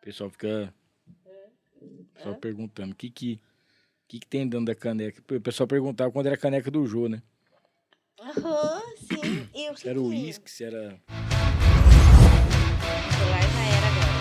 pessoal fica só perguntando o que tem dentro da caneca. O pessoal perguntava quando era a caneca do Jô, né? Aham, sim. E o Se que era uísque, se era... O celular já era agora, né?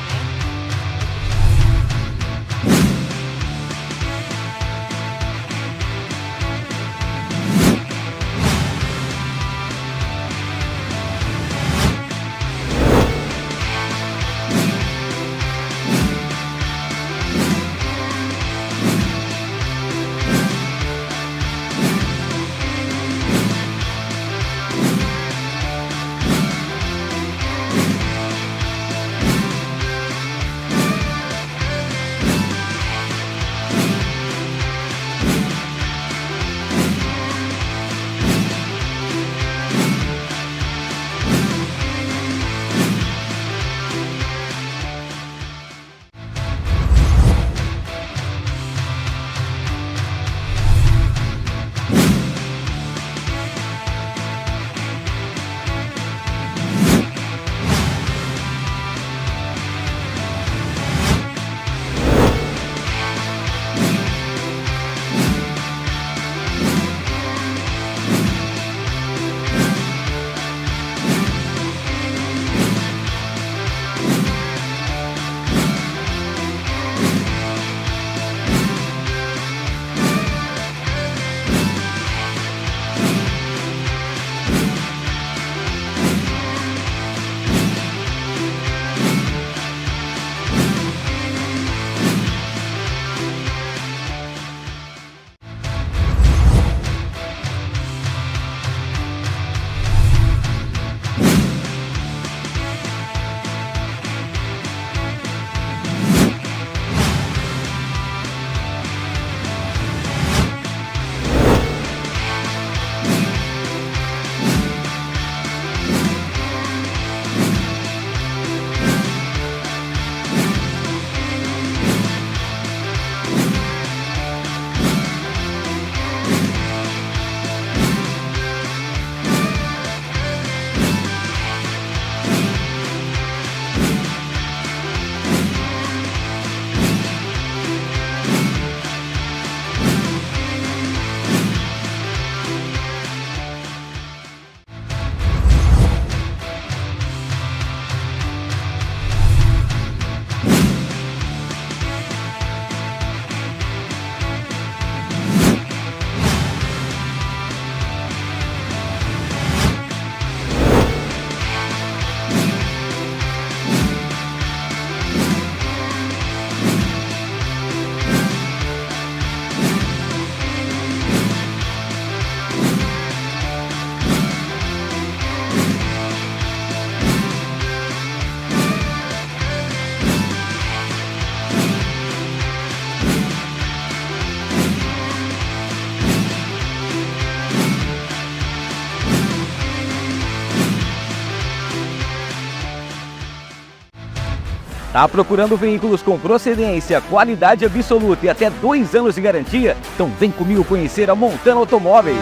Tá procurando veículos com procedência, qualidade absoluta e até 2 anos de garantia? Então vem comigo conhecer a Montana Automóveis.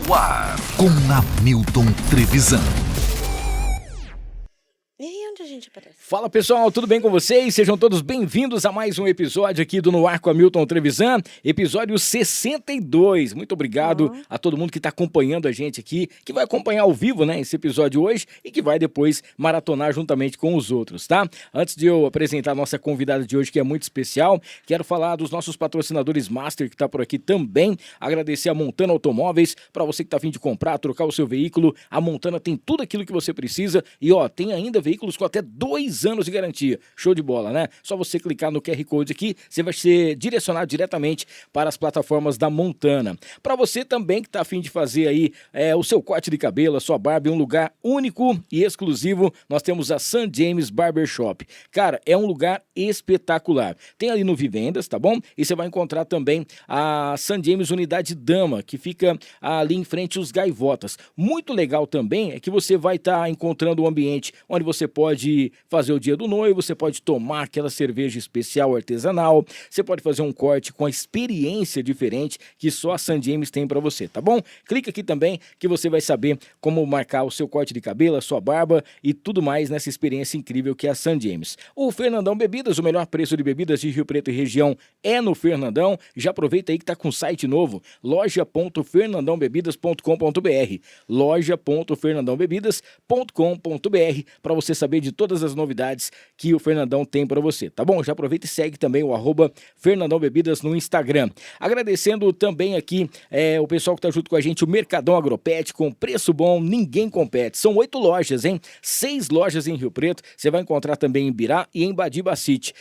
No ar, com Hamilton Trevisan. E aí, onde a gente aparece. Fala pessoal, tudo bem com vocês? Sejam todos bem-vindos a mais um episódio aqui do No Ar com Hamilton Trevisan, episódio 62. Muito obrigado a todo mundo que está acompanhando a gente aqui, que vai acompanhar ao vivo, né, esse episódio hoje e que vai depois maratonar juntamente com os outros, tá? Antes de eu apresentar a nossa convidada de hoje, que é muito especial, quero falar dos nossos patrocinadores Master, que está por aqui também. Agradecer a Montana Automóveis, para você que está a fim de comprar, trocar o seu veículo. A Montana tem tudo aquilo que você precisa e, ó, tem ainda veículos com até 2 anos de garantia. Show de bola, né? Só você clicar no QR Code aqui, você vai ser direcionado diretamente para as plataformas da Montana. Para você também que está a fim de fazer aí o seu corte de cabelo, a sua barba em um lugar único e exclusivo, nós temos a St. James Barbershop. Cara, é um lugar espetacular. Tem ali no Vivendas, tá bom? E você vai encontrar também a St. James Unidade Dama, que fica ali em frente aos Gaivotas. Muito legal também é que você vai estar encontrando um ambiente onde você pode fazer o dia do noivo, você pode tomar aquela cerveja especial artesanal, você pode fazer um corte com a experiência diferente que só a St. James tem para você, tá bom? Clica aqui também que você vai saber como marcar o seu corte de cabelo, a sua barba e tudo mais nessa experiência incrível que é a St. James. O Fernandão Bebidas, o melhor preço de bebidas de Rio Preto e região é no Fernandão. Já aproveita aí que tá com site novo, loja.fernandãobebidas.com.br, loja.fernandãobebidas.com.br, para você saber de todas as novidades que o Fernandão tem para você, tá bom? Já aproveita e segue também o @Fernandão Bebidas no Instagram. Agradecendo também aqui o pessoal que tá junto com a gente, o Mercadão Agropet, com preço bom, ninguém compete. São 8 lojas, hein? 6 lojas em Rio Preto, você vai encontrar também em Birá e em Badibacite.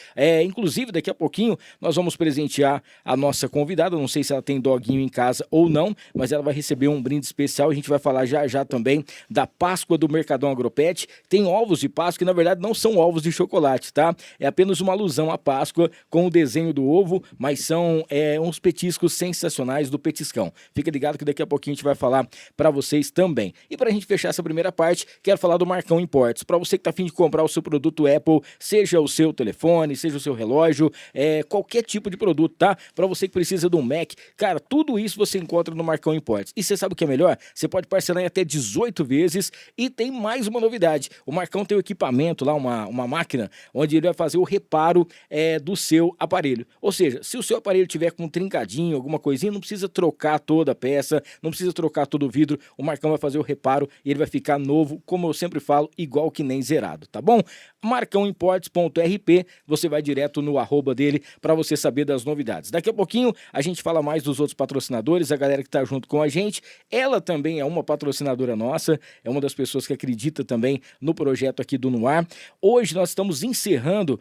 Inclusive, daqui a pouquinho, nós vamos presentear a nossa convidada, não sei se ela tem doguinho em casa ou não, mas ela vai receber um brinde especial. A gente vai falar já já também da Páscoa do Mercadão Agropet. Tem ovos de Páscoa que na verdade não são ovos de chocolate, tá? É apenas uma alusão à Páscoa com o desenho do ovo, mas são uns petiscos sensacionais do Petiscão. Fica ligado que daqui a pouquinho a gente vai falar para vocês também. E pra gente fechar essa primeira parte, quero falar do Marcão Imports. Para você que tá a fim de comprar o seu produto Apple, seja o seu telefone, seja o seu relógio, qualquer tipo de produto, tá? Para você que precisa de um Mac, cara, tudo isso você encontra no Marcão Imports. E você sabe o que é melhor? Você pode parcelar em até 18 vezes e tem mais uma novidade. O Marcão tem um equipamento lá, uma máquina, onde ele vai fazer o reparo do seu aparelho. Ou seja, se o seu aparelho tiver com um trincadinho, alguma coisinha, não precisa trocar toda a peça, não precisa trocar todo o vidro, o Marcão vai fazer o reparo e ele vai ficar novo, como eu sempre falo, igual que nem zerado, tá bom? marcãoimports.rp, você vai direto no @ dele para você saber das novidades. Daqui a pouquinho a gente fala mais dos outros patrocinadores, a galera que tá junto com a gente. Ela também é uma patrocinadora nossa, é uma das pessoas que acredita também no projeto aqui do No Ar. Hoje nós estamos encerrando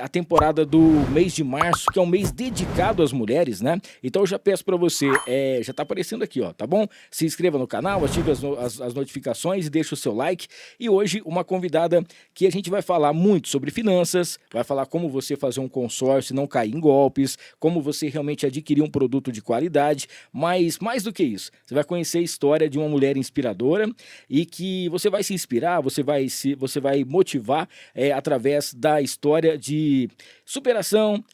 a temporada do mês de março, que é um mês dedicado às mulheres, né? Então eu já peço para você, já tá aparecendo aqui, ó, tá bom? Se inscreva no canal, ative as notificações e deixa o seu like. E hoje uma convidada que a gente vai falar muito sobre finanças, vai falar como você fazer um consórcio e não cair em golpes, como você realmente adquirir um produto de qualidade, mas mais do que isso, você vai conhecer a história de uma mulher inspiradora e que você vai se inspirar, você vai motivar através da história de superação,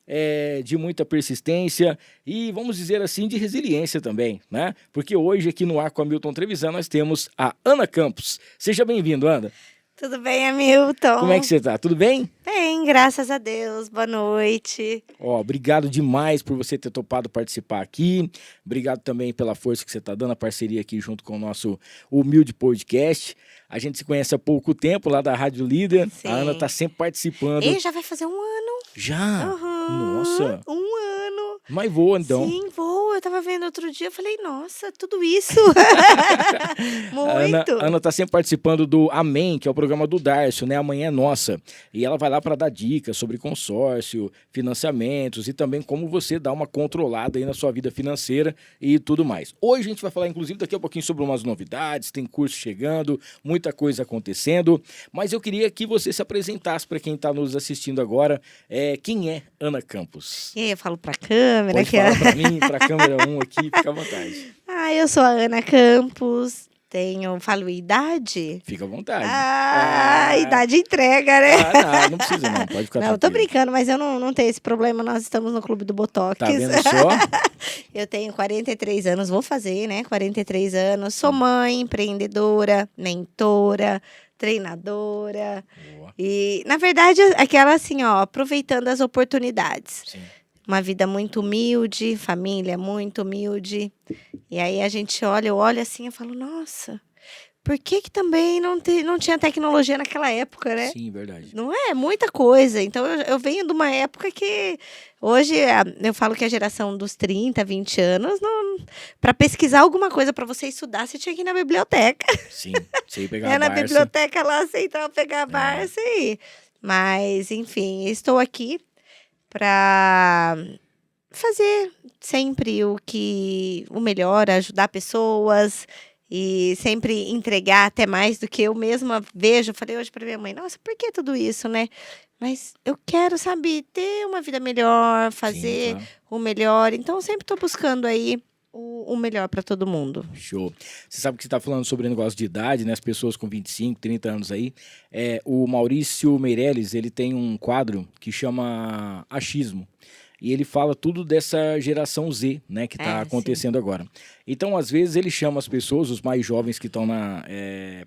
de muita persistência e, vamos dizer assim, de resiliência também, né? Porque hoje aqui no Ar com Hamilton Trevisan nós temos a Ana Campos. Seja bem-vindo, Ana. Tudo bem, Hamilton? Como é que você tá? Tudo bem? Bem, graças a Deus. Boa noite. Obrigado demais por você ter topado participar aqui. Obrigado também pela força que você tá dando, a parceria aqui junto com o nosso humilde podcast. A gente se conhece há pouco tempo lá da Rádio Líder. Sim. A Ana tá sempre participando. E já vai fazer 1 ano. Já? Uhum. Nossa. 1 ano. Mas voa, então. Sim, voa. Eu tava vendo outro dia, eu falei, nossa, tudo isso. Muito. A Ana tá sempre participando do Amém, que é o programa do Darcio, né? Amanhã é Nossa. E ela vai lá para dar dicas sobre consórcio, financiamentos e também como você dá uma controlada aí na sua vida financeira e tudo mais. Hoje a gente vai falar, inclusive, daqui a pouquinho sobre umas novidades, tem curso chegando, muita coisa acontecendo, mas eu queria que você se apresentasse para quem tá nos assistindo agora. Quem é Ana Campos? E aí, eu falo pra câmera. Pode falar pra mim, pra câmera 1 aqui, fica à vontade. Eu sou a Ana Campos, falo idade? Fica à vontade. Idade entrega, né? Não precisa não, pode ficar Não, eu tô brincando, mas eu não tenho esse problema, nós estamos no Clube do Botox. Tá vendo só? Eu tenho 43 anos, vou fazer, né? 43 anos, sou mãe, empreendedora, mentora, treinadora. Boa. E, na verdade, aquela assim, ó, aproveitando as oportunidades. Sim. Uma vida muito humilde, família muito humilde. E aí a gente olha, eu olho assim e falo, nossa, por que que também não tinha tecnologia naquela época, né? Sim, verdade. Não é muita coisa. Então, eu venho de uma época que hoje eu falo que a geração dos 30, 20 anos, para pesquisar alguma coisa para você estudar, você tinha que ir na biblioteca. Sim, você ia pegar É a na Barça. biblioteca lá, você entrava, pegar a Barça e ir. Mas, enfim, estou aqui para fazer sempre o melhor, ajudar pessoas e sempre entregar até mais do que eu mesma vejo. Eu falei hoje para minha mãe, nossa, por que tudo isso, né? Mas eu quero, sabe, ter uma vida melhor, fazer claro. o melhor. Então, eu sempre estou buscando aí o melhor para todo mundo. Show. Você sabe que você está falando sobre o negócio de idade, né? As pessoas com 25, 30 anos aí. O Maurício Meirelles, ele tem um quadro que chama Achismo. E ele fala tudo dessa geração Z, né? Que está acontecendo agora. Então, às vezes, ele chama as pessoas, os mais jovens que estão na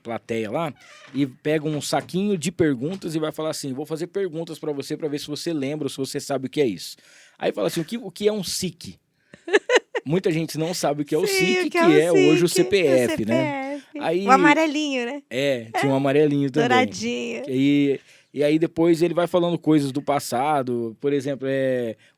plateia lá, e pega um saquinho de perguntas e vai falar assim, vou fazer perguntas para você para ver se você lembra ou se você sabe o que é isso. Aí fala assim, o que é um SIC? Muita gente não sabe o que é o SIC, que é hoje o CPF, né? Aí, o amarelinho, né? Tinha um amarelinho também. Douradinho. E aí depois ele vai falando coisas do passado, por exemplo,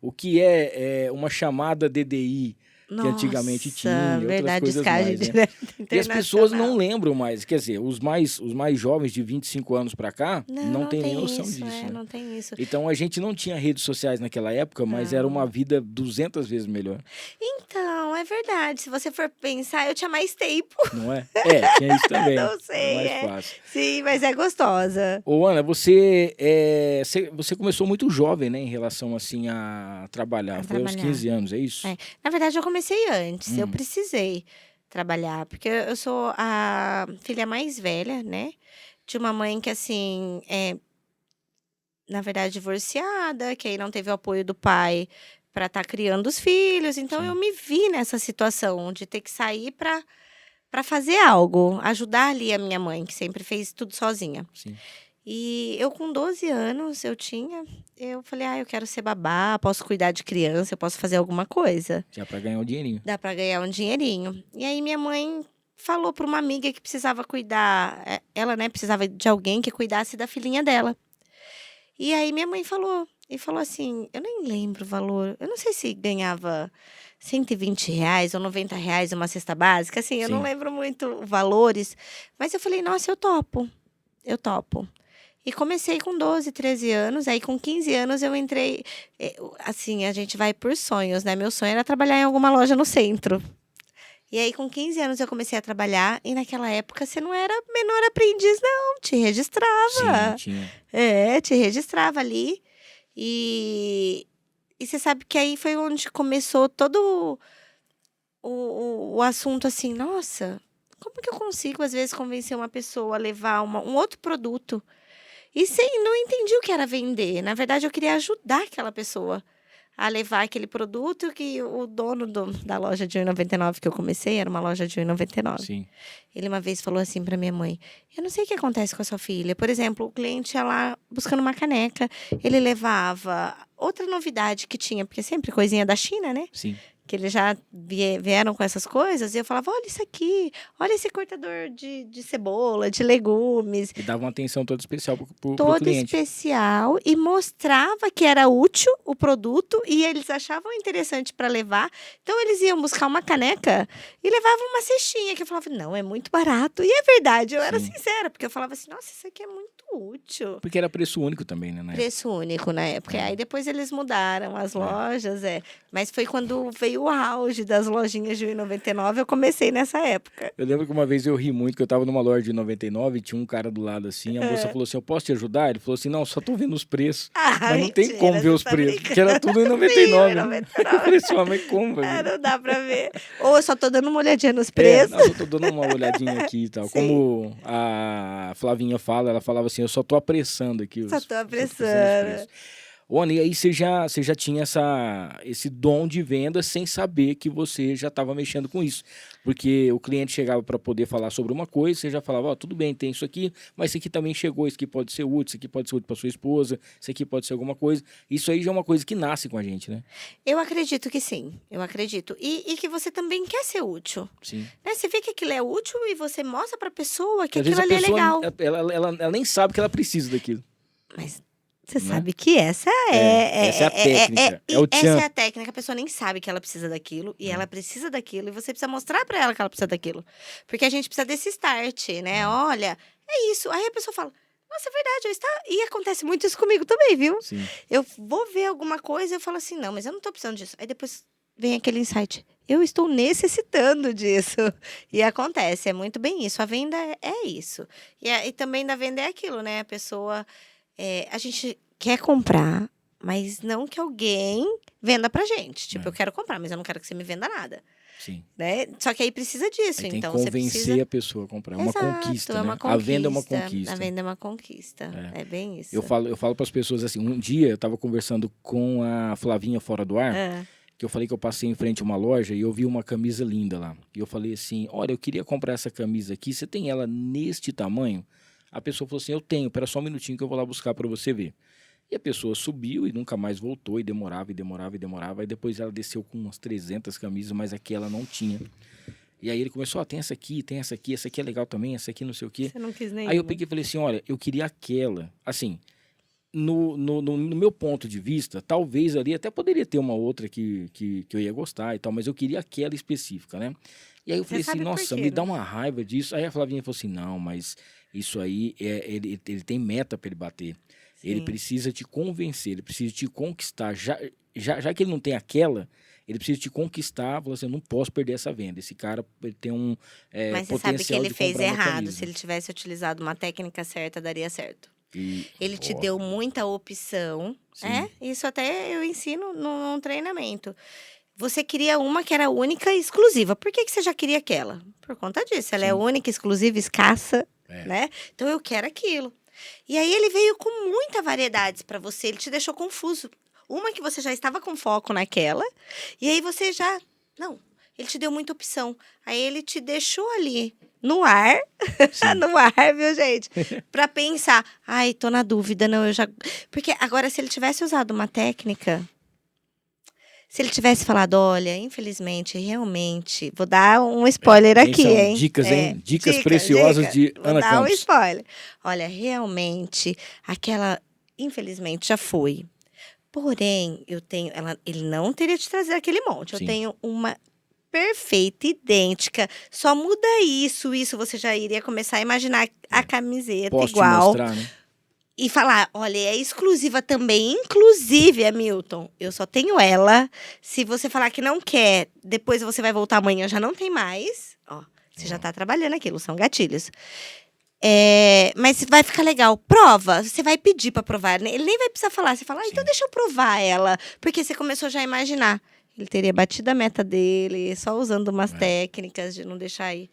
o que é uma chamada DDI, que antigamente tinha, outras coisas mais, né? E as pessoas não lembram mais, quer dizer, os mais jovens de 25 anos para cá não tem nem noção disso. Né? Não tem isso. Então a gente não tinha redes sociais naquela época, mas era uma vida 200 vezes melhor. Então, é verdade. Se você for pensar, eu tinha mais tempo. Não é? Tinha isso também. Não sei. Mais fácil. Sim, mas é gostosa. Ô, Ana, você começou muito jovem, né, em relação assim a trabalhar. Foi aos 15 anos, é isso? Na verdade, eu comecei antes. Eu precisei trabalhar, porque eu sou a filha mais velha, né? De uma mãe que, assim, na verdade, divorciada, que aí não teve o apoio do pai para estar criando os filhos. Então, eu me vi nessa situação de ter que sair para fazer algo, ajudar ali a minha mãe, que sempre fez tudo sozinha. Sim. E eu, com 12 anos, eu falei, eu quero ser babá, posso cuidar de criança, eu posso fazer alguma coisa. Já para ganhar um dinheirinho. Dá para ganhar um dinheirinho. E aí, minha mãe falou para uma amiga que precisava cuidar, ela, né, precisava de alguém que cuidasse da filhinha dela. E aí, minha mãe falou assim, eu nem lembro o valor, eu não sei se ganhava R$ 120 ou R$ 90 uma cesta básica, assim, eu não lembro muito valores, mas eu falei, nossa, eu topo. E comecei com 12, 13 anos, aí com 15 anos eu entrei, assim, a gente vai por sonhos, né? Meu sonho era trabalhar em alguma loja no centro. E aí com 15 anos eu comecei a trabalhar e naquela época você não era menor aprendiz, não, te registrava. Sim, tinha. Te registrava ali e você sabe que aí foi onde começou todo o assunto assim, nossa, como que eu consigo às vezes convencer uma pessoa a levar um outro produto? E não entendi o que era vender. Na verdade, eu queria ajudar aquela pessoa a levar aquele produto que o dono da loja de R$1,99 que eu comecei, era uma loja de R$1,99. Sim. Ele uma vez falou assim para minha mãe, eu não sei o que acontece com a sua filha. Por exemplo, o cliente ia lá buscando uma caneca, ele levava outra novidade que tinha, porque sempre coisinha da China, né? Sim. Que eles já vieram com essas coisas, e eu falava, olha isso aqui, olha esse cortador de cebola, de legumes. E dava uma atenção toda especial pro Todo cliente. especial, e mostrava que era útil o produto, e eles achavam interessante para levar. Então, eles iam buscar uma caneca e levavam uma cestinha, que eu falava, não, é muito barato. E é verdade, eu era sincera, porque eu falava assim, nossa, isso aqui é muito útil. Porque era preço único também, né? Preço único na época. Aí depois eles mudaram as lojas, Mas foi quando veio o auge das lojinhas de R$1,99, eu comecei nessa época. Eu lembro que uma vez eu ri muito, que eu tava numa loja de R$99 e tinha um cara do lado assim, a moça falou assim, eu posso te ajudar? Ele falou assim, não, só tô vendo os preços. Mas não tem como ver os preços, porque era tudo em R$99. Eu falei assim, mas como? Não dá pra ver. Ou eu só tô dando uma olhadinha nos preços. Não, eu tô dando uma olhadinha aqui e tal. Como a Flavinha fala, ela falava assim, eu só tô apressando aqui. Só tô apressando. Ô, Ana, e aí você já tinha esse dom de venda sem saber que você já estava mexendo com isso. Porque o cliente chegava para poder falar sobre uma coisa, você já falava, ó, tudo bem, tem isso aqui, mas isso aqui também chegou, isso aqui pode ser útil, isso aqui pode ser útil para sua esposa, isso aqui pode ser alguma coisa. Isso aí já é uma coisa que nasce com a gente, né? Eu acredito que sim, eu acredito. E que você também quer ser útil. Sim. Né? Você vê que aquilo é útil e você mostra pra pessoa que Às vezes aquilo a ali é pessoa, legal. ela nem sabe que ela precisa daquilo. Mas você Né? sabe que essa Essa é a técnica, é o essa tchan. é a técnica. A pessoa nem sabe que ela precisa daquilo e ela precisa daquilo e você precisa mostrar pra ela que ela precisa daquilo. Porque a gente precisa desse start, né? Olha, é isso. Aí a pessoa fala, nossa, é verdade, e acontece muito isso comigo também, viu? Sim. Eu vou ver alguma coisa e eu falo assim, não, mas eu não tô precisando disso. Aí depois vem aquele insight, eu estou necessitando disso. E acontece, é muito bem isso. A venda é isso. E também da venda é aquilo, né? A pessoa, a gente quer comprar, mas não que alguém venda pra gente. Tipo, É. eu quero comprar, mas eu não quero que você me venda nada. Sim. Né? Só que aí precisa disso, Aí tem que então você convencer precisa... a pessoa a comprar. É uma Exato, conquista, é né? uma A venda é uma conquista. conquista. A venda é uma conquista. É bem isso. Eu falo para as pessoas assim, um dia eu estava conversando com a Flavinha fora do ar, É. que eu falei que eu passei em frente a uma loja e eu vi uma camisa linda lá. E eu falei assim, olha, eu queria comprar essa camisa aqui, você tem ela neste tamanho? A pessoa falou assim, eu tenho, espera só um minutinho que eu vou lá buscar para você ver. E a pessoa subiu e nunca mais voltou, e demorava, e demorava, e demorava. Aí depois ela desceu com umas 300 camisas, mas aqui ela não tinha. E aí ele começou, ó, tem essa aqui é legal também, essa aqui não sei o quê. Você não quis nem. Aí eu peguei e falei assim, olha, eu queria aquela. Assim, no meu ponto de vista, talvez ali até poderia ter uma outra que eu ia gostar e tal, mas eu queria aquela específica, né? E aí eu falei assim, sabe por nossa, quê, me né? dá uma raiva disso. Aí a Flavinha falou assim, não, mas isso aí, ele tem meta para ele bater. Ele Sim. precisa te convencer, ele precisa te conquistar. Já que ele não tem aquela, ele precisa te conquistar. Falou assim, eu não posso perder essa venda. Esse cara ele tem um Mas você sabe que potencial ele de fez comprar uma errado. camisa. Se ele tivesse utilizado uma técnica certa, daria certo. E, Ele te ó, deu muita opção. Sim. Isso até eu ensino num treinamento. Você queria uma que era única e exclusiva. Por que você já queria aquela? Por conta disso. Ela é Sim. única, exclusiva, escassa, né? Então eu quero aquilo. E aí ele veio com muita variedades para você. Ele te deixou confuso. Uma que você já estava com foco naquela. E aí você já... Não, ele te deu muita opção. Aí ele te deixou ali no ar. No ar, viu, gente? Pra pensar. Ai, tô na dúvida, não, eu já... Porque agora, se ele tivesse usado uma técnica... Se ele tivesse falado, olha, infelizmente, realmente... Vou dar um spoiler aqui, são hein? dicas, hein? Dicas preciosas de Vou Ana dar um Campos. spoiler. Olha, realmente, aquela... Infelizmente, já foi. Porém, ele não teria te trazido aquele monte. Sim. Eu tenho uma perfeita, idêntica. Só muda isso. Você já iria começar a imaginar a camiseta Posso te igual. mostrar, né? E falar, olha, é exclusiva também. Inclusive, Hamilton, eu só tenho ela. Se você falar que não quer, depois você vai voltar amanhã, já não tem mais. Ó, você já tá trabalhando aquilo, são gatilhos. Mas vai ficar legal. Prova. Você vai pedir pra provar. Ele nem vai precisar falar. Você fala, então deixa eu provar ela. Porque você começou já a imaginar. Ele teria batido a meta dele, só usando umas técnicas de não deixar aí,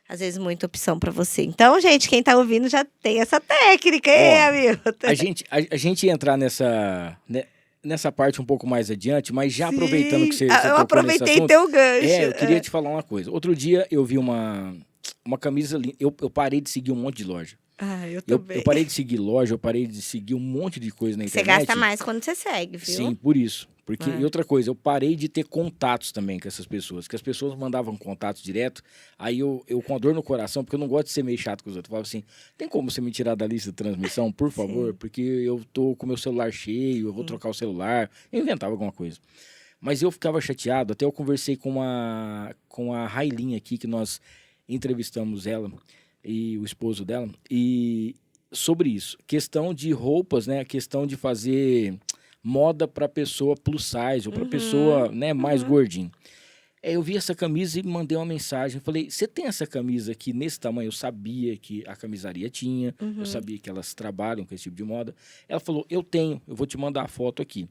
às vezes, muita opção pra você. Então, gente, quem tá ouvindo já tem essa técnica, hein, Hamilton? A gente ia entrar nessa parte um pouco mais adiante, mas já Sim. aproveitando que você Eu tocou nesse aproveitei assunto, teu gancho. eu queria te falar uma coisa. Outro dia eu vi uma camisa linda. Eu parei de seguir um monte de loja. Eu Eu também. parei de seguir loja, eu parei de seguir um monte de coisa na Você internet. gasta mais quando você segue, viu? Sim, por isso. Porque, É. e outra coisa, eu parei de ter contatos também com essas pessoas. Que as pessoas mandavam contatos direto. Aí eu com a dor no coração, porque eu não gosto de ser meio chato com os outros. Eu falava assim, tem como você me tirar da lista de transmissão, por favor? Sim. Porque eu tô com o meu celular cheio, eu vou trocar o celular. Eu inventava alguma coisa. Mas eu ficava chateado. Até eu conversei com a Railinha aqui, que nós entrevistamos ela e o esposo dela. E sobre isso. Questão de roupas, né? Questão de fazer moda para pessoa plus size ou para pessoa, né, mais gordinha. Eu vi essa camisa e mandei uma mensagem. Falei, você tem essa camisa aqui nesse tamanho? Eu sabia que a camisaria tinha. Eu sabia que elas trabalham com esse tipo de moda. Ela falou, eu tenho. Eu vou te mandar a foto aqui.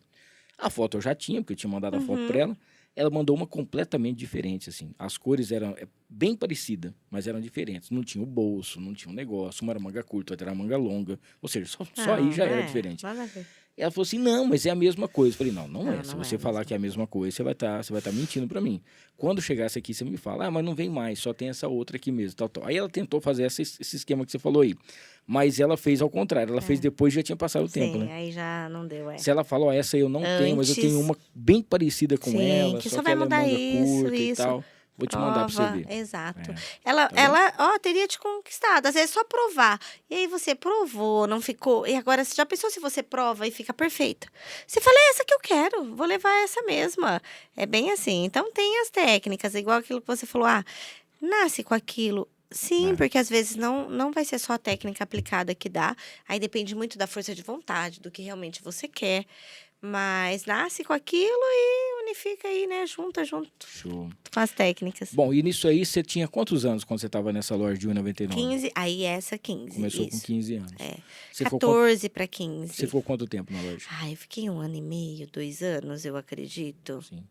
A foto eu já tinha, porque eu tinha mandado a foto para ela. Ela mandou uma completamente diferente, assim. As cores eram bem parecidas, mas eram diferentes. Não tinha o bolso, não tinha um negócio. Uma era manga curta, outra era manga longa. Ou seja, só aí já era diferente. Nada a ver. Ela falou assim, não, mas é a mesma coisa. Eu falei, não é. Não, Se não você é a falar mesma que é a mesma coisa, você vai estar mentindo pra mim. Quando chegasse aqui, você me fala, mas não vem mais, só tem essa outra aqui mesmo, tal, tal. Aí ela tentou fazer esse esquema que você falou aí. Mas ela fez ao contrário. Ela fez depois, já tinha passado o tempo, Sim, né? aí já não deu, Se ela falou, ó, essa aí eu não tenho, mas eu Antes- tenho uma bem parecida com Sim, ela, que só só que vai ela é mudar manga isso, curta e isso. tal. Vou te mandar pra você Prova, ver. exato. É, Ela, tá vendo? ela, teria te conquistado. Às vezes só provar. E aí você provou, não ficou. E agora, você já pensou se você prova e fica perfeita? Você fala, é essa que eu quero, vou levar essa mesma. É bem assim. Então tem as técnicas, igual aquilo que você falou, nasce com aquilo. Sim, É. porque às vezes não vai ser só a técnica aplicada que dá. Aí depende muito da força de vontade, do que realmente você quer. Mas nasce com aquilo e unifica aí, né? Junto Show. com as técnicas. Bom, e nisso aí, você tinha quantos anos quando você estava nessa loja de 1,99? 15, aí essa 15. Começou com isso. 15 anos. É. Você ficou, 14 para 15. você ficou quanto tempo na loja? Ai, eu fiquei 1 ano e meio, 2 anos, eu acredito. Sim.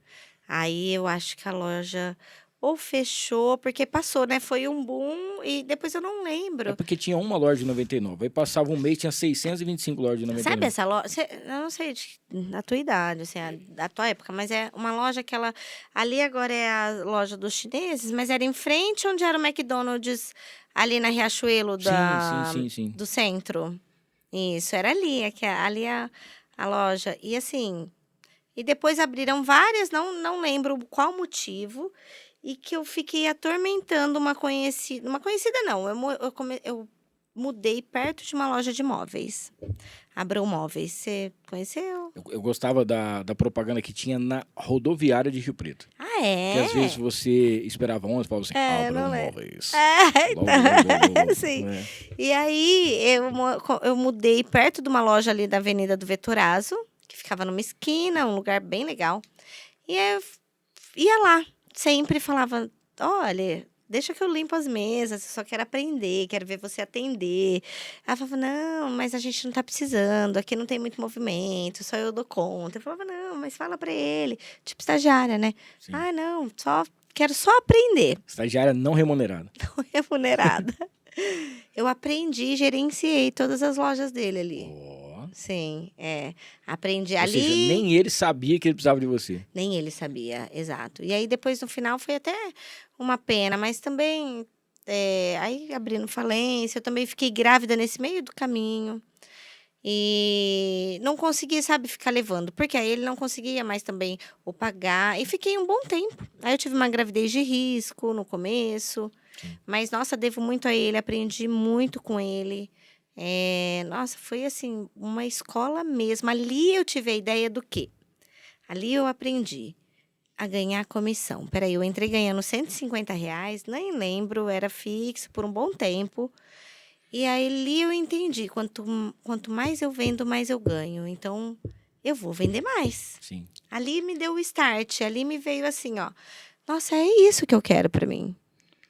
Aí eu acho que a loja ou fechou, porque passou, né? Foi um boom e depois eu não É lembro. porque tinha uma loja de 99. Aí passava um mês, tinha 625 lojas de 99. Sabe essa loja? Eu não sei da tua idade, assim, da tua época, mas é uma loja que ela. Ali agora é a loja dos chineses, mas era em frente onde era o McDonald's, ali na Riachuelo Sim. do centro. Isso, era ali, ali a loja. E assim. E depois abriram várias, não lembro qual motivo, e que eu fiquei atormentando uma conhecida. Uma conhecida não, eu mudei perto de uma loja de móveis. Abrão Móveis. Você conheceu? Eu gostava da propaganda que tinha na rodoviária de Rio Preto. Ah, é? Que às vezes você esperava ônibus, falava assim, Abrão não é. Móveis. É, Logo, então, logo. sim. É. E aí, eu mudei perto de uma loja ali da Avenida do Vetorazo, que ficava numa esquina, um lugar bem legal. E eu ia lá, sempre falava, olha, deixa que eu limpo as mesas, eu só quero aprender, quero ver você atender. Ela falava, não, mas a gente não tá precisando, aqui não tem muito movimento, só eu dou conta. Eu falava, não, mas fala pra ele, tipo estagiária, né? Sim. Ah, não, quero só aprender. Estagiária não remunerada. Não remunerada. Eu aprendi e gerenciei todas as lojas dele ali. Ó. Sim, aprendi Ou ali. seja, nem ele sabia que ele precisava de você. Nem ele sabia, exato. E aí, depois, no final, foi até uma pena, mas também, aí abrindo falência, eu também fiquei grávida nesse meio do caminho. E não consegui, sabe, ficar levando, porque aí ele não conseguia mais também o pagar, e fiquei um bom tempo. Aí eu tive uma gravidez de risco no começo, mas, nossa, devo muito a ele, aprendi muito com ele. Nossa, foi assim, uma escola mesmo. Ali eu tive a ideia do quê? Ali eu aprendi a ganhar comissão. Peraí, eu entrei ganhando R$ 150, nem lembro, era fixo por um bom tempo. E aí ali eu entendi, quanto mais eu vendo, mais eu ganho. Então, eu vou vender mais. Sim. Ali me deu o start, ali me veio assim, ó. Nossa, é isso que eu quero pra mim.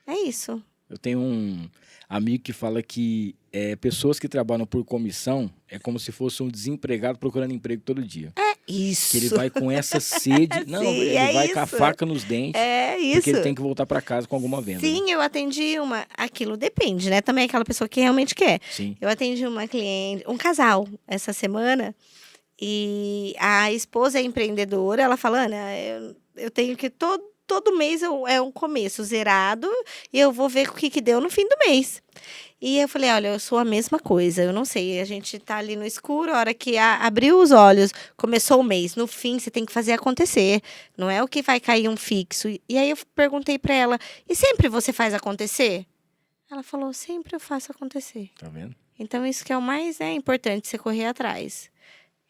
É isso. Eu tenho um amigo que fala que pessoas que trabalham por comissão é como se fosse um desempregado procurando emprego todo dia. Isso. Que ele vai com essa sede. Não, Sim, ele vai com a isso. faca nos dentes. É isso. Porque ele tem que voltar para casa com alguma venda. Sim, Né? eu atendi aquilo depende, né? Também aquela pessoa que realmente quer. Sim. Eu atendi uma cliente, um casal, essa semana, e a esposa é empreendedora, ela fala, Ana, eu tenho que todo mês é um começo zerado e eu vou ver o que deu no fim do mês. E eu falei, olha, eu sou a mesma coisa, eu não sei, a gente tá ali no escuro, a hora que abriu os olhos, começou o mês, no fim você tem que fazer acontecer, não é o que vai cair um fixo. E aí eu perguntei para ela, e sempre você faz acontecer? Ela falou, sempre eu faço acontecer. Tá vendo? Então isso que é o mais importante, você correr atrás.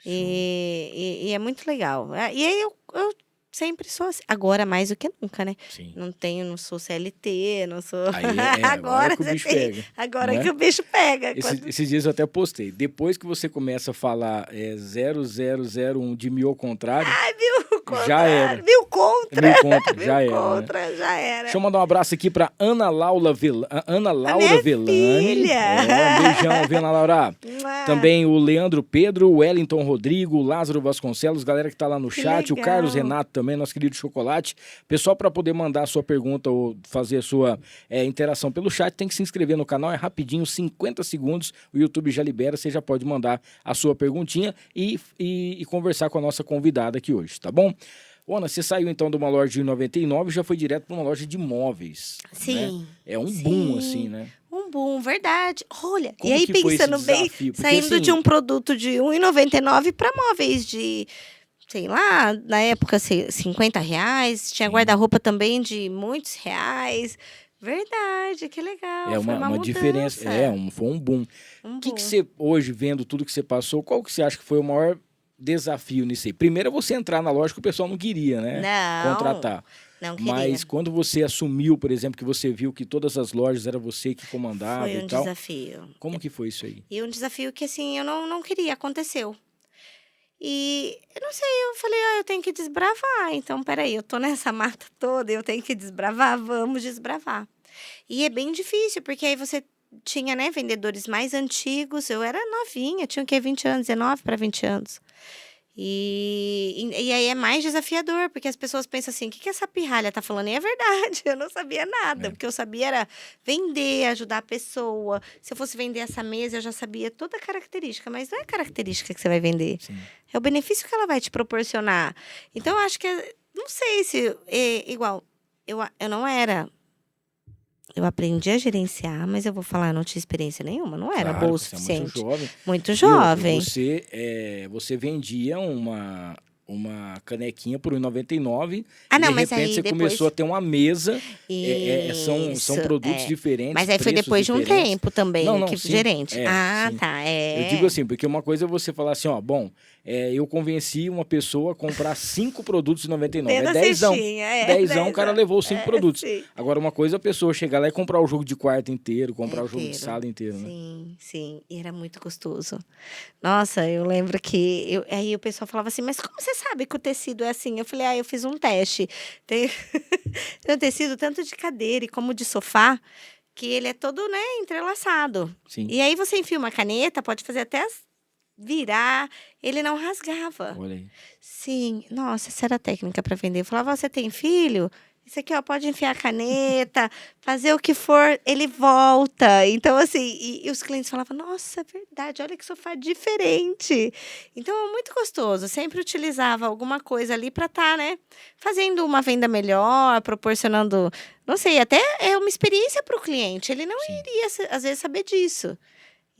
E é muito legal. E aí eu sempre sou assim. Agora mais do que nunca, né? Sim. Não sou CLT, não sou. Aí agora que o bicho você tem. pega. Agora Não é? que o bicho pega. Esses dias eu até postei. Depois que você começa a falar 0001 de mil ao contrário, Ai, viu? contrário. Já era. Mil contra. Mil contra, Mil já era, né? contra, já era. Deixa eu mandar um abraço aqui pra Ana Laura minha Velani. filha. Um beijão, viu, Ana Laura? Mua. Também o Leandro Pedro, o Wellington Rodrigo, o Lázaro Vasconcelos, galera que tá lá no Que chat, o legal. Carlos Renato também, nosso querido Chocolate. Pessoal, para poder mandar a sua pergunta ou fazer a sua interação pelo chat, tem que se inscrever no canal, é rapidinho, 50 segundos, o YouTube já libera, você já pode mandar a sua perguntinha e conversar com a nossa convidada aqui hoje, tá bom? Ana, você saiu então de uma loja de 99 e já foi direto para uma loja de móveis. Sim. Né? É um Sim. boom, assim, né? Um boom, verdade. Olha, Como e aí que foi esse pensando bem, desafio? Porque, saindo assim, de um produto de R$1,99 para móveis de, sei lá, na época, R$50. Tinha Sim. guarda-roupa também de muitos reais. Verdade, que legal. É foi uma uma mudança. diferença. Foi um boom. Um O que boom. você, hoje, vendo tudo que você passou, qual que você acha que foi o maior desafio nisso aí? Primeiro é você entrar na loja que o pessoal não queria, né? Não, Contratar. não queria. Mas quando você assumiu, por exemplo, que você viu que todas as lojas era você que comandava Foi um e tal, desafio. como que foi isso aí? E um desafio que, assim, eu não queria, aconteceu. E, eu não sei, eu falei, eu tenho que desbravar. Então, peraí, eu tô nessa mata toda, eu tenho que desbravar, vamos desbravar. E é bem difícil, porque aí você tinha, né, vendedores mais antigos, eu era novinha, tinha o quê, 20 anos, 19 para 20 anos. E aí é mais desafiador, porque as pessoas pensam assim, o que essa pirralha tá falando? E é verdade, eu não sabia nada. O que eu sabia era vender, ajudar a pessoa. Se eu fosse vender essa mesa, eu já sabia toda a característica, mas não é a característica que você vai vender. Sim. É o benefício que ela vai te proporcionar. Então, eu acho que, não sei se, igual, eu não era... Eu aprendi a gerenciar, mas eu vou falar, eu não tinha experiência nenhuma, não era Claro, boa o você é suficiente. muito jovem. Muito E jovem. Você vendia uma canequinha por R$1,99 Ah, não, de mas repente aí você depois... começou a ter uma mesa, são Isso, produtos diferentes, Mas aí foi preços depois de um diferentes. tempo também, Não, que sim, gerente. sim. Tá, Eu digo assim, porque uma coisa é você falar assim, eu convenci uma pessoa a comprar 5 produtos de R$99, Dentro é da 10. cestinha, 10, o cara levou 5 produtos. Sim. Agora, uma coisa é a pessoa chegar lá e comprar o jogo de quarto inteiro, comprar o jogo de Inteiro. sala inteiro, né? Sim, sim. E era muito gostoso. Nossa, eu lembro que... aí o pessoal falava assim, mas como você sabe que o tecido é assim? Eu falei, eu fiz um teste. Tem um tecido tanto de cadeira e como de sofá, que ele é todo, né, entrelaçado. Sim. E aí você enfia uma caneta, pode fazer até virar, ele não rasgava. Olha aí. Sim, nossa, essa era a técnica para vender. Eu falava, você tem filho? Isso aqui, pode enfiar a caneta, fazer o que for, ele volta. Então, assim, e os clientes falavam, nossa, é verdade, olha que sofá diferente. Então, é muito gostoso. Sempre utilizava alguma coisa ali para estar, né, fazendo uma venda melhor, proporcionando, não sei, até é uma experiência para o cliente. Ele não iria, às vezes, saber disso.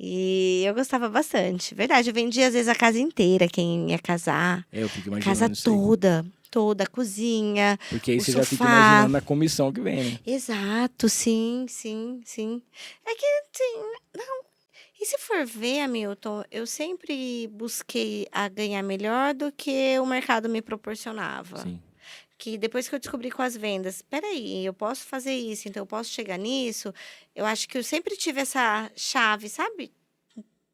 E eu gostava bastante. Verdade, eu vendia, às vezes, a casa inteira, quem ia casar. Eu fico A imaginando casa isso aí. toda, a cozinha, Porque aí o você já fica sofá. imaginando a comissão que vem, né? Exato, sim. É que, assim, não. E se for ver, Hamilton, eu sempre busquei a ganhar melhor do que o mercado me proporcionava. Sim. Que depois que eu descobri com as vendas, peraí, eu posso fazer isso, então eu posso chegar nisso. Eu acho que eu sempre tive essa chave, sabe?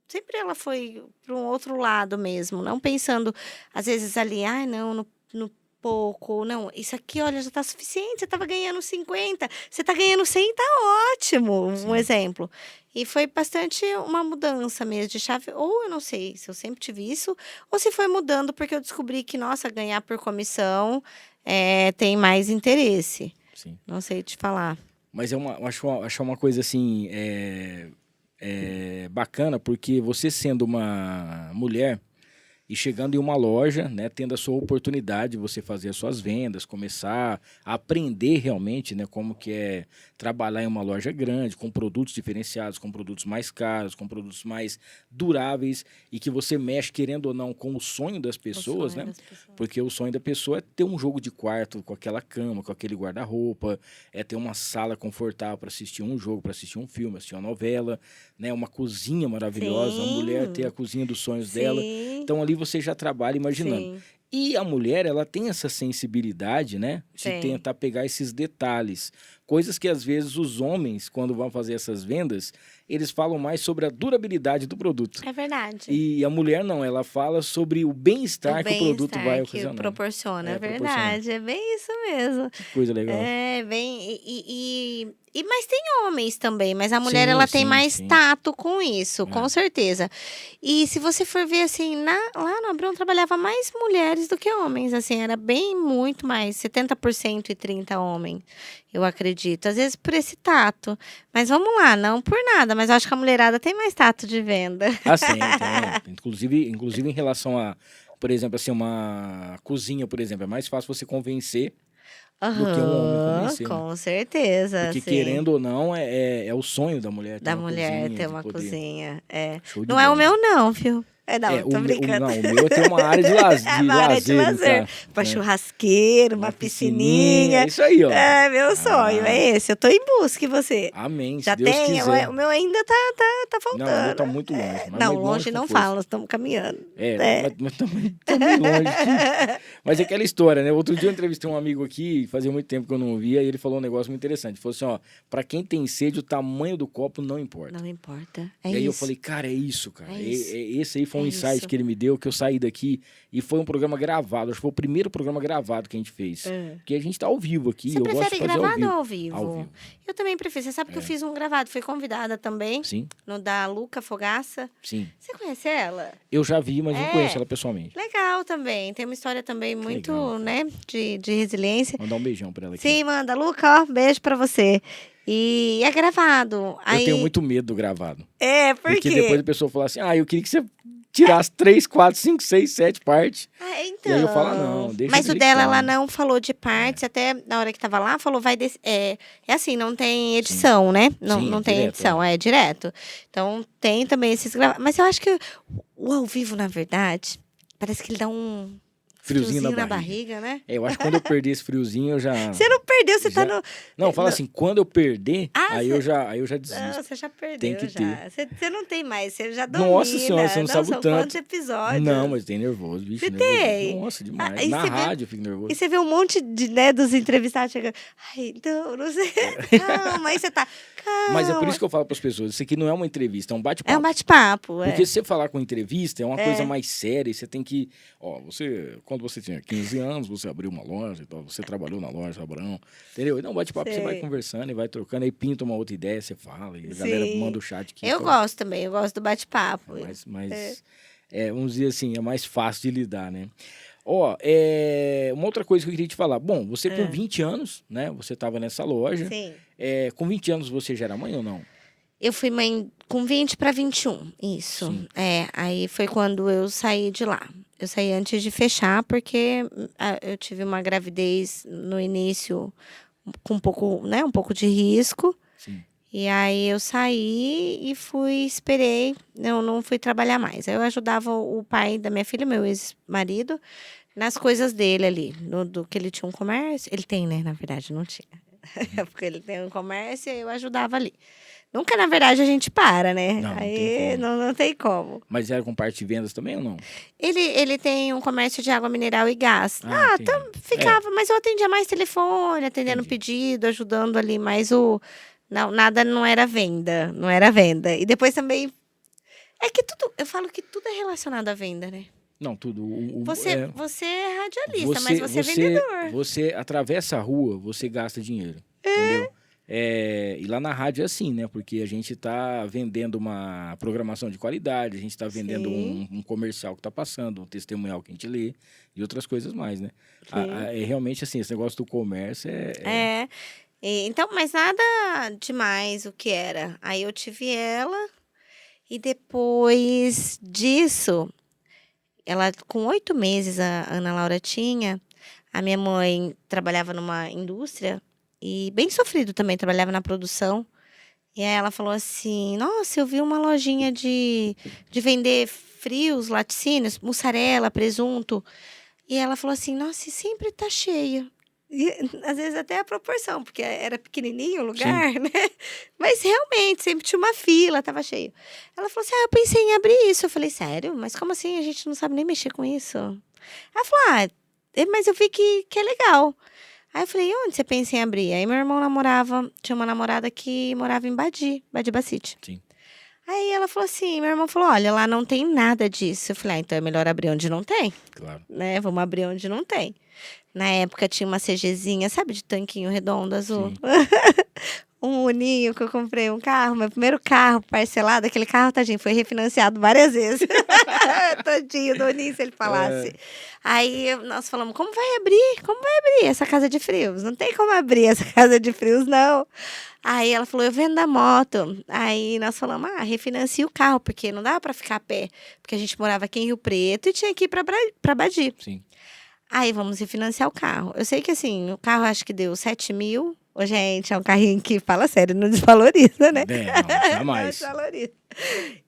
Sempre ela foi para um outro lado mesmo, não pensando, às vezes, ali, não, no pouco, não, isso aqui, olha, já está suficiente, você estava ganhando 50, você está ganhando 100, tá ótimo, Sim. um exemplo. E foi bastante uma mudança mesmo de chave, ou eu não sei se eu sempre tive isso, ou se foi mudando porque eu descobri que, nossa, ganhar por comissão tem mais interesse. Sim. Não sei te falar. Mas acho uma coisa assim bacana, porque você sendo uma mulher e chegando em uma loja, né, tendo a sua oportunidade de você fazer as suas vendas, começar a aprender realmente, né, como que é trabalhar em uma loja grande, com produtos diferenciados, com produtos mais caros, com produtos mais duráveis e que você mexe, querendo ou não, com o sonho das pessoas, né? Porque o sonho da pessoa é ter um jogo de quarto com aquela cama, com aquele guarda-roupa, é ter uma sala confortável para assistir um jogo, para assistir um filme, assistir uma novela, né, uma cozinha maravilhosa, a mulher ter a cozinha dos sonhos dela. Então ali você já trabalha imaginando. Sim. E a mulher, ela tem essa sensibilidade, né? De Tem. tentar pegar esses detalhes. Coisas que às vezes os homens, quando vão fazer essas vendas, eles falam mais sobre a durabilidade do produto. É verdade. E a mulher não, ela fala sobre o bem-estar que o produto vai que ocasionar. proporciona, é proporciona. verdade. É bem isso mesmo. Que coisa legal. É, bem. Mas tem homens também, mas a mulher ela tem mais sim. tato com isso, É. com certeza. E se você for ver assim, lá no Abrão trabalhava mais mulheres do que homens, assim, era bem muito mais, 70% e 30% homem, eu acredito. Às vezes por esse tato. Mas vamos lá, não por nada, mas eu acho que a mulherada tem mais tato de venda. Ah, sim, tem. Inclusive em relação a, por exemplo, assim, uma cozinha, por exemplo, é mais fácil você convencer do que um homem convencer, né? Com certeza. Porque sim. querendo ou não, é o sonho da mulher ter Da uma mulher cozinha, ter de uma poder- cozinha. É. Show de Não é o bola. meu, não, viu? Não, tô brincando. Não, o meu é ter uma área de, Uma área de lazer, lazer. no caso, Pra né? churrasqueiro, uma piscininha. Isso aí, ó. É, meu sonho, Ah. é esse. Eu tô em busca, e você? Amém, Já se Deus tem? quiser. O meu ainda tá faltando. Não, o meu tá muito longe. Mas Não, mais longe que não fosse. fala, nós estamos caminhando. Mas também longe. Mas é aquela história, né? Outro dia eu entrevistei um amigo aqui, fazia muito tempo que eu não ouvia, e ele falou um negócio muito interessante. Ele falou assim, ó, pra quem tem sede, o tamanho do copo não importa. Não importa. É E isso. aí eu falei, cara, é isso, cara. É isso. Esse aí foi um É insight isso. que ele me deu, que eu saí daqui, e foi um programa gravado. Acho que foi o primeiro programa gravado que a gente fez. Porque a gente tá ao vivo aqui, Você eu gosto de prefere fazer gravado ou ao ao vivo. vivo? Ao vivo. Eu também prefiro. Você sabe que eu fiz um gravado. Fui convidada também, Sim, no da Luca Fogaça. sim. Você conhece ela? Eu já vi, mas não É. conheço ela pessoalmente. Legal também. Tem uma história também muito, legal, cara. né, de resiliência. Mandar um beijão pra ela aqui. Sim, manda. Luca, ó, beijo pra você. E é gravado. Aí... Eu tenho muito medo do gravado. É, por Porque quê? depois a pessoa fala assim, eu queria que você tirasse 3, 4, 5, 6, 7 partes. Então. E aí eu falo, não, deixa Mas do o jeito dela, que ela tá, né? não falou de partes, até na hora que tava lá, falou, é assim, não tem edição, né? Não, Sim, não é tem direto, edição, é direto. Então, tem também esses gravados. Mas eu acho que o ao vivo, na verdade, parece que ele dá um Friozinho na barriga. barriga, né? Eu acho que quando eu perder esse friozinho, eu já... Você não perdeu, você tá Já- no... Não, fala assim, quando eu perder, Ah, aí você- eu já Não, desisto. você já perdeu, Tem que já. Você não tem mais, você já domina. Nossa senhora, você não sabe o são tanto. quantos episódios? Não, mas tem nervoso, bicho. Você nervoso. tem? Nossa, demais. E Na você vê- rádio eu fico nervoso. E você vê um monte de, dos entrevistados chegando. Ai, então, não sei. Calma, aí você tá. Calma. Mas é por isso que eu falo para as pessoas, isso aqui não é uma entrevista, é um bate-papo. É um bate-papo, é. Porque se você falar com entrevista, é uma É. coisa mais séria, e você tem que... quando você tinha 15 anos, você abriu uma loja, então você trabalhou na loja, Abrão, entendeu? Então, bate-papo, você Sei. vai conversando e vai trocando, aí pinta uma outra ideia, você fala, e a galera Sim. manda o chat aqui. Eu então, gosto também, eu gosto do bate-papo. Mas vamos dizer assim, é mais fácil de lidar, né? Uma outra coisa que eu queria te falar. Bom, você com 20 anos, né? Você estava nessa loja. Sim. Com 20 anos você já era mãe ou não? Eu fui mãe com 20 para 21, isso. Sim. Aí foi quando eu saí de lá. Eu saí antes de fechar, porque eu tive uma gravidez no início com um pouco de risco. Sim. E aí eu saí e esperei, não fui trabalhar mais. Aí eu ajudava o pai da minha filha, meu ex-marido, nas coisas dele ali, do que ele tinha um comércio. Ele tem, né? Na verdade, não tinha. Porque ele tem um comércio e eu ajudava ali. Nunca, na verdade, a gente para, né? Não, não tem Aí como. não tem como. Mas era com parte de vendas também ou não? Ele tem um comércio de água mineral e gás. Entendi. Ficava, mas eu atendia mais telefone, atendendo Entendi. pedido, ajudando ali, mas não, nada não era venda, não era venda. E depois também, é que eu falo que tudo é relacionado à venda, né? Não, tudo. Você é radialista, mas você é vendedor. Você atravessa a rua, você gasta dinheiro, entendeu? E lá na rádio é assim, né? Porque a gente está vendendo uma programação de qualidade, a gente está vendendo Sim. um comercial que está passando, um testemunhal que a gente lê e outras coisas mais, né? Sim. Realmente, assim, esse negócio do comércio Então, mas nada demais o que era. Aí eu tive ela e depois disso, ela com 8 meses, a Ana Laura tinha, a minha mãe trabalhava numa indústria e bem sofrido também, trabalhava na produção. E aí ela falou assim, nossa, eu vi uma lojinha de vender frios, laticínios, mussarela, presunto. E ela falou assim, nossa, e sempre tá cheia. E, às vezes até a proporção, porque era pequenininho o lugar, né? Mas realmente, sempre tinha uma fila, tava cheio. Ela falou assim, eu pensei em abrir isso. Eu falei, sério? Mas como assim? A gente não sabe nem mexer com isso. Ela falou, mas eu vi que é legal. Aí eu falei, onde você pensa em abrir? Aí meu irmão tinha uma namorada que morava em Badiba City. Sim. Aí ela falou assim, meu irmão falou, olha, lá não tem nada disso. Eu falei, então é melhor abrir onde não tem, Claro. né? Vamos abrir onde não tem. Na época tinha uma CGzinha, sabe, de tanquinho redondo, azul? Um Uninho que eu comprei um carro, meu primeiro carro parcelado, aquele carro, tadinho, foi refinanciado várias vezes. Tadinho do Uninho, se ele falasse. Aí nós falamos, como vai abrir? Como vai abrir essa casa de frios? Não tem como abrir essa casa de frios, não. Aí ela falou, eu vendo a moto. Aí nós falamos, refinancia o carro, porque não dava pra ficar a pé. Porque a gente morava aqui em Rio Preto e tinha que ir pra Badi. Sim. Aí vamos refinanciar o carro. Eu sei que assim, o carro acho que deu 7 mil. Ô, gente, é um carrinho que, fala sério, não desvaloriza, né? Não, jamais. Não desvaloriza.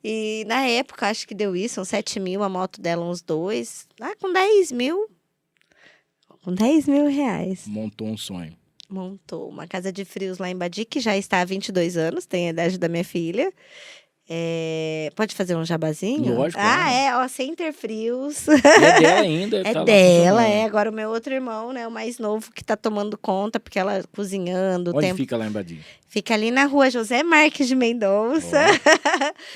E na época, acho que deu isso, uns 7 mil, a moto dela uns 2. Com 10 mil. Com 10 mil reais. Montou um sonho. Montou uma casa de frios lá em Badi, que já está há 22 anos, tem a idade da minha filha. Pode fazer um jabazinho? Lógico. Center Frios. E é dela ainda. É tá lá dela, funcionando. Agora o meu outro irmão, né, o mais novo, que tá tomando conta, porque ela cozinhando. Onde fica lá em Badia? Fica ali na rua José Marques de Mendonça.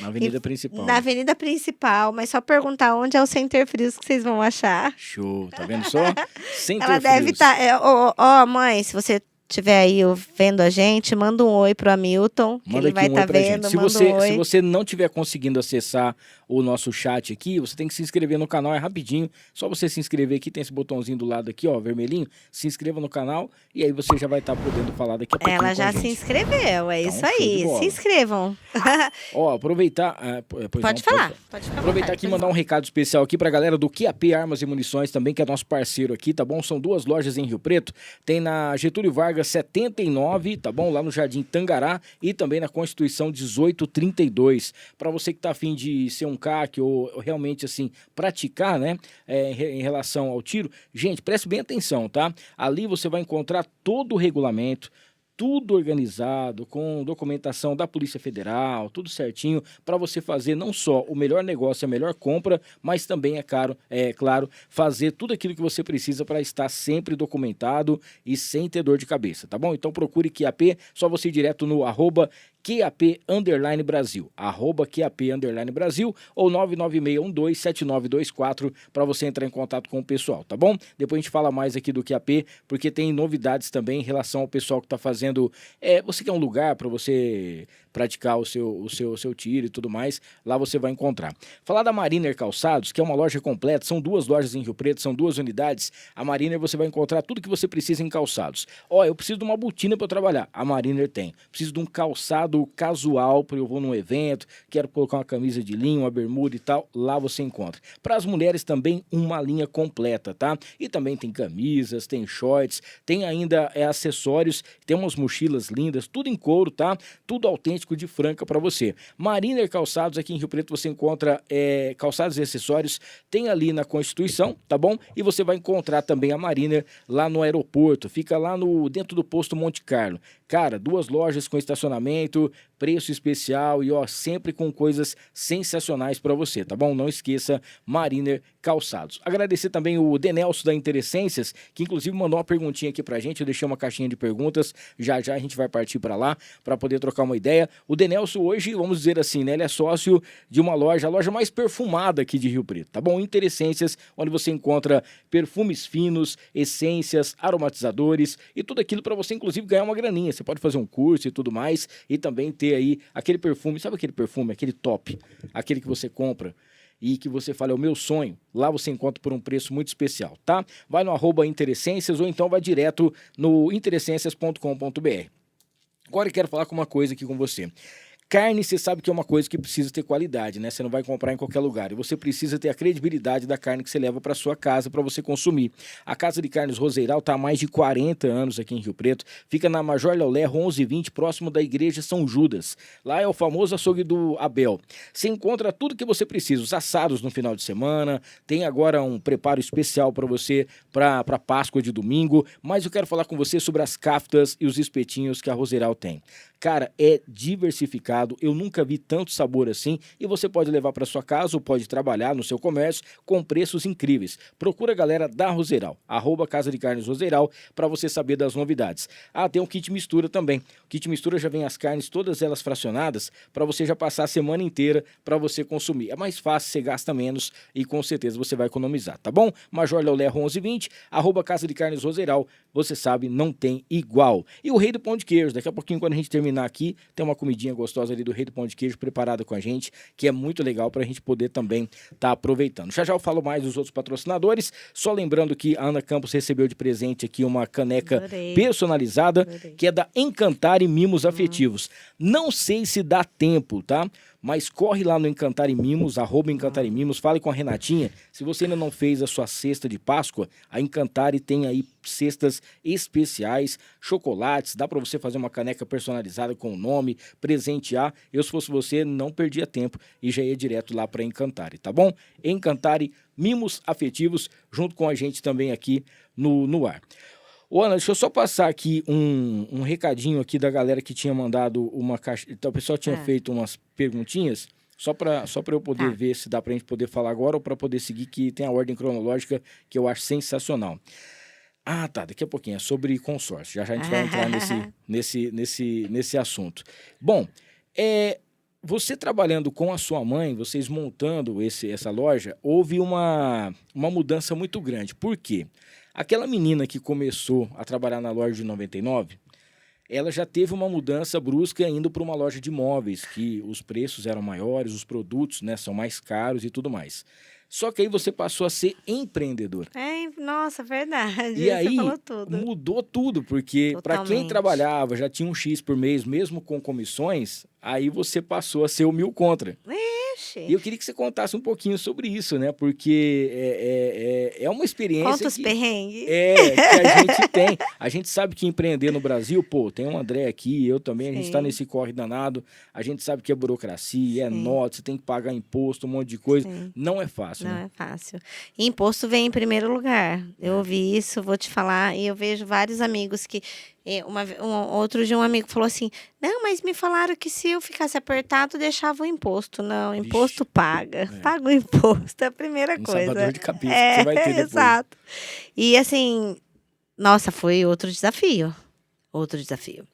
Na avenida principal. Na avenida principal, mas só perguntar onde é o Center Frios que vocês vão achar. Show, tá vendo só? Center Ela deve Frios. estar... mãe, se você estiver aí vendo a gente, manda um oi pro Hamilton, que Manda ele vai aqui um oi estar pra vendo, gente. Se manda você, um oi. se você não estiver conseguindo acessar o nosso chat aqui, você tem que se inscrever no canal, é rapidinho. Só você se inscrever aqui, tem esse botãozinho do lado aqui, ó, vermelhinho. Se inscreva no canal e aí você já vai estar podendo falar daqui a pouquinho Ela com já a se gente. inscreveu, é Então, isso show de aí. bola. Se inscrevam. Ó, aproveitar... Pode falar, pode ficar à Aproveitar vontade, aqui e pode mandar um recado especial aqui pra galera do QAP Armas e Munições também, que é nosso parceiro aqui, tá bom? São 2 lojas em Rio Preto. Tem na Getúlio Vargas 79, tá bom? Lá no Jardim Tangará e também na Constituição 1832. Pra você que tá afim de ser um CAC ou realmente, assim, praticar, né? Em relação ao tiro, gente, preste bem atenção, tá? Ali você vai encontrar todo o regulamento, tudo organizado, com documentação da Polícia Federal, tudo certinho, para você fazer não só o melhor negócio, a melhor compra, mas também, claro, fazer tudo aquilo que você precisa para estar sempre documentado e sem ter dor de cabeça, tá bom? Então procure QAP, só você ir direto no @QAP_Brasil, @QAP_Brasil ou 996127924 para você entrar em contato com o pessoal, tá bom? Depois a gente fala mais aqui do QAP, porque tem novidades também em relação ao pessoal que está fazendo. Você quer um lugar para você praticar o seu tiro e tudo mais, lá você vai encontrar. Falar da Mariner Calçados, que é uma loja completa, são 2 lojas em Rio Preto, são 2 unidades. A Mariner você vai encontrar tudo que você precisa em calçados. Eu preciso de uma botina para trabalhar, a Mariner tem. Preciso de um calçado casual, para eu vou num evento, quero colocar uma camisa de linho, uma bermuda e tal, lá você encontra. Para as mulheres também uma linha completa, tá? E também tem camisas, tem shorts, tem ainda acessórios, tem umas mochilas lindas, tudo em couro, tá? Tudo autêntico de Franca para você. Mariner Calçados, aqui em Rio Preto você encontra calçados e acessórios, tem ali na Constituição, tá bom? E você vai encontrar também a Mariner lá no aeroporto, fica lá dentro do posto Monte Carlo. Cara, 2 lojas com estacionamento, preço especial e sempre com coisas sensacionais para você, tá bom? Não esqueça, Mariner Calçados. Agradecer também o Denelso da Interessências, que inclusive mandou uma perguntinha aqui pra gente, eu deixei uma caixinha de perguntas, já a gente vai partir para lá para poder trocar uma ideia. O Denelso hoje, vamos dizer assim, né, ele é sócio de uma loja, a loja mais perfumada aqui de Rio Preto, tá bom? Interessências, onde você encontra perfumes finos, essências, aromatizadores e tudo aquilo para você inclusive ganhar uma graninha. Você pode fazer um curso e tudo mais e também ter aí aquele perfume, sabe aquele perfume, aquele top, aquele que você compra e que você fala, é o meu sonho, lá você encontra por um preço muito especial, tá? Vai no @Interessências ou então vai direto no interessências.com.br. Agora eu quero falar com uma coisa aqui com você. Carne, você sabe que é uma coisa que precisa ter qualidade, né? Você não vai comprar em qualquer lugar. E você precisa ter a credibilidade da carne que você leva para sua casa para você consumir. A Casa de Carnes Roseiral está há mais de 40 anos aqui em Rio Preto. Fica na Major Leolé, 1120, próximo da Igreja São Judas. Lá é o famoso açougue do Abel. Você encontra tudo que você precisa. Os assados no final de semana. Tem agora um preparo especial para você para Páscoa de domingo. Mas eu quero falar com você sobre as caftas e os espetinhos que a Roseiral tem. Cara, é diversificado. diferenciado, eu nunca vi tanto sabor assim, e você pode levar para sua casa ou pode trabalhar no seu comércio com preços incríveis. Procura a galera da Roseiral, @Casa de Carnes Roseiral, para você saber das novidades. Ah, tem um kit mistura também. O kit mistura já vem as carnes, todas elas fracionadas, para você já passar a semana inteira para você consumir. É mais fácil, você gasta menos e com certeza você vai economizar, tá bom? Major Leolerro 1120, @Casa de Carnes Roseiral, você sabe, não tem igual. E o Rei do Pão de Queijo, daqui a pouquinho quando a gente terminar aqui, tem uma comidinha gostosa ali do Rei do Pão de Queijo preparada com a gente, que é muito legal para a gente poder também estar aproveitando. Já já eu falo mais dos outros patrocinadores, só lembrando que a Ana Campos recebeu de presente aqui uma caneca Adorei. personalizada, Adorei. que é da Encantar e Mimos Afetivos. Não sei se dá tempo, tá? Mas corre lá no Encantar e Mimos, @Encantar e Mimos, fale com a Renatinha. Se você ainda não fez a sua cesta de Páscoa, a Encantar tem aí cestas especiais, chocolates, dá para você fazer uma caneca personalizada com o nome, presentear. Eu, se fosse você, não perdia tempo e já ia direto lá para Encantar, tá bom? Encantar e Mimos Afetivos, junto com a gente também aqui no ar. Ô, Ana, deixa eu só passar aqui um recadinho aqui da galera que tinha mandado uma caixa. Então, o pessoal tinha feito umas perguntinhas, só para eu poder ver se dá para a gente poder falar agora ou para poder seguir, que tem a ordem cronológica que eu acho sensacional. Ah, tá, daqui a pouquinho, é sobre consórcio. Já a gente vai entrar nesse assunto. Bom, você trabalhando com a sua mãe, vocês montando essa loja, houve uma mudança muito grande. Por quê? Aquela menina que começou a trabalhar na loja de 99, ela já teve uma mudança brusca indo para uma loja de móveis, que os preços eram maiores, os produtos, né, são mais caros e tudo mais. Só que aí você passou a ser empreendedor. Nossa, verdade. E Você aí falou tudo. mudou tudo, porque para quem Totalmente. trabalhava, já tinha um X por mês, mesmo com comissões, aí você passou a ser o 1000 contra. Ixi. E eu queria que você contasse um pouquinho sobre isso, né? Porque é uma experiência Conta os perrengues. que a gente tem. A gente sabe que empreender no Brasil, pô, tem um André aqui, eu também, a gente está Sim. nesse corre danado, a gente sabe que é burocracia, é Sim. nota, você tem que pagar imposto, um monte de coisa. Sim. Não é fácil, Não né? é fácil. E imposto vem em primeiro lugar. Eu ouvi isso, vou te falar, e eu vejo vários amigos que... outro dia um amigo falou assim, não, mas me falaram que se eu ficasse apertado, deixava o imposto. Não, imposto paga. Paga o imposto, é a primeira Não coisa. sabe a dor de cabeça que você vai ter depois. Exato. E assim, nossa, foi outro desafio. Outro desafio.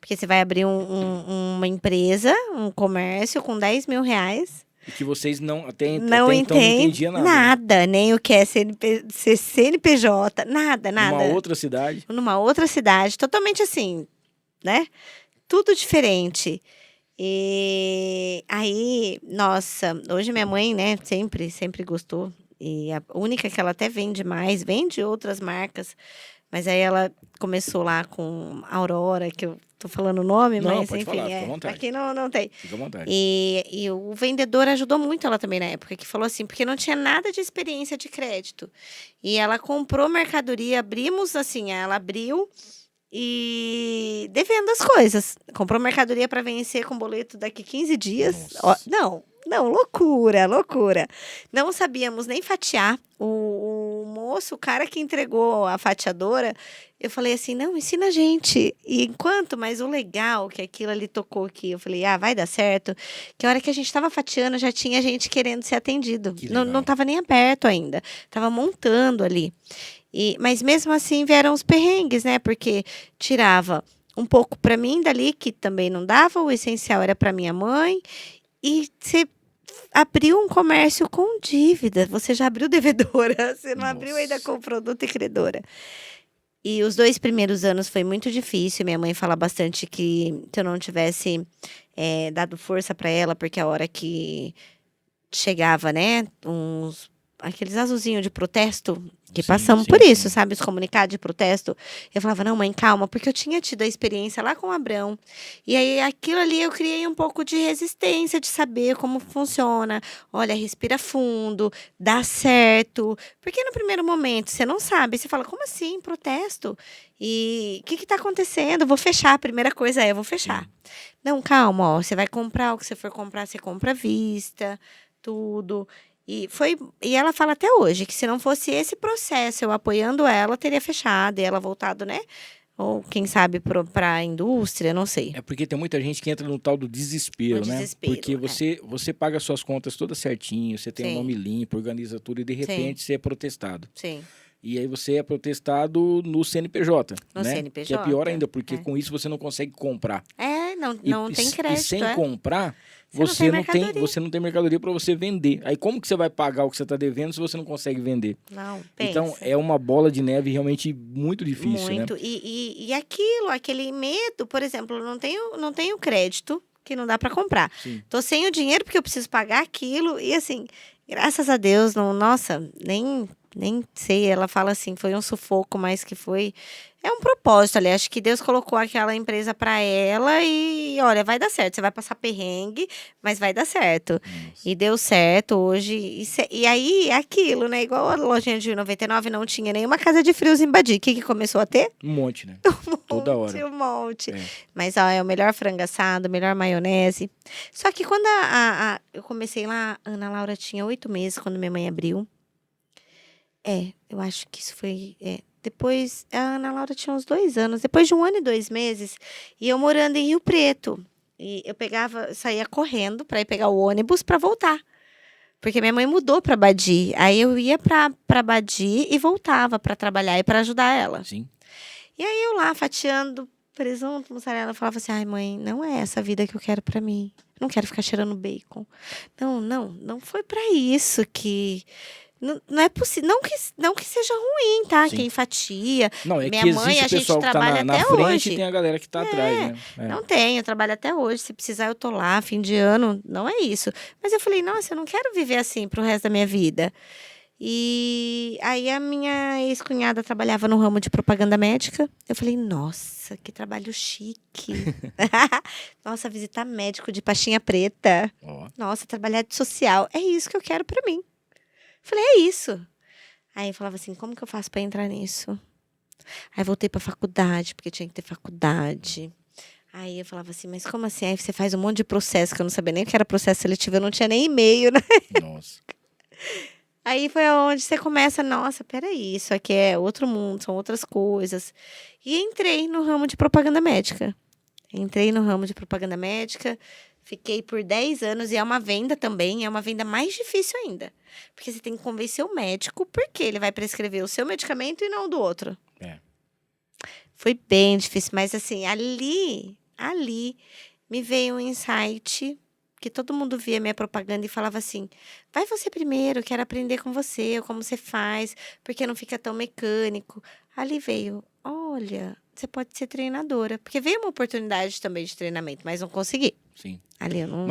Porque você vai abrir uma empresa, um comércio com 10 mil reais. E que vocês até então Não não entende entendiam nada. nada, nem o que é CNPJ, nada. Numa outra cidade. Numa outra cidade, totalmente assim, né? Tudo diferente. E aí, nossa, hoje minha mãe, né, sempre gostou. E a única que ela até vende mais, vende outras marcas. Mas aí ela começou lá com Aurora, que eu tô falando o nome, Não, mas pode enfim, falar, fica à vontade. aqui não tem. Fica à vontade. E o vendedor ajudou muito ela também na época, que falou assim, porque não tinha nada de experiência de crédito. E ela comprou mercadoria, abrimos assim, ela abriu e devendo as coisas. Comprou mercadoria para vencer com boleto daqui 15 dias. Ó, não, loucura. Não sabíamos nem fatiar. O moço, o cara que entregou a fatiadora, eu falei assim, não, ensina a gente. E mas o legal que aquilo ali tocou aqui, eu falei, vai dar certo. Que a hora que a gente estava fatiando, já tinha gente querendo ser atendido. Que Não legal. estava nem aberto ainda. Estava montando ali. Mas mesmo assim vieram os perrengues, né? Porque tirava um pouco para mim dali, que também não dava, o essencial era para minha mãe. E você abriu um comércio com dívida, você já abriu devedora, você não abriu ainda com produto e credora. E os 2 primeiros anos foi muito difícil. Minha mãe fala bastante que se eu não tivesse dado força para ela, porque a hora que chegava, né, aqueles azulzinhos de protesto, que Sim, passamos sim, por isso, sim. sabe? Os comunicados de protesto. Eu falava, não, mãe, calma, porque eu tinha tido a experiência lá com o Abrão. E aí, aquilo ali, eu criei um pouco de resistência, de saber como funciona. Olha, respira fundo, dá certo. Porque no primeiro momento, você não sabe. Você fala, como assim, protesto? E o que está acontecendo? Vou fechar. A primeira coisa eu vou fechar. Não, calma, ó, você vai comprar o que você for comprar, você compra à vista, tudo. E ela fala até hoje que se não fosse esse processo, eu apoiando ela, teria fechado e ela voltado, né, Ou quem sabe para a indústria, não sei. É porque tem muita gente que entra no tal do desespero, No né? desespero, Porque você paga suas contas todas certinho, você tem um Sim. nome limpo, organiza tudo e de repente você é protestado. Sim. E aí você é protestado no CNPJ, No né? CNPJ, Que é pior ainda, porque é. com isso você não consegue comprar. Não tem crédito, E sem é? comprar, Você não tem mercadoria. você não tem mercadoria para você vender. Aí como que você vai pagar o que você está devendo se você não consegue vender? Não, pensa. Então é uma bola de neve realmente muito difícil, né? Muito. E aquele medo, por exemplo, eu não tenho crédito que não dá para comprar. Sim. Tô sem o dinheiro porque eu preciso pagar aquilo e assim, graças a Deus, não, nossa, nem sei, ela fala assim, foi um sufoco, mas que foi é um propósito ali, acho que Deus colocou aquela empresa para ela e olha, vai dar certo, você vai passar perrengue, mas vai dar certo. Nossa. E deu certo hoje. E aí, é aquilo, né? Igual a lojinha de 99 não tinha nenhuma casa de frios em Badi. O que começou a ter? Um monte, né? Toda hora. Um monte. É. Mas, ó, é o melhor frango assado, melhor maionese. Só que quando eu comecei lá, a Ana Laura tinha 8 meses quando minha mãe abriu. Eu acho que isso foi... Depois, a Ana Laura tinha uns 2 anos. Depois de 1 ano e 2 meses, e eu morando em Rio Preto. E eu saía correndo para ir pegar o ônibus para voltar. Porque minha mãe mudou para Badi. Aí eu ia para Badi e voltava para trabalhar e para ajudar ela. Sim. E aí eu lá fatiando presunto, mussarela, eu falava assim: "Ai, mãe, não é essa vida que eu quero para mim. Não quero ficar cheirando bacon. Não foi para isso que não é possível, não que seja ruim, tá? Sim. Quem fatia. Não, é Minha que mãe, existe a o gente pessoal que tá trabalha na até frente hoje. e tem a galera que tá atrás, né? É. Não tem, eu trabalho até hoje. Se precisar, eu tô lá, fim de ano, não é isso. Mas eu falei, nossa, eu não quero viver assim pro resto da minha vida. E aí a minha ex-cunhada trabalhava no ramo de propaganda médica. Eu falei, nossa, que trabalho chique. Nossa, visitar médico de pastinha preta. Ó. Nossa, trabalhar de social. É isso que eu quero pra mim. Eu falei, é isso. Aí eu falava assim, como que eu faço pra entrar nisso? Aí voltei pra faculdade, porque tinha que ter faculdade. Aí eu falava assim, mas como assim? Aí você faz um monte de processo, que eu não sabia nem o que era processo seletivo, eu não tinha nem e-mail, né? Nossa. Aí foi onde você começa, nossa, peraí, isso aqui é outro mundo, são outras coisas. E entrei no ramo de propaganda médica. Fiquei por 10 anos e é uma venda também, é uma venda mais difícil ainda. Porque você tem que convencer o médico porque ele vai prescrever o seu medicamento e não o do outro. É. Foi bem difícil, mas assim, ali me veio um insight que todo mundo via minha propaganda e falava assim, vai você primeiro, quero aprender com você, como você faz, porque não fica tão mecânico. Ali veio, olha, você pode ser treinadora. Porque veio uma oportunidade também de treinamento, mas não consegui. Sim. Ali eu não...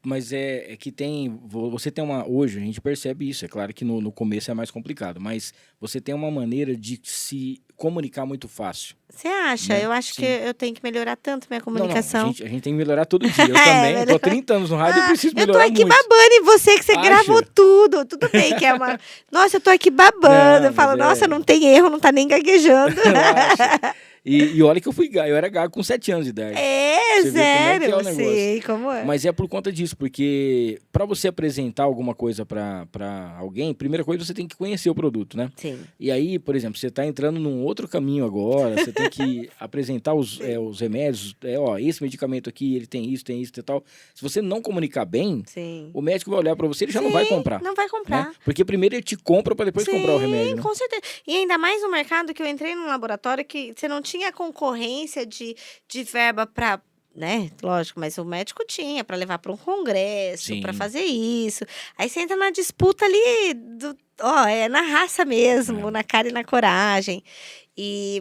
Mas é que tem... Você tem uma... Hoje a gente percebe isso. É claro que no começo é mais complicado. Mas você tem uma maneira de se comunicar muito fácil. Você acha? Né? Eu acho Sim. que eu tenho que melhorar tanto minha comunicação. Não, a gente tem que melhorar todo dia. Eu também. Eu tô há 30 anos no rádio e preciso Eu tô melhorar aqui muito. babando em você, que você Acha? gravou tudo. Tudo bem que é uma... Nossa, eu tô aqui babando. Não, Eu falo, mas nossa, não tem erro, não tá nem gaguejando. Relaxa. E olha que eu era gago com 7 anos de idade. Você vê como é que Sério, é o eu negócio. sei como é. Mas é por conta disso, porque para você apresentar alguma coisa para alguém, primeira coisa você tem que conhecer o produto, né? Sim. E aí, por exemplo, você está entrando num outro caminho agora, você tem que apresentar os remédios, esse medicamento aqui, ele tem isso e tal. Se você não comunicar bem, Sim. o médico vai olhar para você e ele já não vai comprar. Não vai comprar. Né? Porque primeiro ele te compra para depois comprar o remédio. Né? Com certeza. E ainda mais no mercado que eu entrei num laboratório que você não tinha concorrência de verba para, né? Lógico, mas o médico tinha para levar para um congresso, Sim. para fazer isso. Aí você entra na disputa ali na raça mesmo, na cara e na coragem.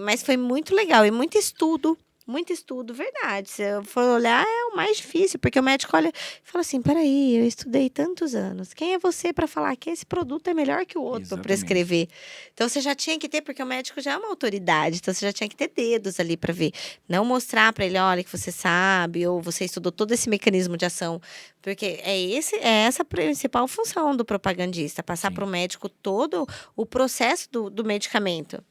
Mas foi muito legal e muito estudo. Muito estudo, verdade. Se eu for olhar, é o mais difícil, porque o médico olha e fala assim: peraí, eu estudei tantos anos. Quem é você para falar que esse produto é melhor que o outro para prescrever? Então você já tinha que ter, porque o médico já é uma autoridade, então você já tinha que ter dedos ali para ver. Não mostrar para ele: olha, que você sabe, ou você estudou todo esse mecanismo de ação. Porque é essa a principal função do propagandista: passar para o médico todo o processo do medicamento.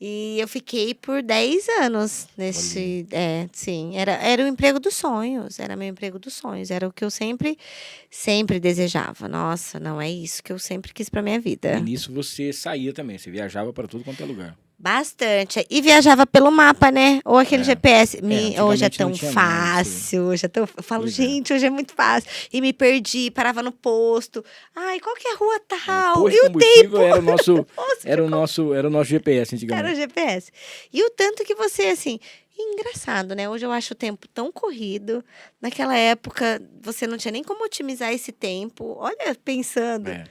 E eu fiquei por 10 anos nesse... sim. Era o emprego dos sonhos. Era meu emprego dos sonhos. Era o que eu sempre desejava. Nossa, não é isso que eu sempre quis pra minha vida. E nisso você saía também, você viajava para tudo quanto é lugar. Bastante. E viajava pelo mapa, né? Ou aquele É. GPS. Hoje é Antigamente não tão tinha nada disso aí. fácil. Hoje é tão... Eu falo, Pois é. gente, hoje é muito fácil. E me perdi, parava no posto. Ai, qual que é a rua tal? Posto de E o combustível era o nosso, posto de era o nosso GPS Era o antigamente. GPS. E o tanto que você, assim. Engraçado, né? Hoje eu acho o tempo tão corrido. Naquela época, você não tinha nem como otimizar esse tempo. Olha, pensando. É.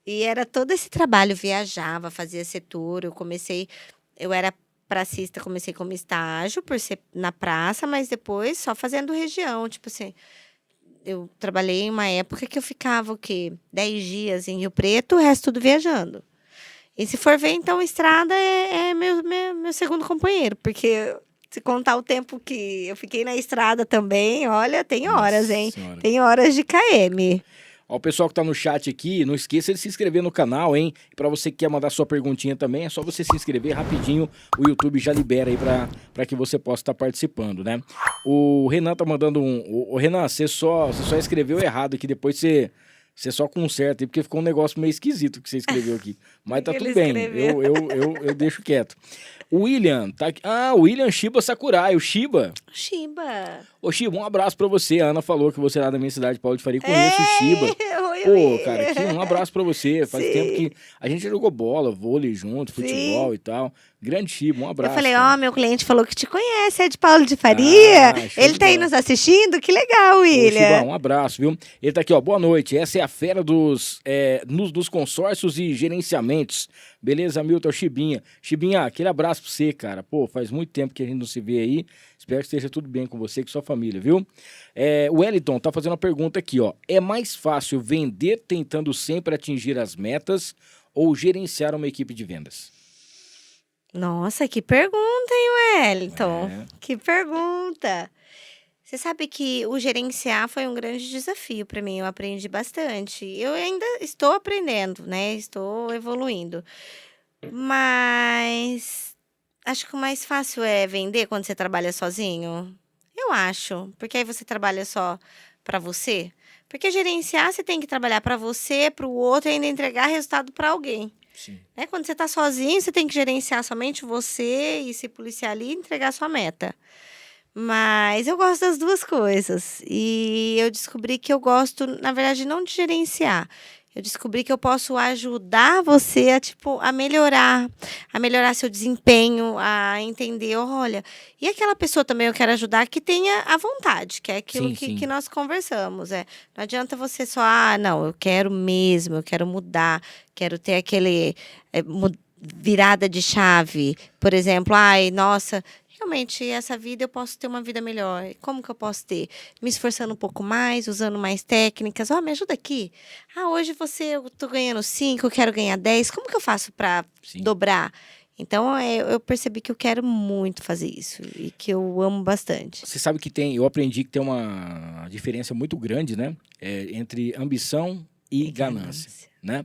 E era todo esse trabalho, viajava, fazia setor. Eu era pracista, comecei como estágio, por ser na praça, mas depois só fazendo região. Tipo assim, eu trabalhei em uma época que eu ficava, o quê? 10 dias em Rio Preto, o resto tudo viajando. E se for ver, então, estrada é meu segundo companheiro, porque se contar o tempo que eu fiquei na estrada também, olha, tem horas, Nossa hein? Senhora. Tem horas de KM. Ó, o pessoal que tá no chat aqui, não esqueça de se inscrever no canal, hein? E pra você que quer mandar sua perguntinha também, é só você se inscrever rapidinho, o YouTube já libera aí pra que você possa estar participando, né? O Renan tá mandando Ô, Renan, você só escreveu errado aqui, depois você só conserta aí, porque ficou um negócio meio esquisito que você escreveu aqui. Mas tá Que tudo ele bem, escreveu. eu deixo quieto. O William, tá aqui. Ah, o William Shiba Sakurai, o Shiba. Shiba. Ô, Shiba, um abraço pra você. A Ana falou que você é lá da minha cidade, Paulo de Faria. Conheço o Shiba. Oi, Pô, oi. cara, aqui um abraço pra você. Faz Sim. tempo que a gente jogou bola, vôlei junto, futebol Sim. e tal. Grande Shiba, um Eu abraço. falei, cara. meu cliente falou que te conhece, é de Paulo de Faria. Ah, show Ele de tá aí bola. nos assistindo? Que legal, Ô, Shiba, William. um abraço, viu? Ele tá aqui, ó. Boa noite. Essa é a fera dos consórcios e gerenciamentos. Beleza, Milton? Chibinha. Chibinha, aquele abraço pra você, cara. Pô, faz muito tempo que a gente não se vê aí. Espero que esteja tudo bem com você e com sua família, viu? O Wellington tá fazendo uma pergunta aqui, ó. É mais fácil vender tentando sempre atingir as metas ou gerenciar uma equipe de vendas? Nossa, que pergunta, hein, Wellington? É. Que pergunta. Você sabe que o gerenciar foi um grande desafio para mim, eu aprendi bastante. Eu ainda estou aprendendo, né? Estou evoluindo. Mas acho que o mais fácil é vender quando você trabalha sozinho. Eu acho, porque aí você trabalha só para você. Porque gerenciar você tem que trabalhar para você, para o outro e ainda entregar resultado para alguém. Sim. Né? Quando você está sozinho, você tem que gerenciar somente você e se policiar ali e entregar sua meta. Mas eu gosto das duas coisas. E eu descobri que eu gosto, na verdade, não de gerenciar. Eu descobri que eu posso ajudar você a melhorar seu desempenho, a entender, olha, e aquela pessoa também eu quero ajudar que tenha a vontade, que é aquilo Sim, que, sim. que nós conversamos. Não adianta você só, não, eu quero mesmo, eu quero mudar, quero ter aquele virada de chave. Por exemplo, nossa, realmente, essa vida eu posso ter uma vida melhor. Como que eu posso ter? Me esforçando um pouco mais, usando mais técnicas. Me ajuda aqui. Hoje eu tô ganhando 5, eu quero ganhar 10. Como que eu faço para Sim. dobrar? Então, eu percebi que eu quero muito fazer isso e que eu amo bastante. Você sabe que eu aprendi que tem uma diferença muito grande, né? Entre ambição e ganância, né?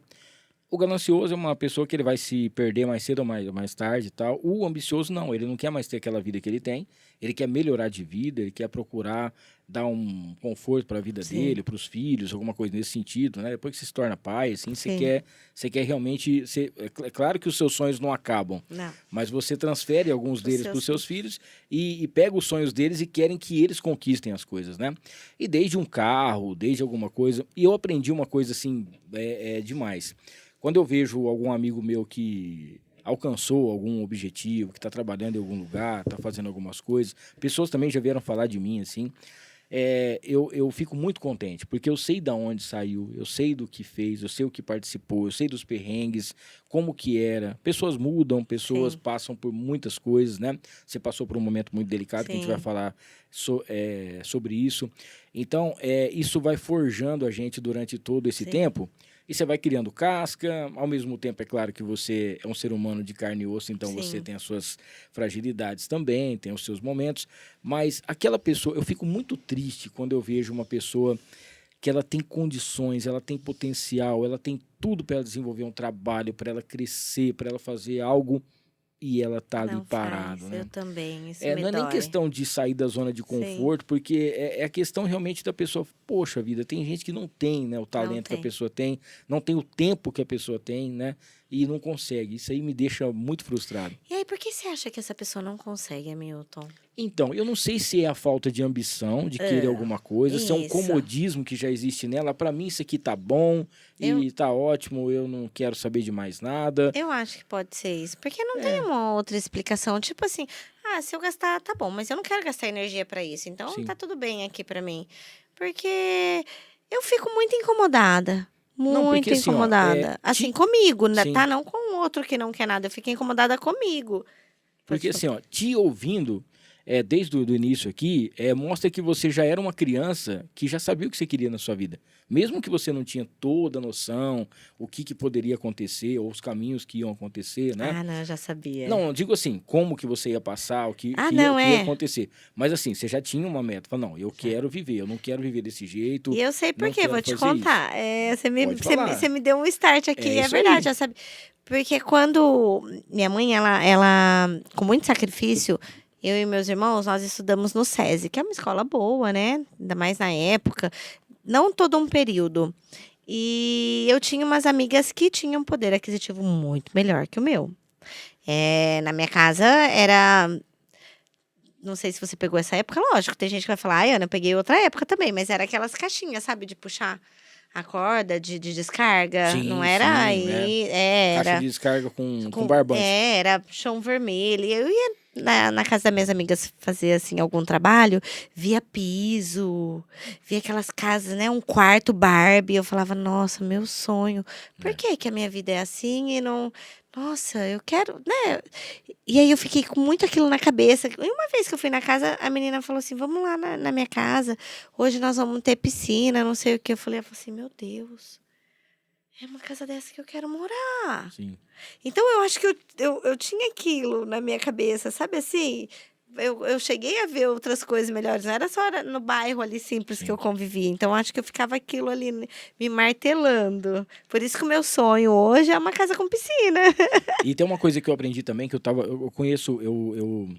O ganancioso é uma pessoa que ele vai se perder mais cedo ou mais tarde e tal. O ambicioso não, ele não quer mais ter aquela vida que ele tem. Ele quer melhorar de vida, ele quer procurar dar um conforto para a vida Sim. dele, para os filhos, alguma coisa nesse sentido, né? Depois que você se torna pai, assim, Sim. você quer realmente... É claro que os seus sonhos não acabam, Não. mas você transfere alguns deles para os seus filhos. filhos e pega os sonhos deles e querem que eles conquistem as coisas, né? E desde um carro, desde alguma coisa... E eu aprendi uma coisa, assim, demais. Quando eu vejo algum amigo meu que alcançou algum objetivo, que está trabalhando em algum lugar, está fazendo algumas coisas, pessoas também já vieram falar de mim, assim, eu fico muito contente, porque eu sei de onde saiu, eu sei do que fez, eu sei o que participou, eu sei dos perrengues, como que era. Pessoas mudam, pessoas Sim. passam por muitas coisas, né? Você passou por um momento muito delicado, que a gente Sim. vai falar sobre isso. Então, isso vai forjando a gente durante todo esse Sim. tempo. E você vai criando casca, ao mesmo tempo é claro que você é um ser humano de carne e osso, então Sim. você tem as suas fragilidades também, tem os seus momentos, mas aquela pessoa, eu fico muito triste quando eu vejo uma pessoa que ela tem condições, ela tem potencial, ela tem tudo para ela desenvolver um trabalho, para ela crescer, para ela fazer algo e ela tá ali Não parado, faz, né? eu também, isso Não me é nem dói. questão de sair da zona de conforto, porque é a questão realmente da pessoa, poxa vida, tem gente que não tem, né, o talento que a tem. pessoa tem, não tem o tempo que a pessoa tem, né? e não consegue. Isso aí me deixa muito frustrado. E aí, por que você acha que essa pessoa não consegue, Hamilton? Então, eu não sei se é a falta de ambição, de querer alguma coisa, se é um isso. comodismo que já existe nela. Pra mim, isso aqui tá bom e tá ótimo, eu não quero saber de mais nada. Eu acho que pode ser isso, porque não tem uma outra explicação. Tipo assim, se eu gastar, tá bom, mas eu não quero gastar energia pra isso, então Sim. tá tudo bem aqui pra mim. Porque eu fico muito incomodada. Não, Muito porque assim, ó, incomodada. Assim, comigo, né? Sim. Tá? Não com o outro que não quer nada. Eu fico incomodada comigo. Porque assim, ó, te ouvindo, desde o início aqui, mostra que você já era uma criança que já sabia o que você queria na sua vida. Mesmo que você não tinha toda a noção, o que poderia acontecer, ou os caminhos que iam acontecer, né? Ah, não, eu já sabia. Não, eu digo assim, como que você ia passar, o que não, ia acontecer. Mas assim, você já tinha uma meta. Fala, não, eu quero viver, eu não quero viver desse jeito. E eu sei por não quê, quero vou te fazer contar. Pode falar. Você me deu um start aqui, É é isso verdade, aí. já sabe. Porque quando minha mãe, ela, com muito sacrifício, eu e meus irmãos, nós estudamos no SESI, que é uma escola boa, né? Ainda mais na época. Não todo um período. E eu tinha umas amigas que tinham poder aquisitivo muito melhor que o meu. Na minha casa era... Não sei se você pegou essa época, lógico. Tem gente que vai falar, Ana, eu peguei outra época também. Mas era aquelas caixinhas, sabe? De puxar a corda de descarga. Sim, não era sim, aí... Caixa Era... de descarga com barbante. Era chão vermelho. E eu ia na casa das minhas amigas fazer, assim, algum trabalho, via piso, via aquelas casas, né? Um quarto Barbie. Eu falava, nossa, meu sonho. Por que que a minha vida é assim e não... Nossa, eu quero, né? E aí eu fiquei com muito aquilo na cabeça. E uma vez que eu fui na casa, a menina falou assim, vamos lá na minha casa. Hoje nós vamos ter piscina, não sei o que. Eu falei assim, meu Deus. É uma casa dessa que eu quero morar. Sim. Então, eu acho que eu tinha aquilo na minha cabeça, sabe assim? Eu cheguei a ver outras coisas melhores. Não era só no bairro ali simples que eu convivia. Então, acho que eu ficava aquilo ali me martelando. Por isso que o meu sonho hoje é uma casa com piscina. E tem uma coisa que eu aprendi também, que eu conheço, eu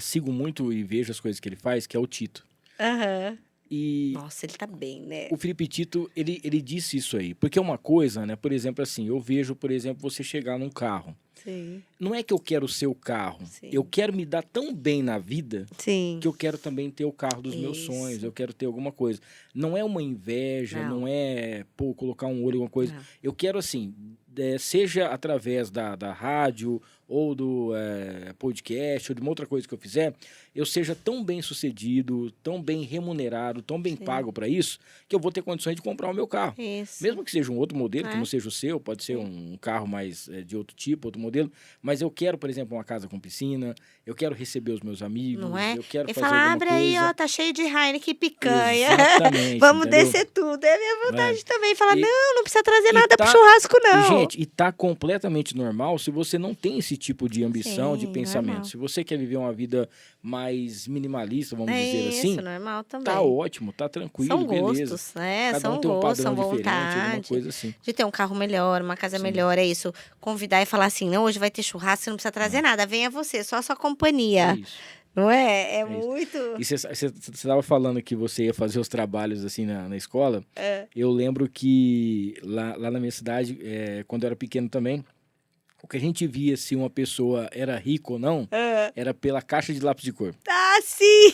sigo muito e vejo as coisas que ele faz, que é o Tito. Aham. E Nossa, ele tá bem, né? o Felipe Tito, ele disse isso aí. Porque é uma coisa, né? Por exemplo, assim, eu vejo, por exemplo, você chegar num carro. Sim. Não é que eu quero o seu carro. Sim. Eu quero me dar tão bem na vida Sim. que eu quero também ter o carro dos meus Isso. sonhos. Eu quero ter alguma coisa. Não é uma inveja, não é, colocar um olho em alguma coisa. Não. Eu quero, assim, seja através da rádio ou do podcast ou de uma outra coisa que eu fizer, eu seja tão bem sucedido, tão bem remunerado, tão bem pago para isso, que eu vou ter condições de comprar o meu carro. Isso. Mesmo que seja um outro modelo, que não seja o seu, pode ser um carro mais de outro tipo, outro modelo, mas eu quero, por exemplo, uma casa com piscina, eu quero receber os meus amigos, Não é? eu quero E fazer falar, alguma abre coisa. aí, ó, tá cheio de Heineken e picanha. Exatamente, Vamos entendeu? descer tudo. É a minha vontade também. Falar, E- não precisa trazer nada pro tá- churrasco, não. E, gente, e tá completamente normal se você não tem esse tipo de ambição, de Sim, pensamento. normal. Se você quer viver uma vida mais minimalista, vamos dizer isso, assim, normal também. tá ótimo, tá tranquilo, São beleza. gostos, né? Cada São um tem um gostos, padrão são diferente, alguma vontade. coisa assim. De ter um carro melhor, uma casa Sim. melhor, é isso. Convidar e falar assim, não, hoje vai ter churrasco, você não precisa trazer nada, venha você, só a sua companhia. É isso. Não é? É isso. muito... E você estava falando que você ia fazer os trabalhos assim na escola. Eu lembro que lá na minha cidade, quando eu era pequeno também, o que a gente via se uma pessoa era rica ou não, era pela caixa de lápis de cor. Ah, sim!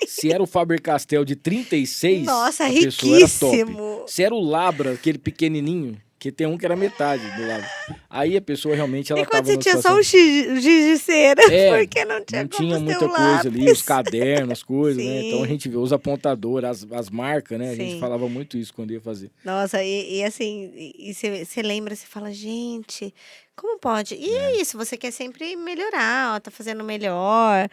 Se era o Faber-Castell de 36, Nossa, a pessoa era top. riquíssimo! Se era o Labra, aquele pequenininho, que tem um que era metade do Labra. Aí a pessoa realmente ela E quando tava você numa tinha situação... só um giz de cera, porque não tinha não como tinha ter muita o coisa ali, lápis. os cadernos, as coisas, né? Então a Sim. gente vê os apontadores, as marcas, né? A gente Sim. falava muito isso quando ia fazer. Nossa, e assim, você lembra, você fala, gente, como pode? E é isso, você quer sempre melhorar, ó, tá fazendo melhor.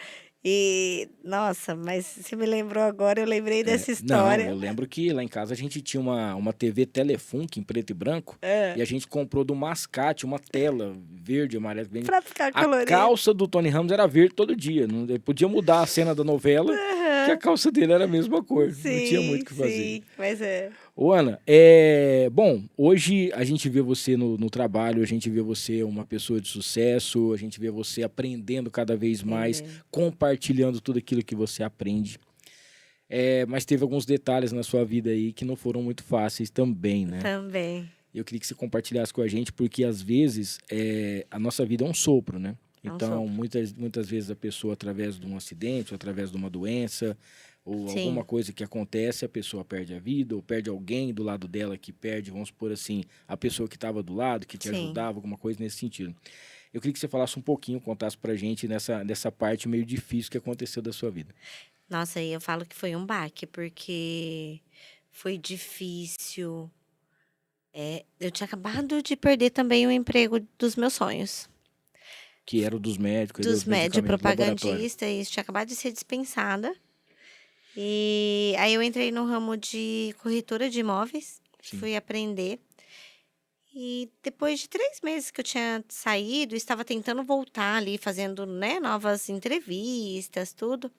E, nossa, mas você me lembrou agora, eu lembrei dessa história. Não, eu lembro que lá em casa a gente tinha uma TV Telefunk em preto e branco e a gente comprou do Mascate uma tela verde, amarela. Bem... Pra ficar A colorido. calça do Tony Ramos era verde todo dia. Não podia mudar a cena da novela, que a calça dele era a mesma cor. Não tinha muito o que fazer. Sim, mas é. Ô, Ana, bom, hoje a gente vê você no trabalho, a gente vê você uma pessoa de sucesso, a gente vê você aprendendo cada vez mais, compartilhando tudo aquilo que você aprende. Mas teve alguns detalhes na sua vida aí que não foram muito fáceis também, né? Também. Eu queria que você compartilhasse com a gente, porque às vezes a nossa vida é um sopro, né? É um Então, sopro. muitas vezes a pessoa, através de um acidente, ou através de uma doença, ou Sim. alguma coisa que acontece, a pessoa perde a vida, ou perde alguém do lado dela que perde, vamos supor assim, a pessoa que estava do lado, que te Sim. ajudava, alguma coisa nesse sentido. Eu queria que você falasse um pouquinho, contasse pra gente nessa parte meio difícil que aconteceu da sua vida. Nossa, e eu falo que foi um baque, porque foi difícil. Eu tinha acabado de perder também o emprego dos meus sonhos. Que era o dos médicos, Dos dos médios medicamentos, do laboratório. propagandistas, e isso tinha acabado de ser dispensada. E aí eu entrei no ramo de corretora de imóveis, Sim. fui aprender. E depois de 3 meses que eu tinha saído, estava tentando voltar ali, fazendo, né, novas entrevistas, tudo.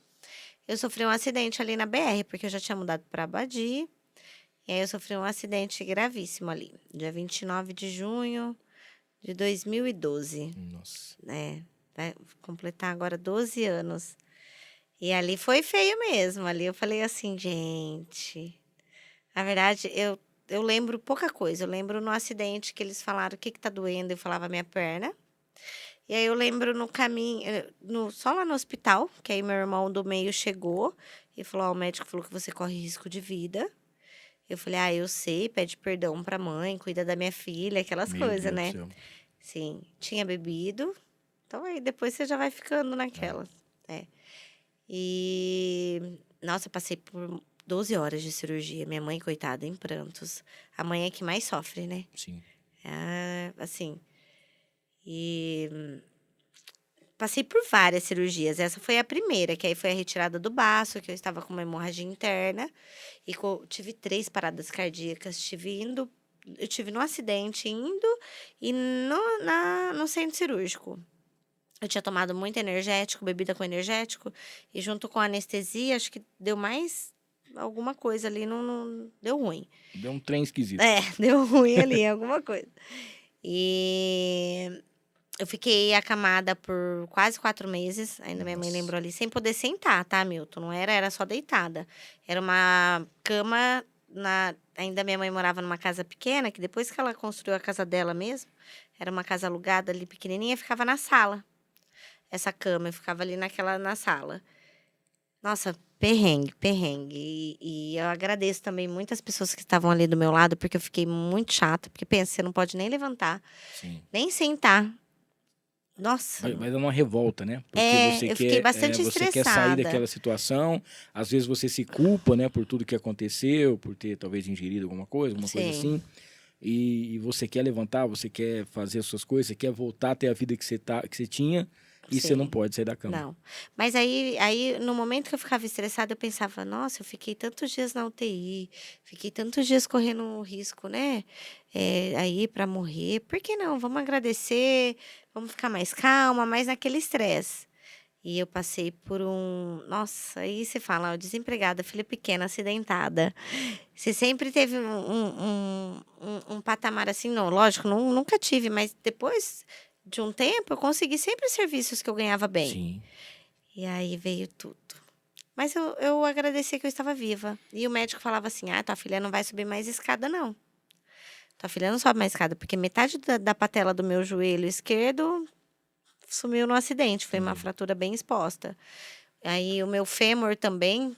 Eu sofri um acidente ali na BR, porque eu já tinha mudado para Abadi. E aí eu sofri um acidente gravíssimo ali, dia 29 de junho de 2012, Nossa. né? Vai completar agora 12 anos. E ali foi feio mesmo. Ali eu falei assim, gente. Na verdade, eu lembro pouca coisa. Eu lembro no acidente que eles falaram o que tá doendo. Eu falava minha perna. E aí eu lembro no caminho, só lá no hospital, que aí meu irmão do meio chegou e falou: Ó, o médico falou que você corre risco de vida. Eu falei: eu sei, pede perdão pra mãe, cuida da minha filha, aquelas Meu coisas, Deus do né? céu. Sim, tinha bebido. Então aí depois você já vai ficando naquela. E, nossa, eu passei por 12 horas de cirurgia. Minha mãe, coitada, em prantos. A mãe é que mais sofre, né? Sim. Assim. E passei por várias cirurgias. Essa foi a primeira, que aí foi a retirada do baço, que eu estava com uma hemorragia interna. E tive 3 paradas cardíacas. Eu tive no acidente indo e no centro cirúrgico. Eu tinha tomado muito energético, bebida com energético, e junto com a anestesia, acho que deu mais alguma coisa ali, não deu ruim. Deu um trem esquisito. Deu ruim ali, alguma coisa. E eu fiquei acamada por quase 4 meses, ainda minha mãe Nossa. lembrou ali, sem poder sentar, tá, Milton? Não era só deitada. Era uma cama, ainda minha mãe morava numa casa pequena, que depois que ela construiu a casa dela mesmo, era uma casa alugada ali pequenininha, ficava na sala. Essa cama, eu ficava ali na sala. Nossa, perrengue, perrengue. E eu agradeço também muitas pessoas que estavam ali do meu lado, porque eu fiquei muito chata. Porque pensa, você não pode nem levantar, Sim. nem sentar. Nossa. Vai dar uma revolta, né? Porque Eu fiquei bastante você quer sair estressada. daquela situação, às vezes você se culpa, né, por tudo que aconteceu, por ter talvez ingerido alguma coisa Sim. assim. E você quer levantar, você quer fazer as suas coisas, você quer voltar a ter a vida que você tinha. E você Sim. não pode sair da cama. Não. Mas aí, no momento que eu ficava estressada, eu pensava, nossa, eu fiquei tantos dias na UTI, fiquei tantos dias correndo risco, né? Aí para morrer. Por que não? Vamos agradecer, vamos ficar mais calma, mais naquele estresse. E eu passei por Nossa, aí você fala, ó, desempregada, filha pequena, acidentada. Você sempre teve um patamar assim, não, lógico, nunca tive, mas depois de um tempo, eu consegui sempre serviços que eu ganhava bem. Sim. E aí veio tudo. Mas eu agradeci que eu estava viva. E o médico falava assim, tua filha não vai subir mais escada, não. Tua filha não sobe mais escada, porque metade da patela do meu joelho esquerdo sumiu no acidente. Foi uma fratura bem exposta. Aí o meu fêmur também.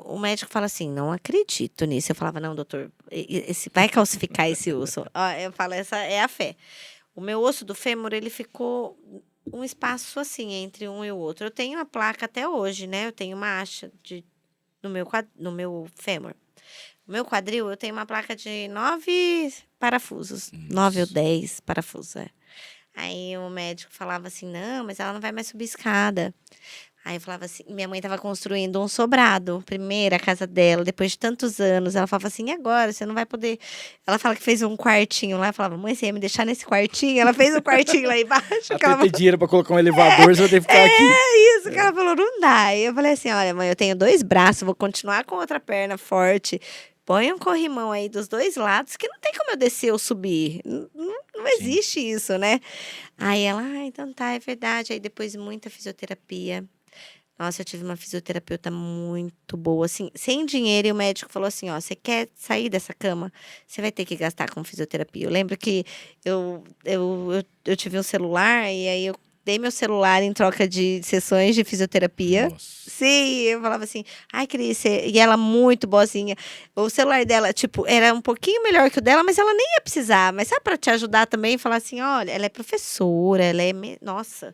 O médico fala assim, não acredito nisso. Eu falava, não, doutor, vai calcificar esse osso. Eu falo, essa é a fé. O meu osso do fêmur, ele ficou um espaço assim entre um e o outro. Eu tenho a placa até hoje, né? Eu tenho uma haste no meu fêmur. No meu quadril, eu tenho uma placa de 9 parafusos. 9 ou 10 parafusos, Aí o médico falava assim, não, mas ela não vai mais subir escada. Aí eu falava assim, minha mãe estava construindo um sobrado, primeira casa dela, depois de tantos anos. Ela falava assim, e agora? Você não vai poder... Ela fala que fez um quartinho lá. Eu falava, mãe, você ia me deixar nesse quartinho? Ela fez um quartinho lá embaixo. Até ter dinheiro pra colocar um elevador, você vai ter que ficar aqui. Isso, que ela falou, não dá. E eu falei assim, olha, mãe, eu tenho 2 braços, vou continuar com outra perna forte. Põe um corrimão aí dos 2 lados, que não tem como eu descer ou subir. Não existe isso, né? Aí ela, então tá, é verdade. Aí depois muita fisioterapia. Nossa, eu tive uma fisioterapeuta muito boa, assim, sem dinheiro, e o médico falou assim, ó, você quer sair dessa cama? Você vai ter que gastar com fisioterapia. Eu lembro que eu tive um celular, e aí eu dei meu celular em troca de sessões de fisioterapia. Nossa. Sim, eu falava assim, ai, Cris, e ela muito boazinha. O celular dela, tipo, era um pouquinho melhor que o dela, mas ela nem ia precisar. Mas sabe, para te ajudar também, falar assim, olha, ela é professora, ela é, nossa,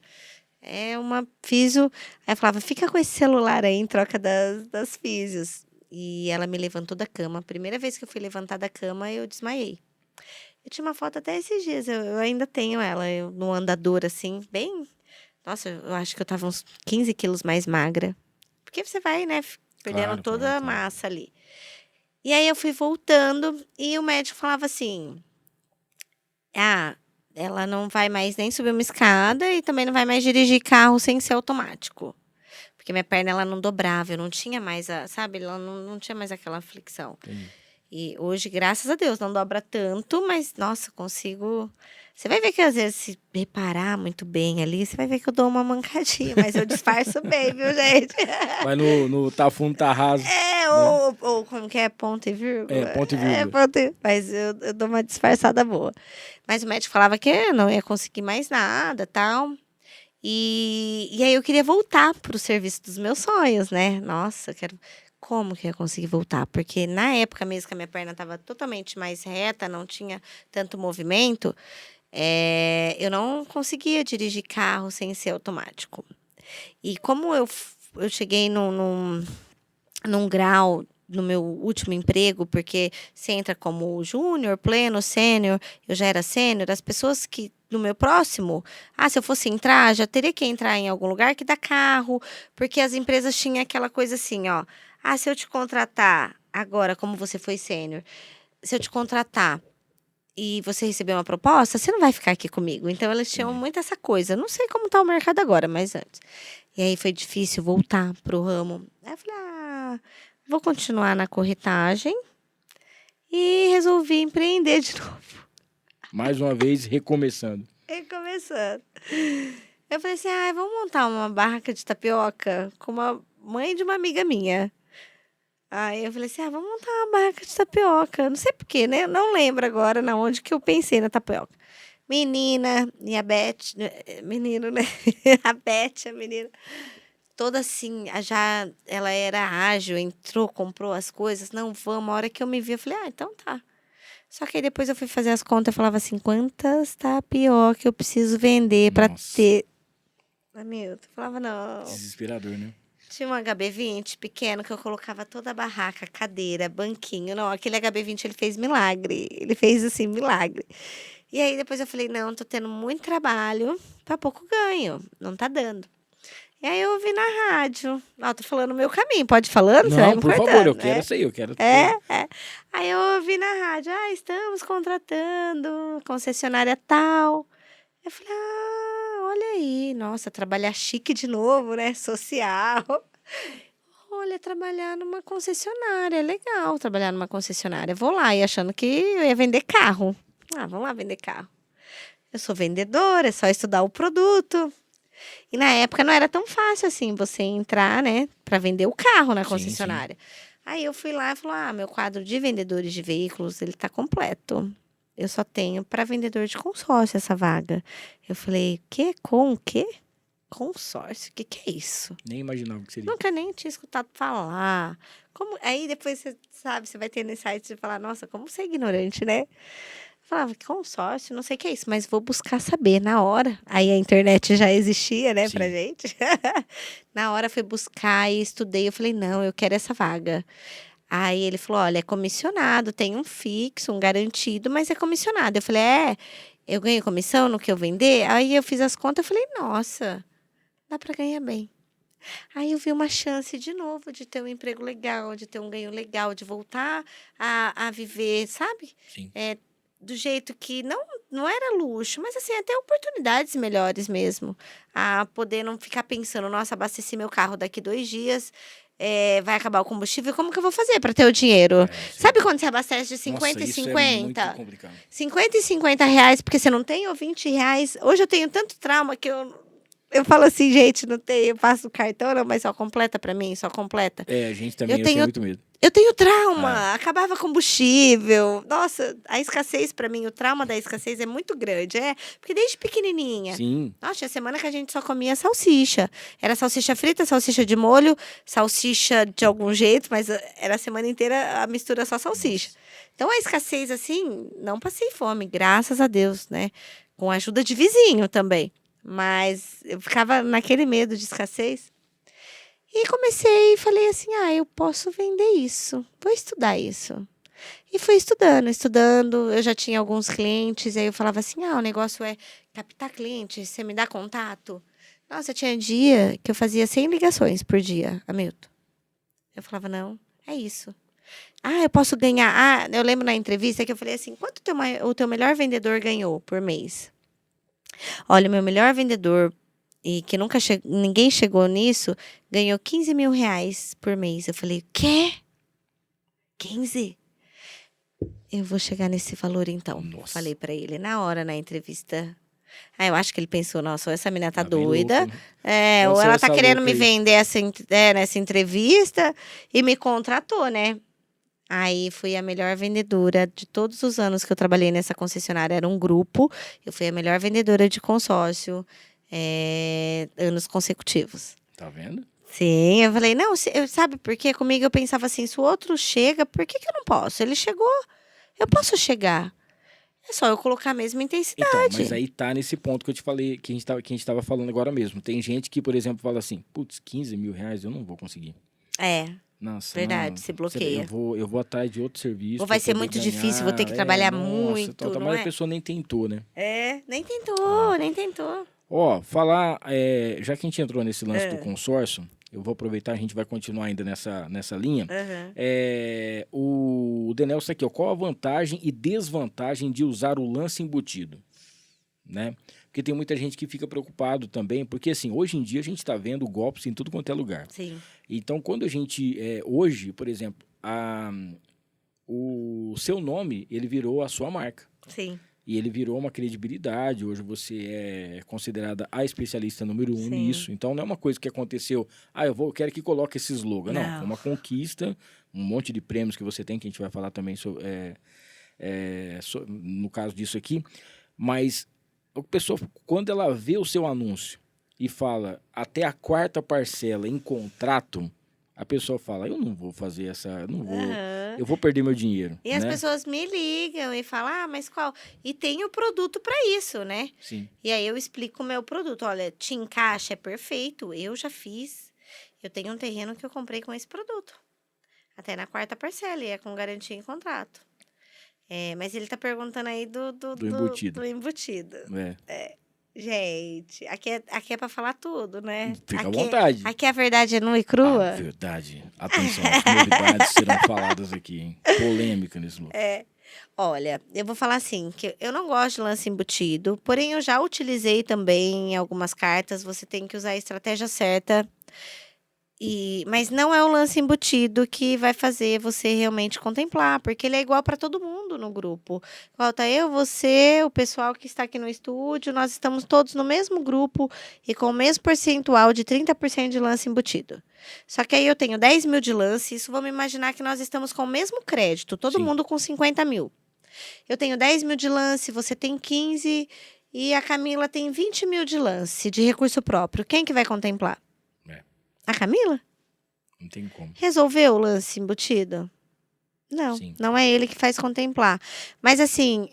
é uma físio. Aí eu falava, fica com esse celular aí em troca das físios. E ela me levantou da cama. A primeira vez que eu fui levantar da cama, eu desmaiei. Eu tinha uma foto até esses dias, eu ainda tenho ela, eu, no andador, assim, bem. Nossa, eu acho que eu tava uns 15 quilos mais magra. Porque você vai, né, perdendo Claro, toda claro, a claro. massa ali. E aí eu fui voltando e o médico falava assim: ah, ela não vai mais nem subir uma escada e também não vai mais dirigir carro sem ser automático. Porque minha perna ela não dobrava, eu não tinha mais a, sabe, ela não tinha mais aquela flexão. Entendi. E hoje, graças a Deus, não dobra tanto, mas nossa, consigo. Você vai ver que às vezes, se reparar muito bem ali, você vai ver que eu dou uma mancadinha, mas eu disfarço bem, viu, gente? Mas no tá fundo, tá raso. É, né? ou como que é? Ponto e vírgula? É, ponto e É, vírgula. mas eu dou uma disfarçada boa. Mas o médico falava que eu não ia conseguir mais nada, tal. E aí eu queria voltar para o serviço dos meus sonhos, né? Nossa, eu quero. Como que eu ia conseguir voltar? Porque na época mesmo que a minha perna estava totalmente mais reta, não tinha tanto movimento, eu não conseguia dirigir carro sem ser automático. E como eu cheguei num grau no meu último emprego, porque você entra como júnior, pleno, sênior, eu já era sênior, as pessoas que no meu próximo, se eu fosse entrar, já teria que entrar em algum lugar que dá carro, porque as empresas tinham aquela coisa assim, ó, se eu te contratar agora, como você foi sênior, se eu te contratar e você receber uma proposta, você não vai ficar aqui comigo. Então, eles tinham muito essa coisa. Não sei como está o mercado agora, mas antes. E aí foi difícil voltar pro ramo. Aí eu falei, vou continuar na corretagem e resolvi empreender de novo. Mais uma vez, recomeçando. Recomeçando. Eu falei assim, vamos montar uma barraca de tapioca com uma mãe de uma amiga minha. Aí eu falei assim, vamos montar uma barraca de tapioca. Não sei porquê, né? Eu não lembro agora na onde que eu pensei na tapioca. Menina, e a Beth, menino, né? A Beth, a menina, toda assim, ela era ágil, entrou, comprou as coisas. Não, vamos. A hora que eu me vi, eu falei, então tá. Só que aí depois eu fui fazer as contas, eu falava assim, quantas tapioca eu preciso vender para Nossa. ter... Hamilton, eu falava, não. Desesperador, né? Tinha um HB20 pequeno que eu colocava toda a barraca, cadeira, banquinho. Não, aquele HB20 ele fez milagre. Ele fez assim, milagre. E aí depois eu falei, não, tô tendo muito trabalho pra pouco ganho. Não tá dando. E aí eu ouvi na rádio. Tô falando o meu caminho, pode ir falando? Você vai Não, me por favor, cortando, eu quero essa aí, eu quero. É. Aí eu ouvi na rádio, estamos contratando concessionária tal. Eu falei, olha aí, nossa, trabalhar chique de novo, né? Social. Olha, trabalhar numa concessionária, legal trabalhar numa concessionária. Vou lá e achando que eu ia vender carro. Vamos lá vender carro. Eu sou vendedora, é só estudar o produto. E na época não era tão fácil assim você entrar, né, para vender o carro na concessionária. Sim. Aí eu fui lá e falei, meu quadro de vendedores de veículos, ele tá completo. Eu só tenho para vendedor de consórcio essa vaga. Eu falei, com o quê? Consórcio? O que é isso? Nem imaginava o que seria. Nunca nem tinha escutado falar. Como... Aí depois você sabe, você vai ter nesse site de falar, nossa, como você é ignorante, né? Eu falava, consórcio, não sei o que é isso, mas vou buscar saber na hora. Aí a internet já existia, né, pra gente. Na hora fui buscar e estudei. Eu falei, não, eu quero essa vaga. Aí ele falou, olha, é comissionado, tem um fixo, um garantido, mas é comissionado. Eu falei, eu ganho comissão no que eu vender? Aí eu fiz as contas, eu falei, nossa, dá para ganhar bem. Aí eu vi uma chance de novo de ter um emprego legal, de ter um ganho legal, de voltar a viver, sabe? Sim. Do jeito que não era luxo, mas assim, até oportunidades melhores mesmo. A poder não ficar pensando, nossa, abasteci meu carro daqui 2 dias... vai acabar o combustível, como que eu vou fazer para ter o dinheiro? Sabe quando você abastece de 50 e 50? É muito complicado. 50 e 50 reais, porque você não tem, ou 20 reais. Hoje eu tenho tanto trauma que eu Eu falo assim, gente, não tem, eu passo o cartão, não, mas só completa pra mim, só completa. A gente também, Eu eu tenho tenho- muito medo. Eu tenho trauma, acabava combustível. Nossa, a escassez pra mim, o trauma da escassez é muito grande, porque desde pequenininha. Sim, Nossa, tinha semana que a gente só comia salsicha. Era salsicha frita, salsicha de molho, salsicha de algum jeito, mas era a semana inteira a mistura só salsicha. Então a escassez, assim, não passei fome, graças a Deus, né? Com a ajuda de vizinho também. Mas eu ficava naquele medo de escassez. E comecei e falei assim: eu posso vender isso, vou estudar isso. E fui estudando. Eu já tinha alguns clientes, aí eu falava assim: o negócio é captar cliente, você me dá contato? Nossa, tinha dia que eu fazia 100 ligações por dia, Hamilton. Eu falava: não, é isso. Eu posso ganhar. Eu lembro na entrevista que eu falei assim: quanto o teu melhor vendedor ganhou por mês? Olha, o meu melhor vendedor, e que nunca ninguém chegou nisso, ganhou 15 mil reais por mês. Eu falei: quê? 15? Eu vou chegar nesse valor então. Nossa. Falei pra ele na hora, na entrevista. Eu acho que ele pensou: nossa, ou essa menina tá Tá bem doida. louco, né? Ou Nossa, ela tá essa querendo louca me aí. vender nessa entrevista e me contratou, né? Aí fui a melhor vendedora de todos os anos que eu trabalhei nessa concessionária. Era um grupo. Eu fui a melhor vendedora de consórcio, anos consecutivos. Tá vendo? Sim, eu falei: não, sabe por quê? Comigo eu pensava assim: se o outro chega, por que eu não posso? Ele chegou, eu posso chegar. É só eu colocar a mesma intensidade. Então, mas aí tá nesse ponto que eu te falei, que a gente tava falando agora mesmo. Tem gente que, por exemplo, fala assim: putz, 15 mil reais eu não vou conseguir. Nossa, Verdade, não, se bloqueia. eu vou atrás de outro serviço. Ou vai pra ser poder muito ganhar. difícil, vou ter que trabalhar Nossa, muito, não mas é? a pessoa nem tentou, né? Nem tentou, nem tentou. Ó, já que a gente entrou nesse lance do consórcio, eu vou aproveitar, a gente vai continuar ainda nessa linha. O Denelson aqui, ó, qual a vantagem e desvantagem de usar o lance embutido? Né? Porque tem muita gente que fica preocupado também, porque assim, hoje em dia a gente está vendo golpes em tudo quanto é lugar. Sim. Então, quando a gente, hoje, por exemplo, o seu nome, ele virou a sua marca. Sim. E ele virou uma credibilidade. Hoje você é considerada a especialista número 1 nisso. Então, não é uma coisa que aconteceu, eu quero que coloque esse slogan. Não, foi uma conquista, um monte de prêmios que você tem, que a gente vai falar também no caso disso aqui. Mas a pessoa, quando ela vê o seu anúncio e fala até a 4ª parcela em contrato, a pessoa fala: eu não vou fazer eu vou perder meu dinheiro. E as pessoas me ligam e falam: mas qual? E tem o produto para isso, né? Sim. E aí eu explico o meu produto. Olha, te encaixa, é perfeito. Eu já fiz. Eu tenho um terreno que eu comprei com esse produto. Até na 4ª parcela, e é com garantia em contrato. Mas ele tá perguntando aí do embutido. Do embutido. Gente, aqui é para falar tudo, né? Fica à vontade. Aqui a verdade é nua e crua. A verdade. Atenção, as novidades serão faladas aqui, hein? Polêmica nesse lugar. Olha, eu vou falar assim, que eu não gosto de lance embutido, porém eu já utilizei também em algumas cartas. Você tem que usar a estratégia certa. Mas não é o lance embutido que vai fazer você realmente contemplar, porque ele é igual para todo mundo no grupo. Falta eu, você, o pessoal que está aqui no estúdio, nós estamos todos no mesmo grupo e com o mesmo percentual de 30% de lance embutido. Só que aí eu tenho 10 mil de lance, isso vamos imaginar que nós estamos com o mesmo crédito, todo Sim. mundo com 50 mil. Eu tenho 10 mil de lance, você tem 15 e a Camila tem 20 mil de lance de recurso próprio. Quem que vai contemplar? A Camila? Não tem como. Resolveu o lance embutido? Não, Sim. não é ele que faz contemplar. Mas assim,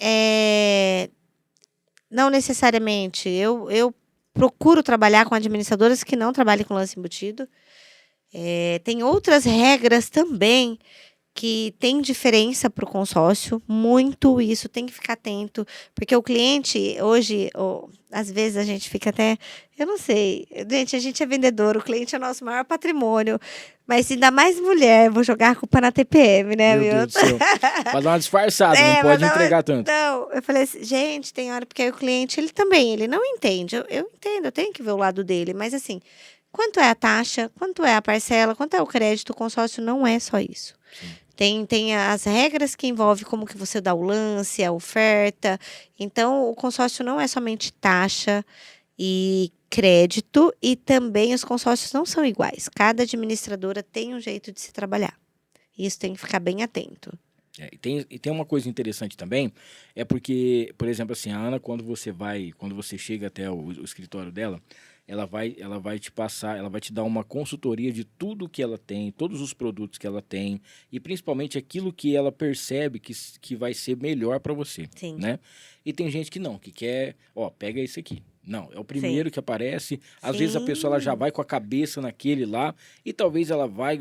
não necessariamente. Eu procuro trabalhar com administradoras que não trabalhem com lance embutido. Tem outras regras também que tem diferença para o consórcio, muito isso, tem que ficar atento, porque o cliente hoje, às vezes a gente fica até, eu não sei, gente, a gente é vendedor, o cliente é o nosso maior patrimônio, mas ainda mais mulher, vou jogar a culpa na TPM, né, Meu Deus do céu. Pra dar uma disfarçada, não pode entregar tanto. Não, eu falei assim, gente, tem hora, porque aí o cliente, ele não entende, eu entendo, eu tenho que ver o lado dele, mas assim, quanto é a taxa, quanto é a parcela, quanto é o crédito, o consórcio não é só isso. Tem as regras que envolvem como que você dá o lance, a oferta. Então, o consórcio não é somente taxa e crédito e também os consórcios não são iguais. Cada administradora tem um jeito de se trabalhar. Isso tem que ficar bem atento. E tem uma coisa interessante também, é porque, por exemplo, assim, a Ana, quando você chega até o escritório dela, ela vai te passar, ela vai te dar uma consultoria de tudo que ela tem, todos os produtos que ela tem, e principalmente aquilo que ela percebe que vai ser melhor para você, Sim. né? E tem gente que não, que quer, pega esse aqui. Não, é o primeiro que aparece. Às vezes a pessoa ela já vai com a cabeça naquele lá e talvez ela vai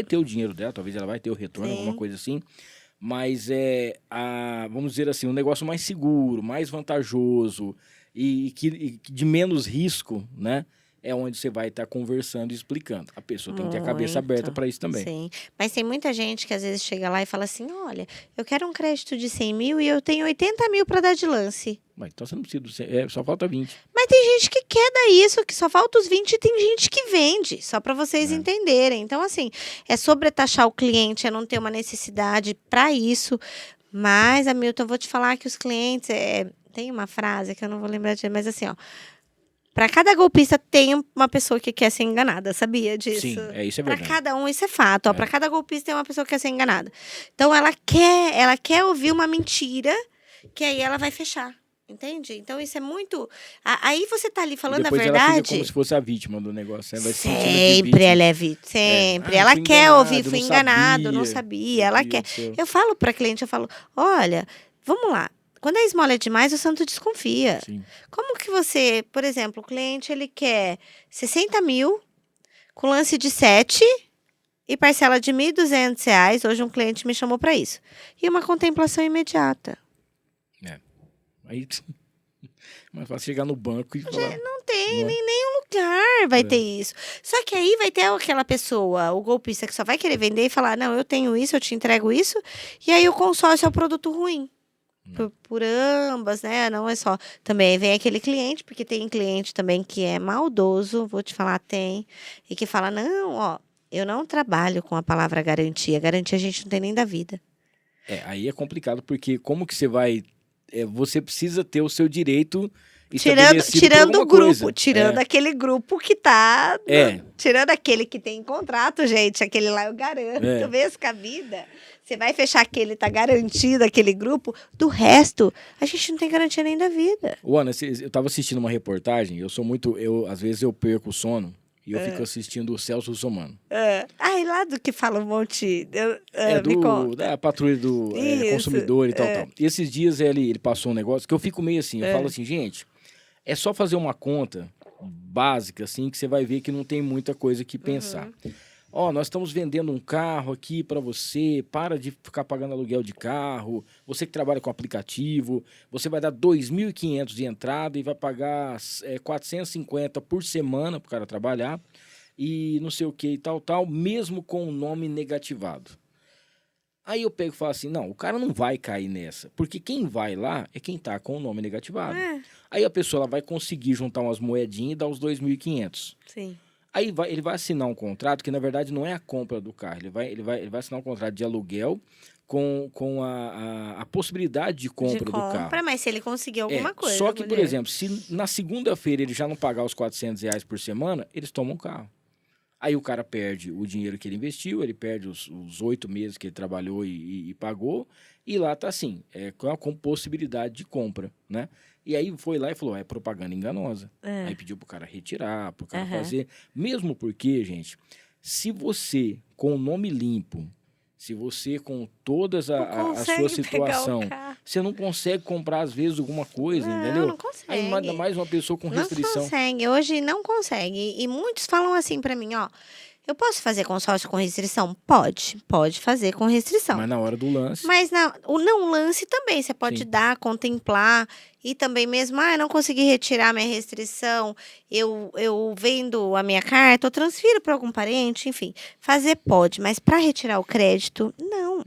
ter o dinheiro dela, talvez ela vai ter o retorno, alguma coisa assim. Mas vamos dizer assim, um negócio mais seguro, mais vantajoso e de menos risco, né? É onde você vai estar conversando e explicando. A pessoa tem que ter a cabeça aberta para isso também. Sim, mas tem muita gente que às vezes chega lá e fala assim, olha, eu quero um crédito de 100 mil e eu tenho 80 mil para dar de lance. Mas então você não precisa, só falta 20. Mas tem gente que quer dar isso, que só falta os 20 e tem gente que vende, só para vocês entenderem. Então, assim, é sobretaxar o cliente, é não ter uma necessidade para isso. Mas, Hamilton, eu vou te falar que os clientes, tem uma frase que eu não vou lembrar de, mas assim, ó, para cada golpista tem uma pessoa que quer ser enganada, sabia disso? Sim, isso é verdade. Para cada um, isso é fato. Para cada golpista tem uma pessoa que quer ser enganada. Então, ela quer ouvir uma mentira, que aí ela vai fechar. Entende? Então, isso é muito... Aí você tá ali falando a verdade... Ela fica como se fosse a vítima do negócio. Vai sempre ela é vítima. Sempre. Ela quer ouvir, fui enganado, não sabia. Ela quer... Eu falo para cliente, eu falo, olha, vamos lá. Quando a esmola é demais, o santo desconfia. Sim. Como que você, por exemplo, o cliente ele quer 60 mil com lance de 7 e parcela de R$ 1.200. Hoje um cliente me chamou para isso. E uma contemplação imediata. Aí, mas fácil chegar no banco e falar... Não tem, nenhum lugar vai ter isso. Só que aí vai ter aquela pessoa, o golpista, que só vai querer vender e falar, não, eu tenho isso, eu te entrego isso. E aí o consórcio é o produto ruim. Por ambas, né? Não é só. Também vem aquele cliente, porque tem cliente também que é maldoso, vou te falar, tem. E que fala, não, eu não trabalho com a palavra garantia. Garantia a gente não tem nem da vida. Aí é complicado, porque como que você vai... você precisa ter o seu direito tirando o grupo, coisa. Tirando aquele grupo que tá... Tirando aquele que tem contrato, gente, aquele lá eu garanto, mesmo com a vida. Você vai fechar aquele, tá garantido, aquele grupo. Do resto, a gente não tem garantia nem da vida. Ana, eu tava assistindo uma reportagem, às vezes eu perco o sono e eu fico assistindo o Celso Russomano. Lá do que fala um monte... da patrulha do consumidor e tal. E esses dias ele passou um negócio que eu fico meio assim, eu falo assim, gente, é só fazer uma conta básica, assim, que você vai ver que não tem muita coisa que pensar. Nós estamos vendendo um carro aqui para você, para de ficar pagando aluguel de carro, você que trabalha com aplicativo, você vai dar 2.500 de entrada e vai pagar 450 por semana para o cara trabalhar e não sei o que e tal, mesmo com o nome negativado. Aí eu pego e falo assim, não, o cara não vai cair nessa, porque quem vai lá é quem tá com o nome negativado. Aí a pessoa ela vai conseguir juntar umas moedinhas e dar os 2.500. Sim. Aí ele vai assinar um contrato que, na verdade, não é a compra do carro. Ele vai assinar um contrato de aluguel com a possibilidade de compra do carro. Mas se ele conseguir alguma coisa. Só que, por exemplo, se na segunda-feira ele já não pagar os R$400 por semana, eles tomam o carro. Aí o cara perde o dinheiro que ele investiu, ele perde os 8 meses que ele trabalhou e pagou, e lá tá assim, com possibilidade de compra, né? E aí foi lá e falou, é propaganda enganosa. Aí pediu pro cara retirar, pro cara fazer. Mesmo porque, gente, se você, com o nome limpo, se você com toda a sua situação, você não consegue comprar, às vezes, alguma coisa, entendeu? Não consegue. Aí ainda mais uma pessoa com restrição. Não consegue, hoje não consegue. E muitos falam assim pra mim, eu posso fazer consórcio com restrição? Pode fazer com restrição. Mas na hora do lance... Mas o não lance também, você pode dar, contemplar, e também mesmo, eu não consegui retirar minha restrição, eu vendo a minha carta, eu transfiro para algum parente, enfim, fazer pode, mas para retirar o crédito, não.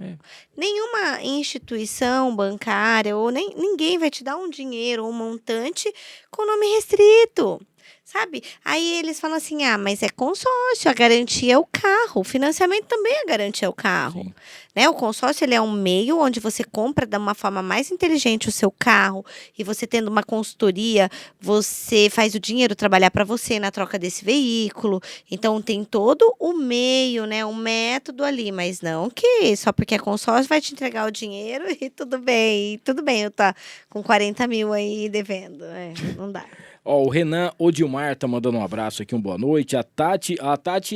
Nenhuma instituição bancária, ou ninguém vai te dar um dinheiro, um montante com nome restrito. sabe? Aí eles falam assim, mas é consórcio, a garantia é o carro, o financiamento também é garantia é o carro. Sim. Né? O consórcio ele é um meio onde você compra de uma forma mais inteligente o seu carro e você tendo uma consultoria, você faz o dinheiro trabalhar para você na troca desse veículo. Então tem todo o meio, né? Um método ali, mas não que só porque é consórcio vai te entregar o dinheiro e tudo bem, eu tá com 40 mil aí devendo. Não dá. Ó, o Renan Odilmar tá mandando um abraço aqui, boa noite. A Tati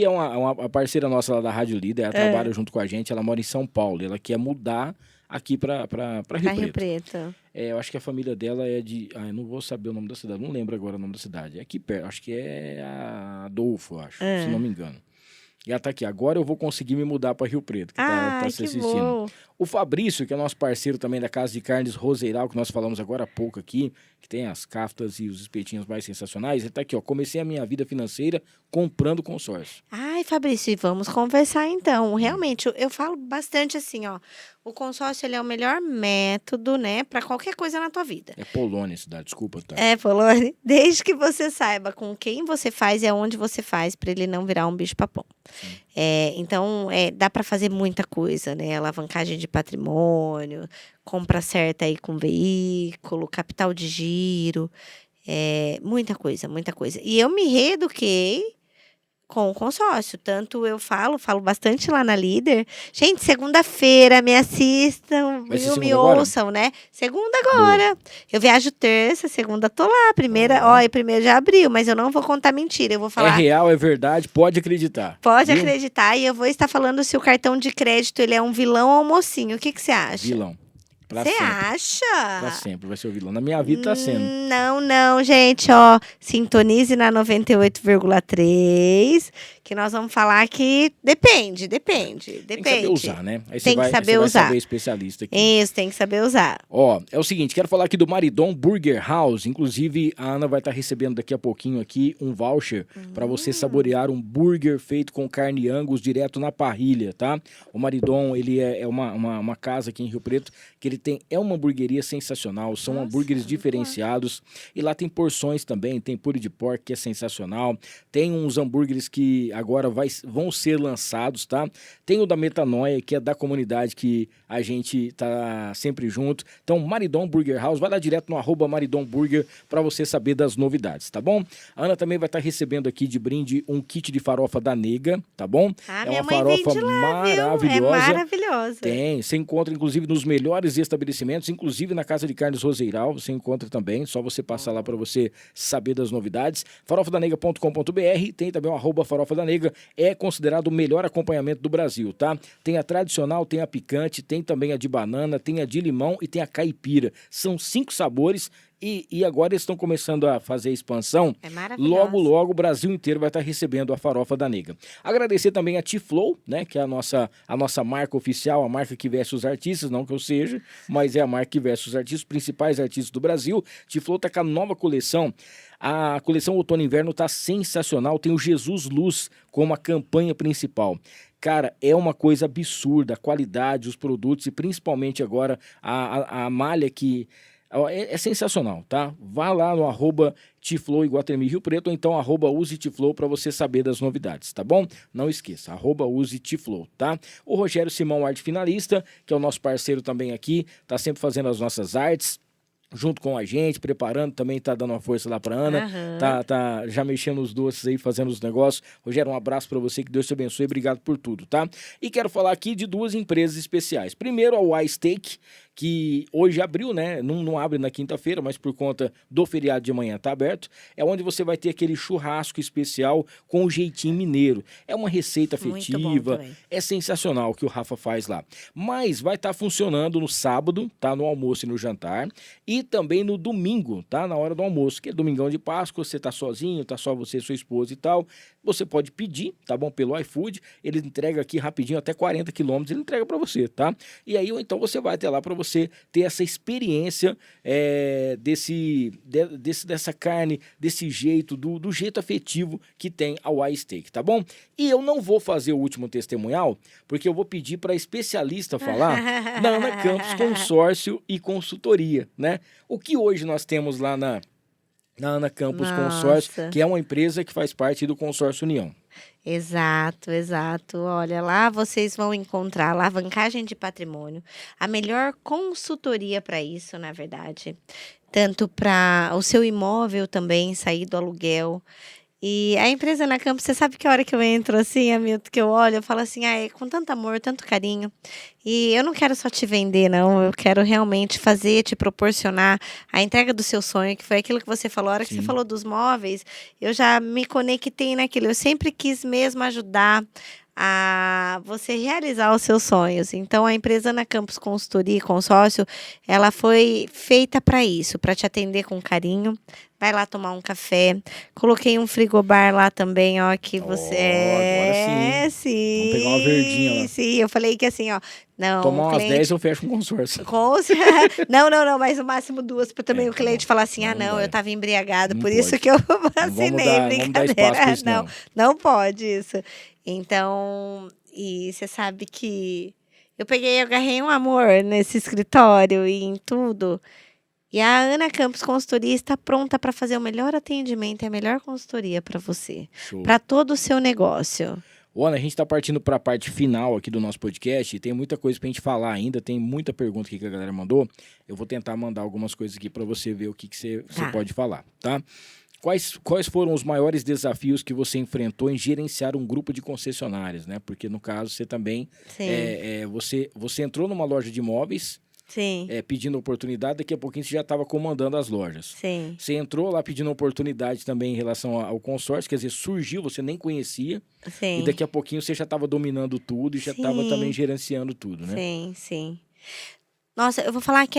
é uma parceira nossa lá da Rádio Líder, ela trabalha junto com a gente, ela mora em São Paulo, ela quer mudar aqui pra Rio Preto. Eu acho que a família dela é de... eu não vou saber o nome da cidade, não lembro agora o nome da cidade. É aqui perto, acho que é a Adolfo, acho, se não me engano. E ela tá aqui, agora eu vou conseguir me mudar para Rio Preto, que tá se assistindo. Bom. O Fabrício, que é nosso parceiro também da Casa de Carnes Roseiral, que nós falamos agora há pouco aqui, que tem as caftas e os espetinhos mais sensacionais, ele tá aqui, ó, comecei a minha vida financeira comprando consórcio. Ai, Fabrício, vamos conversar então. Realmente, eu falo bastante assim, ó, o consórcio ele é o melhor método, né, para qualquer coisa na tua vida. É Polônia, cidade, desculpa, tá? É, Polônia. Desde que você saiba com quem você faz e aonde você faz, para ele não virar um bicho-papão. Então, dá para fazer muita coisa, né? Alavancagem de patrimônio, compra certa aí com veículo, capital de giro, muita coisa, muita coisa. E eu me reeduquei com o consórcio, tanto eu falo bastante lá na Líder. Gente, segunda-feira, me assistam, me ouçam, né? Segunda agora. Eu viajo terça, segunda tô lá. Primeira de abril, mas eu não vou contar mentira, eu vou falar. É real, é verdade, pode acreditar. Pode acreditar, e eu vou estar falando se o cartão de crédito ele é um vilão ou um mocinho. O que você acha? Vilão. Você acha? Pra sempre vai ser o vilão. Na minha vida tá sendo. Não, gente, ó. Sintonize na 98,3, que nós vamos falar que depende. Tem que saber usar, né? Aí tem que saber usar. Vai saber especialista aqui. Isso, tem que saber usar. Ó, é o seguinte, quero falar aqui do Maridon Burger House. Inclusive, a Ana vai estar recebendo daqui a pouquinho aqui um voucher para você saborear um burger feito com carne Angus direto na parrilha, tá? O Maridon, ele é uma casa aqui em Rio Preto que ele é uma hamburgueria sensacional, são hambúrgueres diferenciados e lá tem porções também, tem purê de porco que é sensacional, tem uns hambúrgueres que agora vão ser lançados, tá? Tem o da Metanoia, que é da comunidade que a gente tá sempre junto. Então, Maridon Burger House, vai lá direto no @Maridon Burger para você saber das novidades, tá bom? A Ana também vai estar recebendo aqui de brinde um kit de farofa da Nega, tá bom? É uma uma farofa maravilhosa. É maravilhosa. Tem, você encontra inclusive nos melhores estabelecimentos, inclusive na Casa de Carnes Roseiral, você encontra também, só você passar lá para você saber das novidades. farofadanega.com.br, tem também o @farofa da Nega, é considerado o melhor acompanhamento do Brasil, tá? Tem a tradicional, tem a picante, tem também a de banana, tem a de limão e tem a caipira. São 5 sabores. E agora eles estão começando a fazer a expansão. É maravilhoso. Logo o Brasil inteiro vai estar recebendo a farofa da Nega. Agradecer também a T-Flow, né, que é a nossa marca oficial, a marca que veste os artistas, não que eu seja, mas é a marca que veste os artistas, os principais artistas do Brasil. T-Flow tá com a nova coleção. A coleção outono e inverno tá sensacional, tem o Jesus Luz como a campanha principal. Cara, é uma coisa absurda, a qualidade, os produtos e principalmente agora a malha que... É sensacional, tá? Vá lá no @Tiflow Iguatemi Rio Preto ou então @usetiflow para você saber das novidades, tá bom? Não esqueça, @usetiflow, tá? O Rogério Simão, arte finalista, que é o nosso parceiro também aqui, tá sempre fazendo as nossas artes junto com a gente, preparando, também tá dando uma força lá pra Ana, tá já mexendo os doces aí, fazendo os negócios. Rogério, um abraço pra você, que Deus te abençoe, obrigado por tudo, tá? E quero falar aqui de 2 empresas especiais. Primeiro, a iSteak, que hoje abriu, né? Não abre na quinta-feira, mas por conta do feriado de manhã tá aberto. É onde você vai ter aquele churrasco especial com o jeitinho mineiro. É uma receita afetiva, é sensacional o que o Rafa faz lá. Mas vai estar funcionando no sábado, tá? No almoço e no jantar. E também no domingo, tá? Na hora do almoço, que é domingão de Páscoa, você tá sozinho, tá só você, sua esposa e tal. Você pode pedir, tá bom? Pelo iFood, ele entrega aqui rapidinho, até 40 quilômetros, ele entrega pra você, tá? E aí, ou então você vai até lá pra você ter essa experiência dessa carne, desse jeito, do jeito afetivo que tem a iSteak, tá bom? E eu não vou fazer o último testemunhal, porque eu vou pedir pra especialista falar da Ana Campos Consórcio e Consultoria, né? O que hoje nós temos lá na Na Ana Campos Consórcio, Nossa. que é uma empresa que faz parte do Consórcio União. Exato, exato. Olha, lá vocês vão encontrar alavancagem de patrimônio, a melhor consultoria para isso, na verdade. Tanto para o seu imóvel também sair do aluguel. E a empresa na Campos, você sabe que a hora que eu entro assim, Hamilton, que eu olho, eu falo assim, é com tanto amor, tanto carinho. E eu não quero só te vender, não. Eu quero realmente fazer, te proporcionar a entrega do seu sonho, que foi aquilo que você falou. A hora que você Sim. falou dos móveis, eu já me conectei naquilo. Eu sempre quis mesmo ajudar a você realizar os seus sonhos. Então, a empresa Ana Campos Consultoria e Consórcio, ela foi feita para isso, para te atender com carinho. Vai lá tomar um café. Coloquei um frigobar lá também, ó, que você... Agora sim. sim. Vamos pegar uma verdinha lá. Sim, eu falei que assim, ó, não, Tomar o umas cliente... 10 eu fecho com consórcio. Não, mas o máximo 2, para também o tá cliente bom. falar assim, Não não, dá. eu estava embriagado, Não por isso pode. que eu Não assinei, vamos dar espaço brincadeira. pra isso, não. Não pode isso. Então, e você sabe que eu agarrei um amor nesse escritório e em tudo. E a Ana Campos Consultoria está pronta para fazer o melhor atendimento e a melhor consultoria para você, Show. para todo o seu negócio. Ô, Ana, a gente tá partindo para a parte final aqui do nosso podcast e tem muita coisa pra gente falar ainda, tem muita pergunta aqui que a galera mandou. Eu vou tentar mandar algumas coisas aqui para você ver o que você Tá. pode falar, tá? Quais foram os maiores desafios que você enfrentou em gerenciar um grupo de concessionárias, né? Porque no caso você também, Sim, você entrou numa loja de imóveis, sim, pedindo oportunidade, daqui a pouquinho você já estava comandando as lojas. sim, Você entrou lá pedindo oportunidade também em relação ao consórcio, quer dizer, surgiu, você nem conhecia, sim. e daqui a pouquinho você já estava dominando tudo e já estava Sim. também gerenciando tudo, né? Sim, sim. Nossa, eu vou falar que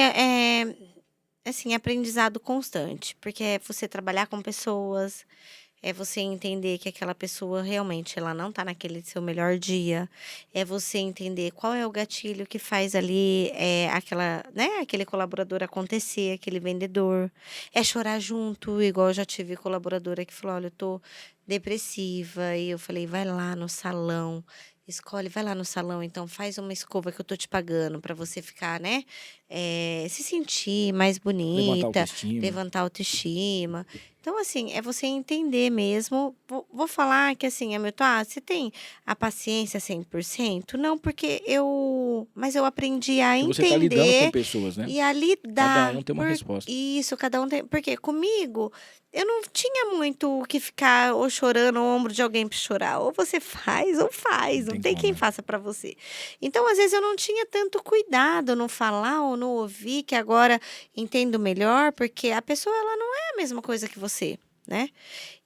assim, aprendizado constante, porque é você trabalhar com pessoas, é você entender que aquela pessoa realmente ela não tá naquele seu melhor dia, é você entender qual é o gatilho que faz ali aquele colaborador acontecer, aquele vendedor, é chorar junto, igual eu já tive colaboradora que falou, olha, eu tô depressiva, e eu falei, vai lá no salão, vai lá no salão, então faz uma escova que eu tô te pagando para você ficar, né, se sentir mais Levantar bonita, autoestima. levantar a autoestima. Então, assim, é você entender mesmo. Vou falar que, assim, Hamilton, você tem a paciência 100%? Não, mas eu aprendi a Porque você está lidando com entender pessoas, né? e a lidar. Cada um tem uma resposta. Isso, cada um tem. Porque comigo, eu não tinha muito o que ficar ou chorando o ombro de alguém para chorar. Ou você faz ou faz. Não tem como, quem né? faça para você. Então, às vezes, eu não tinha tanto cuidado no falar ou no ouvir, que agora entendo melhor, porque a pessoa ela não é a mesma coisa que você, né?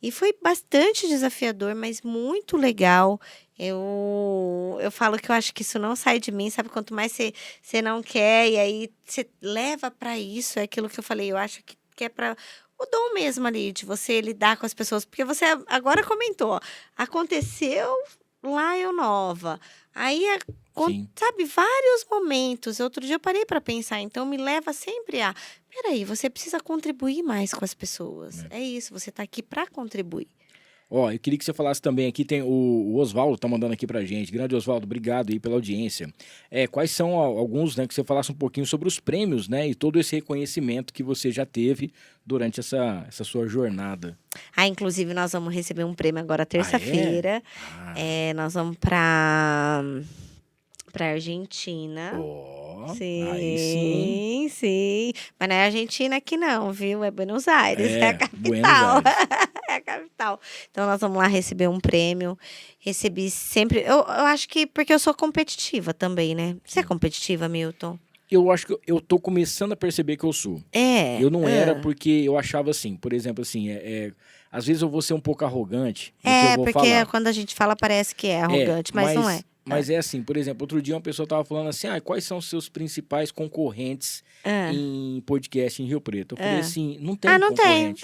E foi bastante desafiador, mas muito legal. Eu falo que eu acho que isso não sai de mim, sabe? Quanto mais você não quer, e aí você leva para isso, é aquilo que eu falei, eu acho que é para o dom mesmo ali, de você lidar com as pessoas. Porque você agora comentou, ó, aconteceu lá eu nova. Aí, Sim. sabe, vários momentos. Outro dia eu parei para pensar, então me leva sempre a... Peraí, você precisa contribuir mais com as pessoas. É isso, você tá aqui para contribuir. Ó, eu queria que você falasse também aqui, tem o Oswaldo tá mandando aqui pra gente. Grande Oswaldo, obrigado aí pela audiência. Quais são alguns, né, que você falasse um pouquinho sobre os prêmios, né, e todo esse reconhecimento que você já teve durante essa sua jornada. Inclusive nós vamos receber um prêmio agora terça-feira. Nós vamos para Argentina. Aí sim. Sim. Mas não é Argentina aqui não, viu? É Buenos Aires, é a Buenos capital. Aires. É a capital. Então nós vamos lá receber um prêmio. Recebi sempre... Eu acho que porque eu sou competitiva também, né? Você é competitiva, Milton? Eu acho que eu tô começando a perceber que eu sou. Eu não era porque eu achava assim, por exemplo, assim, às vezes eu vou ser um pouco arrogante no que eu vou porque falar. quando a gente fala parece que é arrogante, mas não é. Mas é assim, por exemplo, outro dia uma pessoa estava falando assim, quais são os seus principais concorrentes em podcast em Rio Preto? Eu falei assim, não tem concorrente.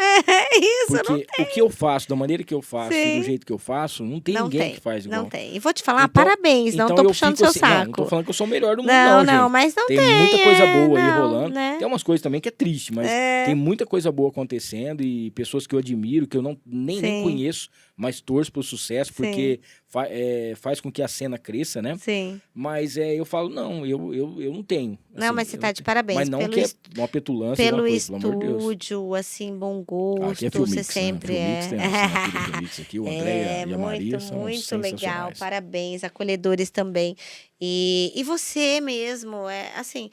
Isso, porque não tem. o que eu faço, da maneira que eu faço e Sim. do jeito que eu faço, não tem ninguém que faz igual. Não tem. E vou te falar, Então- parabéns, não então tô eu puxando fico seu assim, saco. Não tô falando que eu sou o melhor do mundo, Não, não, gente. mas não tem. Muita coisa boa aí não, rolando. né? Tem umas coisas também que é triste, mas tem muita coisa boa acontecendo e pessoas que eu admiro, que eu nem Sim. conheço, mas torço pro sucesso, porque faz com que a cena cresça, né? Sim. Mas eu falo, não, eu não tenho. Não, assim, mas você tá de parabéns. Mas não que é uma petulância, pelo alguma coisa, pelo amor de Deus. estúdio, assim, bom Aqui é gosto, você Filmix, sempre né? Filmix tem a assinatura do Filmix aqui, o André e a Maria são muito legal, sensacionais. parabéns, acolhedores também. E você mesmo, assim,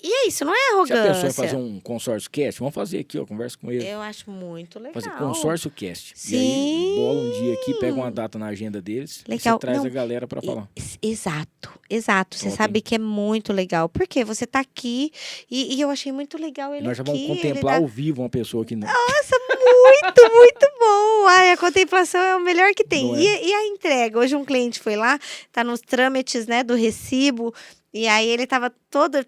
e é isso, não é Já pensou em arrogância. fazer um consórcio cast? Vamos fazer aqui, ó, conversa com ele. Eu acho muito legal. Fazer consórcio cast. Sim. E aí bola um dia aqui, pega uma data na agenda deles, e Legal. você traz Não, a galera pra falar. Exato. Você Top, sabe hein? que é muito legal. Porque você tá aqui e eu achei muito legal ele Nós já aqui. vamos contemplar ao vivo uma pessoa aqui. Nossa, muito bom. Ai, a contemplação é o melhor que tem. Não é? E a entrega? Hoje um cliente foi lá, tá nos trâmites, né, do recibo. E aí ele tava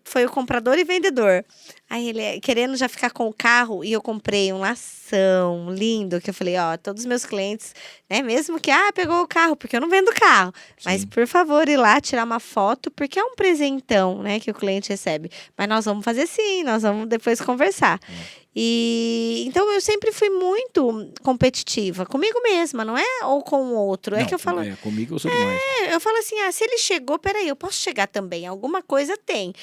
foi o comprador e vendedor. Aí ele querendo já ficar com o carro, e eu comprei um lação lindo, que eu falei, ó, todos os meus clientes, né, mesmo que, pegou o carro, porque eu não vendo carro. Mas, Sim. por favor, ir lá tirar uma foto, porque é um presentão, né, que o cliente recebe. Mas nós vamos fazer sim, nós vamos depois conversar. E então eu sempre fui muito competitiva, comigo mesma, não é? Ou com o outro. É Não, que eu falo, comigo eu sou demais. eu falo assim, se ele chegou, peraí, eu posso chegar também. Alguma coisa tem.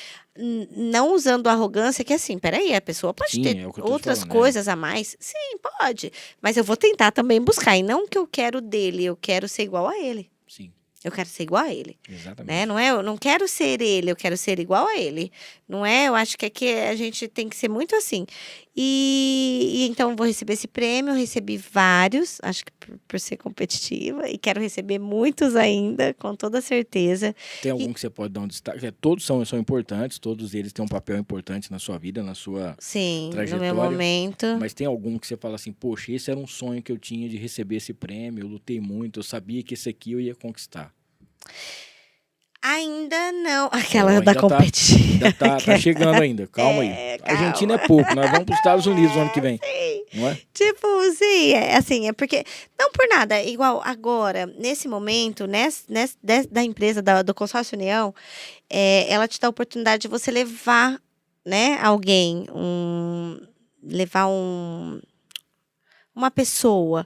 Não usando arrogância, que assim, peraí, a pessoa pode Sim, ter é o que eu tô te outras falando, coisas a mais. Sim, pode. Mas eu vou tentar também buscar. E não que eu quero dele, eu quero ser igual a ele. Sim, Eu quero ser igual a ele. exatamente. Né? Não é, eu não quero ser ele, eu quero ser igual a ele. Não é? Eu acho que aqui a gente tem que ser muito assim. E então eu vou receber esse prêmio, eu recebi vários, acho que por ser competitiva, e quero receber muitos ainda, com toda certeza. Tem algum que você pode dar um destaque? Todos são importantes, todos eles têm um papel importante na sua vida, na sua Sim, no trajetória. meu momento. Mas tem algum que você fala assim, poxa, esse era um sonho que eu tinha de receber esse prêmio, eu lutei muito, eu sabia que esse aqui eu ia conquistar. Ainda não. Aquela Ainda da tá- competitiva. Ainda tá chegando ainda, calma aí. calma. Argentina é pouco, nós vamos para os Estados Unidos no ano que vem, Sim. não é? Tipo, sim, assim, é porque, não por nada, igual agora, nesse momento, da empresa, do Consórcio União, ela te dá a oportunidade de você levar, né, alguém, uma pessoa.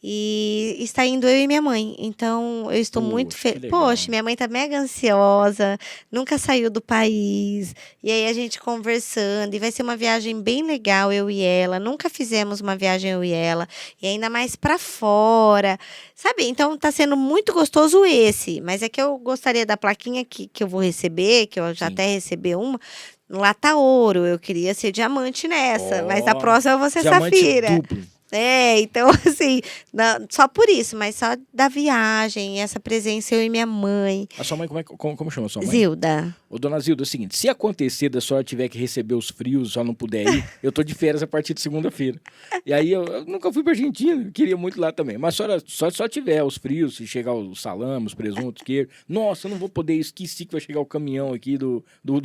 E está indo eu e minha mãe. Então, eu estou muito Poxa, que feliz. legal. Poxa, minha mãe tá mega ansiosa, nunca saiu do país. E aí a gente conversando, e vai ser uma viagem bem legal, eu e ela. Nunca fizemos uma viagem eu e ela. E ainda mais pra fora. Sabe? Então, tá sendo muito gostoso esse. Mas é que eu gostaria da plaquinha que eu vou receber, que eu já Sim. até recebi uma. Lata ouro, eu queria ser diamante nessa, mas a Ó, próxima eu vou ser diamante safira. duplo. Então, assim, só por isso, mas só da viagem, essa presença, eu e minha mãe. A sua mãe, como chama a sua mãe? Zilda. Ô, dona Zilda, é o seguinte, se acontecer da senhora tiver que receber os frios, só não puder ir, eu tô de férias a partir de segunda-feira. E aí, eu nunca fui pra Argentina, eu queria muito lá também. Mas a senhora só tiver os frios, se chegar os salames, os presuntos, queijo. Nossa, eu não vou poder, esqueci que vai chegar o caminhão aqui do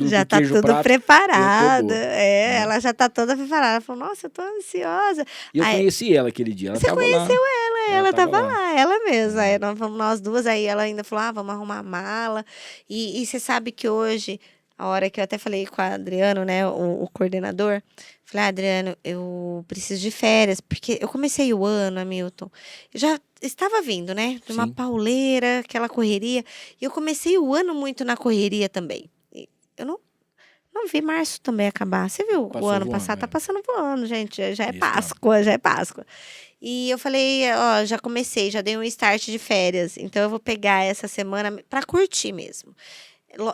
Já do tá queijo tudo prato. preparado. Eu tô doido. Ela já tá toda preparada. Ela falou, nossa, eu tô ansiosa. E eu Aí, conheci ela aquele dia, ela você tava conheceu lá. ela tava tava lá, ela mesma. Aí nós fomos nós duas, aí ela ainda falou, vamos arrumar a mala. E você sabe que hoje, a hora que eu até falei com o Adriano, né, o coordenador, falei, Adriano, eu preciso de férias, porque eu comecei o ano, Hamilton, eu já estava vindo, né, de uma Sim. pauleira, aquela correria, e eu comecei o ano muito na correria também. E eu não vi março também acabar. Você viu Passou o ano voando, passado? Tá né? passando voando, gente. Já é Isso Páscoa, já é Páscoa. E eu falei, ó, já comecei, já dei um start de férias. Então eu vou pegar essa semana pra curtir mesmo.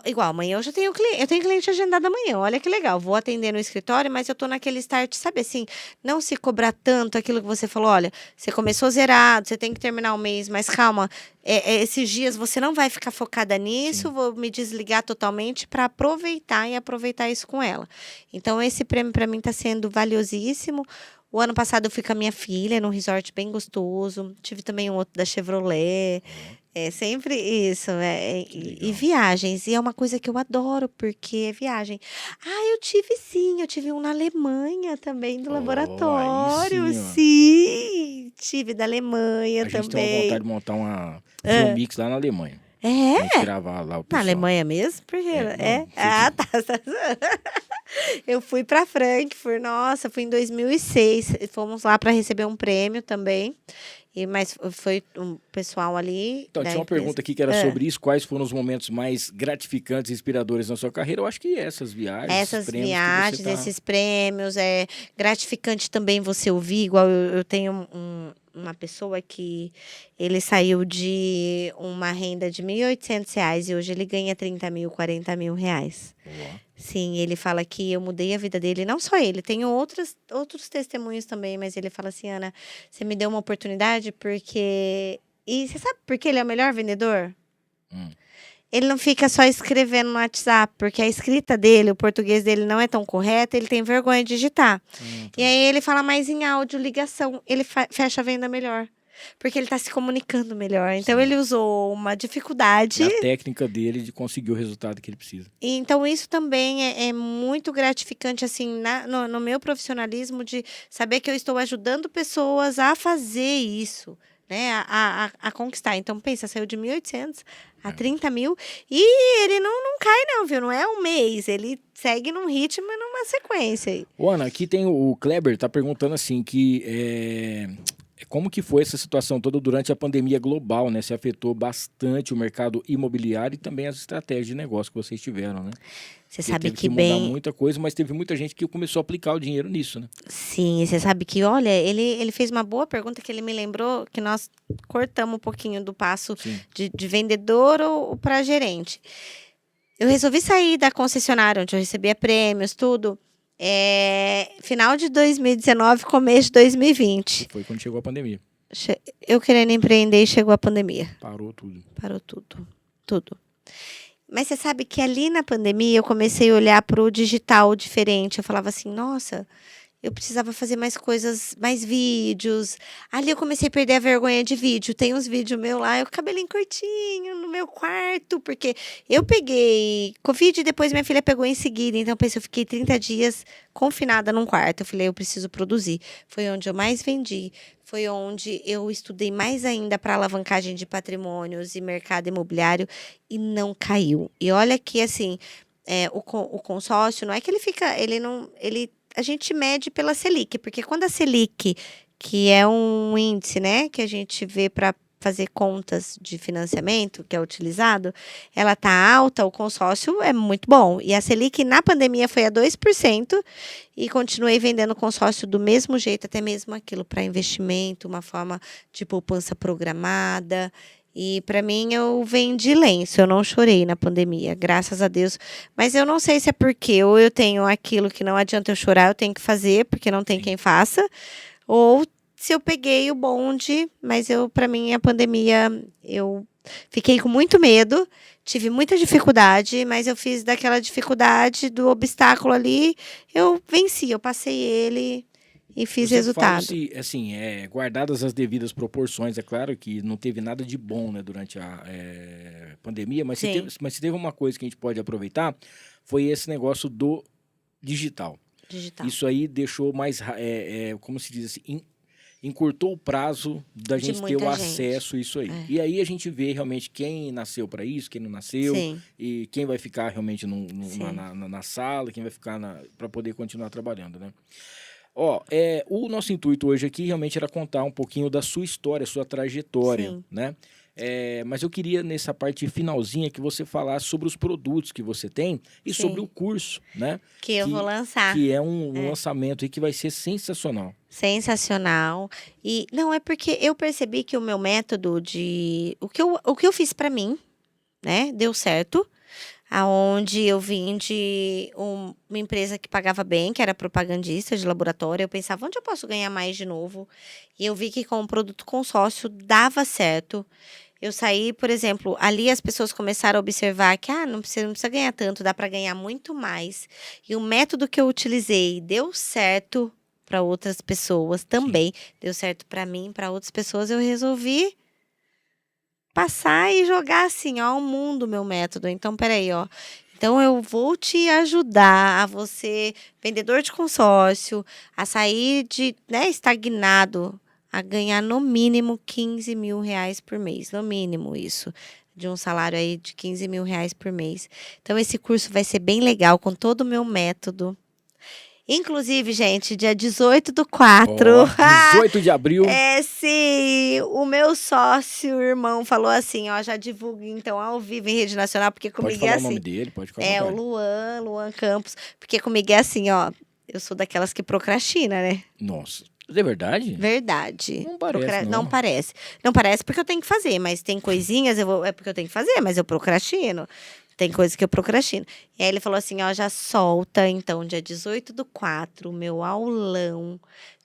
Igual, amanhã eu já tenho cliente, eu tenho cliente agendado amanhã. Olha que legal, vou atender no escritório, mas eu tô naquele start, sabe assim, não se cobrar tanto aquilo que você falou, olha, você começou zerado, você tem que terminar o mês, mas calma, esses dias você não vai ficar focada nisso, Sim. vou me desligar totalmente para aproveitar isso com ela. Então esse prêmio para mim tá sendo valiosíssimo. O ano passado eu fui com a minha filha num resort bem gostoso, tive também um outro da Chevrolet. É sempre isso, né? Que E legal. viagens. E é uma coisa que eu adoro, porque é viagem. Eu tive sim. Eu tive um na Alemanha também, do Ó, laboratório. aí sim, ó. Sim, tive da Alemanha A gente tem uma também. vontade de montar uma Filmix lá na Alemanha. Pra É? gente gravar lá o Na pessoal. Alemanha mesmo? Porque É, é. não, Tá. Eu fui para Frankfurt, nossa, fui em 2006. Fomos lá para receber um prêmio também. Mas foi um pessoal ali Então, da tinha uma empresa. pergunta aqui que era sobre isso. Quais foram os momentos mais gratificantes e inspiradores na sua carreira? Eu acho que essas viagens, esses Essas prêmios que viagens, você tá... esses prêmios, é gratificante também você ouvir, igual eu tenho uma pessoa que ele saiu de uma renda de R$ 1.800 e hoje ele ganha 30 mil, 40 mil reais. Boa. Sim, ele fala que eu mudei a vida dele, não só ele, tenho outros testemunhos também, mas ele fala assim, Ana, você me deu uma oportunidade porque... E você sabe por que ele é o melhor vendedor? Hum. Ele não fica só escrevendo no WhatsApp, porque a escrita dele, o português dele não é tão correto, ele tem vergonha de digitar. Tá. E aí ele fala mais em áudio, ligação, ele fecha a venda melhor. Porque ele está se comunicando melhor. Então Sim. ele usou uma É dificuldade. a técnica dele de conseguir o resultado que ele precisa. E então isso também é muito gratificante, assim, no meu profissionalismo, de saber que eu estou ajudando pessoas a fazer isso, né? A conquistar. Então, pensa, saiu de 1.800 a 30 mil e ele não cai não, viu? Não é um mês, ele segue num ritmo e numa sequência aí. Ô, Ana, aqui tem o Kleber, tá perguntando assim, que como que foi essa situação toda durante a pandemia global, né? Se afetou bastante o mercado imobiliário e também as estratégias de negócio que vocês tiveram, né? Você Porque sabe teve que mudar bem... muita coisa, mas teve muita gente que começou a aplicar o dinheiro nisso, né? Sim, e você sabe que, olha, ele fez uma boa pergunta que ele me lembrou que nós cortamos um pouquinho do passo Sim. de vendedor ou para gerente. Eu resolvi sair da concessionária onde eu recebia prêmios, tudo, final de 2019, começo de 2020. Foi quando chegou a pandemia. Eu querendo empreender e chegou a pandemia. Parou tudo. Parou tudo, tudo. Mas você sabe que ali na pandemia eu comecei a olhar para o digital diferente. Eu falava assim, nossa, eu precisava fazer mais coisas, mais vídeos. Ali eu comecei a perder a vergonha de vídeo. Tem uns vídeos meus lá, eu com o cabelinho curtinho no meu quarto, porque eu peguei Covid e depois minha filha pegou em seguida. Então, eu fiquei 30 dias confinada num quarto. Eu falei, eu preciso produzir. Foi onde eu mais vendi. Foi onde eu estudei mais ainda para alavancagem de patrimônios e mercado imobiliário e não caiu. E olha que, assim, o consórcio, não é que ele fica, a gente mede pela Selic, porque quando a Selic, que é um índice, né, que a gente vê para fazer contas de financiamento, que é utilizado, ela tá alta, o consórcio é muito bom. E a Selic na pandemia foi a 2% e continuei vendendo consórcio do mesmo jeito, até mesmo aquilo para investimento, uma forma de poupança programada. E para mim eu vendi lenço, eu não chorei na pandemia, graças a Deus. Mas eu não sei se é porque ou eu tenho aquilo que não adianta eu chorar, eu tenho que fazer, porque não tem Sim. quem faça, ou se eu peguei o bonde, mas para mim a pandemia, eu fiquei com muito medo, tive muita dificuldade, mas eu fiz daquela dificuldade, do obstáculo ali, eu venci, eu passei ele e fiz resultado. Se, assim, guardadas as devidas proporções, é claro que não teve nada de bom, né, durante a pandemia, mas se teve uma coisa que a gente pode aproveitar, foi esse negócio do digital. Isso aí deixou mais, como se diz assim, encurtou o prazo da gente ter o acesso a isso aí. E aí a gente vê realmente quem nasceu para isso, quem não nasceu, Sim. e quem vai ficar realmente na sala, quem vai ficar para poder continuar trabalhando, né? O nosso intuito hoje aqui realmente era contar um pouquinho da sua história, sua trajetória, Sim. né? Mas eu queria, nessa parte finalzinha, que você falasse sobre os produtos que você tem e Sim. sobre o curso, né? Que eu vou lançar. Que é um lançamento aí que vai ser sensacional. Sensacional. E não é porque eu percebi que o meu método o que eu fiz para mim, né, deu certo. Aonde eu vim de uma empresa que pagava bem, que era propagandista de laboratório. Eu pensava, onde eu posso ganhar mais de novo? E eu vi que com o produto consórcio dava certo. Eu saí, por exemplo, ali as pessoas começaram a observar que não precisa ganhar tanto, dá para ganhar muito mais. E o método que eu utilizei deu certo para outras pessoas também. Sim. Deu certo para mim, para outras pessoas. Eu resolvi passar e jogar assim, ao mundo meu método. Então, peraí, Então, eu vou te ajudar a você, vendedor de consórcio, a sair de, estagnado, a ganhar no mínimo 15 mil reais por mês. No mínimo isso, de um salário aí de 15 mil reais por mês. Então, esse curso vai ser bem legal, com todo o meu método. Inclusive, gente, dia 18/4. Ó, 18 de abril. É, sim, o meu sócio, irmão, falou assim, ó, já divulga então ao vivo em rede nacional, porque Pode comigo é falar o assim. nome dele, pode ficar à É, o vontade. Luan Campos, porque comigo é assim, ó, eu sou daquelas que procrastina, né? Nossa, é verdade? Verdade. Não parece, Não não. parece. Não parece porque eu tenho que fazer, mas tem coisinhas, é porque eu tenho que fazer, mas eu procrastino. Tem coisas que eu procrastino. E aí ele falou assim, ó, já solta, então, dia 18/4, o meu aulão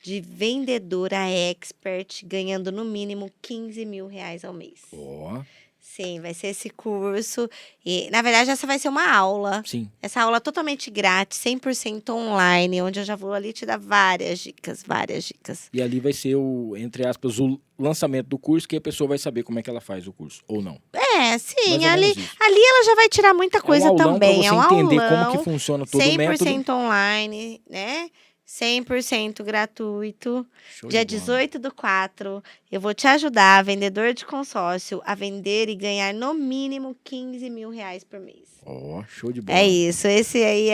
de vendedora expert, ganhando no mínimo 15 mil reais ao mês. Ó, Sim, vai ser esse curso. E, na verdade, essa vai ser uma aula. sim. Essa aula totalmente grátis, 100% online, onde eu já vou ali te dar várias dicas, várias dicas. E ali vai ser o, entre aspas, o lançamento do curso, que a pessoa vai saber como é que ela faz o curso, ou não. É, Mais sim, ou ali, menos isso. ali ela já vai tirar muita coisa é um aulão também. para É você um entender aulão, como que funciona todo o método. 100% online, né? 100% gratuito. Show Dia de bola. 18/4, eu vou te ajudar, vendedor de consórcio, a vender e ganhar no mínimo 15 mil reais por mês. Ó, show de bola. É isso, esse aí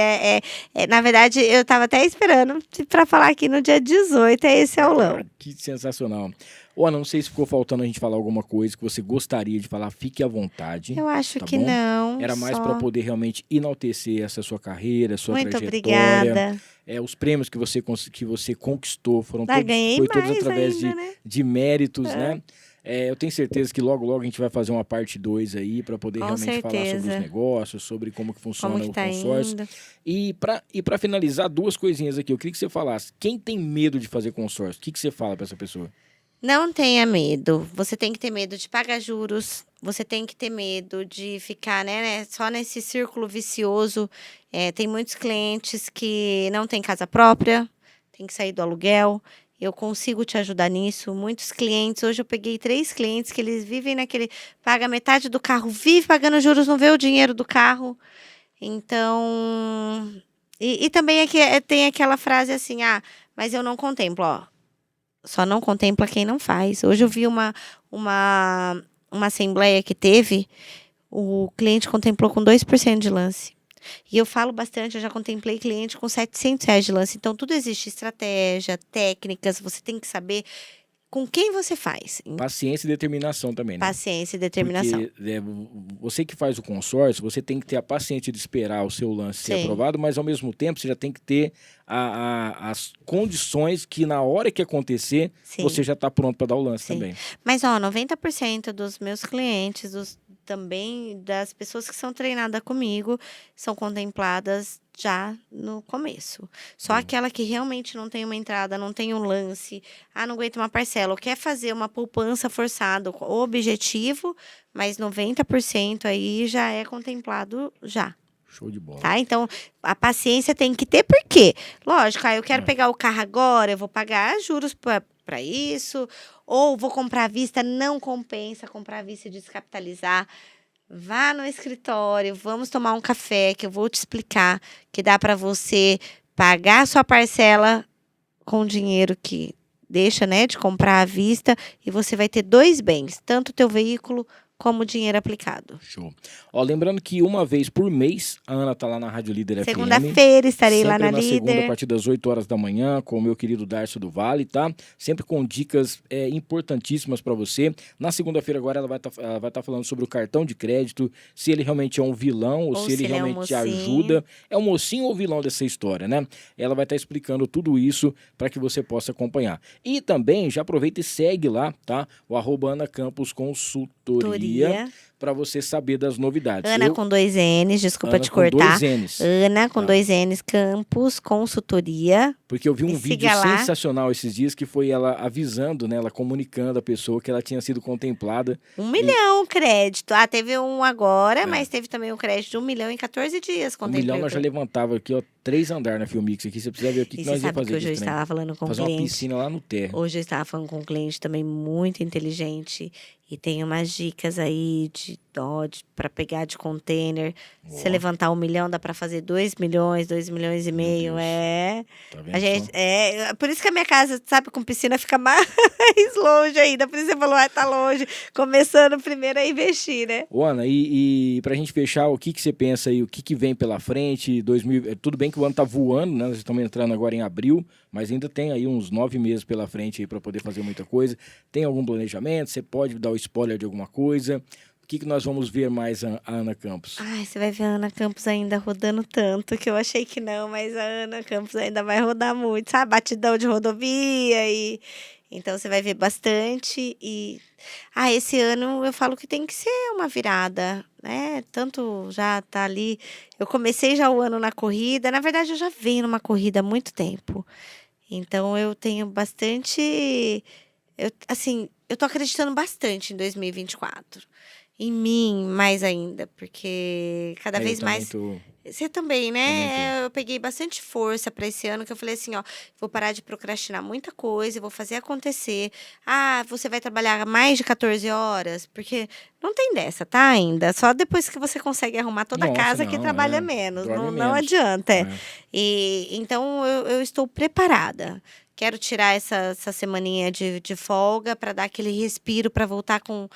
na verdade, eu tava até esperando para falar aqui no dia 18, é esse aulão. Ah, que sensacional. Ô, Ana, não sei se ficou faltando a gente falar alguma coisa que você gostaria de falar, fique à vontade. Eu acho tá que bom? não. Era mais só. para poder realmente enaltecer essa sua carreira, sua Muito trajetória. obrigada. Os prêmios que você conquistou foram Ah, todos, ganhei foi todos mais através ainda, né? de méritos, né? Eu tenho certeza que logo, logo a gente vai fazer uma parte 2 aí para poder Com realmente falar sobre os certeza. negócios, sobre como que funciona Como que o tá consórcio. indo? E para finalizar, duas coisinhas aqui. Eu queria que você falasse. Quem tem medo de fazer consórcio? O que você fala para essa pessoa? Não tenha medo. Você tem que ter medo de pagar juros. Você tem que ter medo de ficar, né, só nesse círculo vicioso. Tem muitos clientes que não têm casa própria, tem que sair do aluguel. Eu consigo te ajudar nisso. Muitos clientes, hoje eu peguei 3 clientes que eles vivem naquele, paga metade do carro, vive pagando juros, não vê o dinheiro do carro. Então, e também tem aquela frase assim, mas eu não contemplo, ó. Só não contempla quem não faz. Hoje eu vi uma assembleia que teve, o cliente contemplou com 2% de lance. E eu falo bastante, eu já contemplei cliente com R$700 de lance. Então, tudo existe estratégia, técnicas, você tem que saber com quem você faz. Paciência e determinação também, né? Paciência e determinação. Porque você que faz o consórcio, você tem que ter a paciência de esperar o seu lance ser Sim. aprovado, mas ao mesmo tempo você já tem que ter as condições que na hora que acontecer, Sim. você já está pronto para dar o lance Sim. também. Mas, ó, 90% dos meus clientes, também das pessoas que são treinadas comigo, são contempladas já no começo. Só aquela que realmente não tem uma entrada, não tem um lance, não aguenta uma parcela, ou quer fazer uma poupança forçada, o objetivo, mas 90% aí já é contemplado já. Show de bola. Tá? Então, a paciência tem que ter, por quê? Lógico, eu quero pegar o carro agora, eu vou pagar juros para isso, ou vou comprar à vista, não compensa comprar à vista e descapitalizar. Vá no escritório, vamos tomar um café, que eu vou te explicar que dá para você pagar a sua parcela com o dinheiro que deixa, né, de comprar à vista, e você vai ter 2 bens, tanto o teu veículo como o dinheiro aplicado. Show. Ó, lembrando que uma vez por mês, a Ana tá lá na Rádio Líder FM. Segunda-feira estarei lá Sempre na segunda, a Líder. partir das 8 horas da manhã, com o meu querido Darcio do Vale, tá? Sempre com dicas importantíssimas para você. Na segunda-feira agora ela vai estar falando sobre o cartão de crédito, se ele realmente é um vilão ou se ele é um realmente te mocinho. ajuda. É um mocinho ou vilão dessa história, né? Ela vai estar explicando tudo isso para que você possa acompanhar. E também, já aproveita e segue lá, tá? O @AnaCampusConsultoria, para você saber das novidades. Ana com 2 N's, desculpa Ana te com cortar. 2 N's. Ana com Tá. 2 N's, Campus Consultoria. Porque eu vi um Me vídeo siga lá. sensacional esses dias que foi ela avisando, né? Ela comunicando a pessoa que ela tinha sido contemplada. 1 milhão crédito. Teve um agora, mas teve também um crédito de 1 milhão em 14 dias. 1 milhão nós já levantava aqui, ó, 3 andares na Filmix aqui. Você precisa ver o que E nós você ia sabe fazer que hoje eu com esse trem. estava falando com um Fazer uma cliente. piscina lá no terra. Hoje eu estava falando com um cliente também muito inteligente e tem umas dicas aí para pegar de container. Se você levantar 1 milhão, dá para fazer 2 milhões, 2 milhões e meio. Deus. É. Tá vendo A gente, só? por isso que a minha casa, sabe, com piscina fica mais longe ainda. Por isso você falou, tá longe. Começando primeiro a investir, né? Ô, Ana, e pra gente fechar, o que você pensa aí? O que vem pela frente? Tudo bem bem que o ano tá voando, né? Nós estamos entrando agora em abril, mas ainda tem aí uns 9 meses pela frente aí para poder fazer muita coisa. Tem algum planejamento? Você pode dar o spoiler de alguma coisa? O que nós vamos ver mais a Ana Campos? Ai, você vai ver a Ana Campos ainda rodando tanto, que eu achei que não, mas a Ana Campos ainda vai rodar muito, sabe? Batidão de rodovia e... Então, você vai ver bastante e... esse ano eu falo que tem que ser uma virada, né? Tanto já tá ali... Eu comecei já o ano na corrida. Na verdade, eu já venho numa corrida há muito tempo. Então, eu tenho bastante... eu tô acreditando bastante em 2024. Em mim, mais ainda, porque cada vez mais... Você também, né? Eu peguei bastante força para esse ano, que eu falei assim, ó, vou parar de procrastinar muita coisa, vou fazer acontecer. Você vai trabalhar mais de 14 horas? Porque não tem dessa, tá? Ainda. Só depois que você consegue arrumar toda a casa que trabalha menos. Não adianta. E, então, eu estou preparada. Quero tirar essa semaninha de folga para dar aquele respiro, para voltar com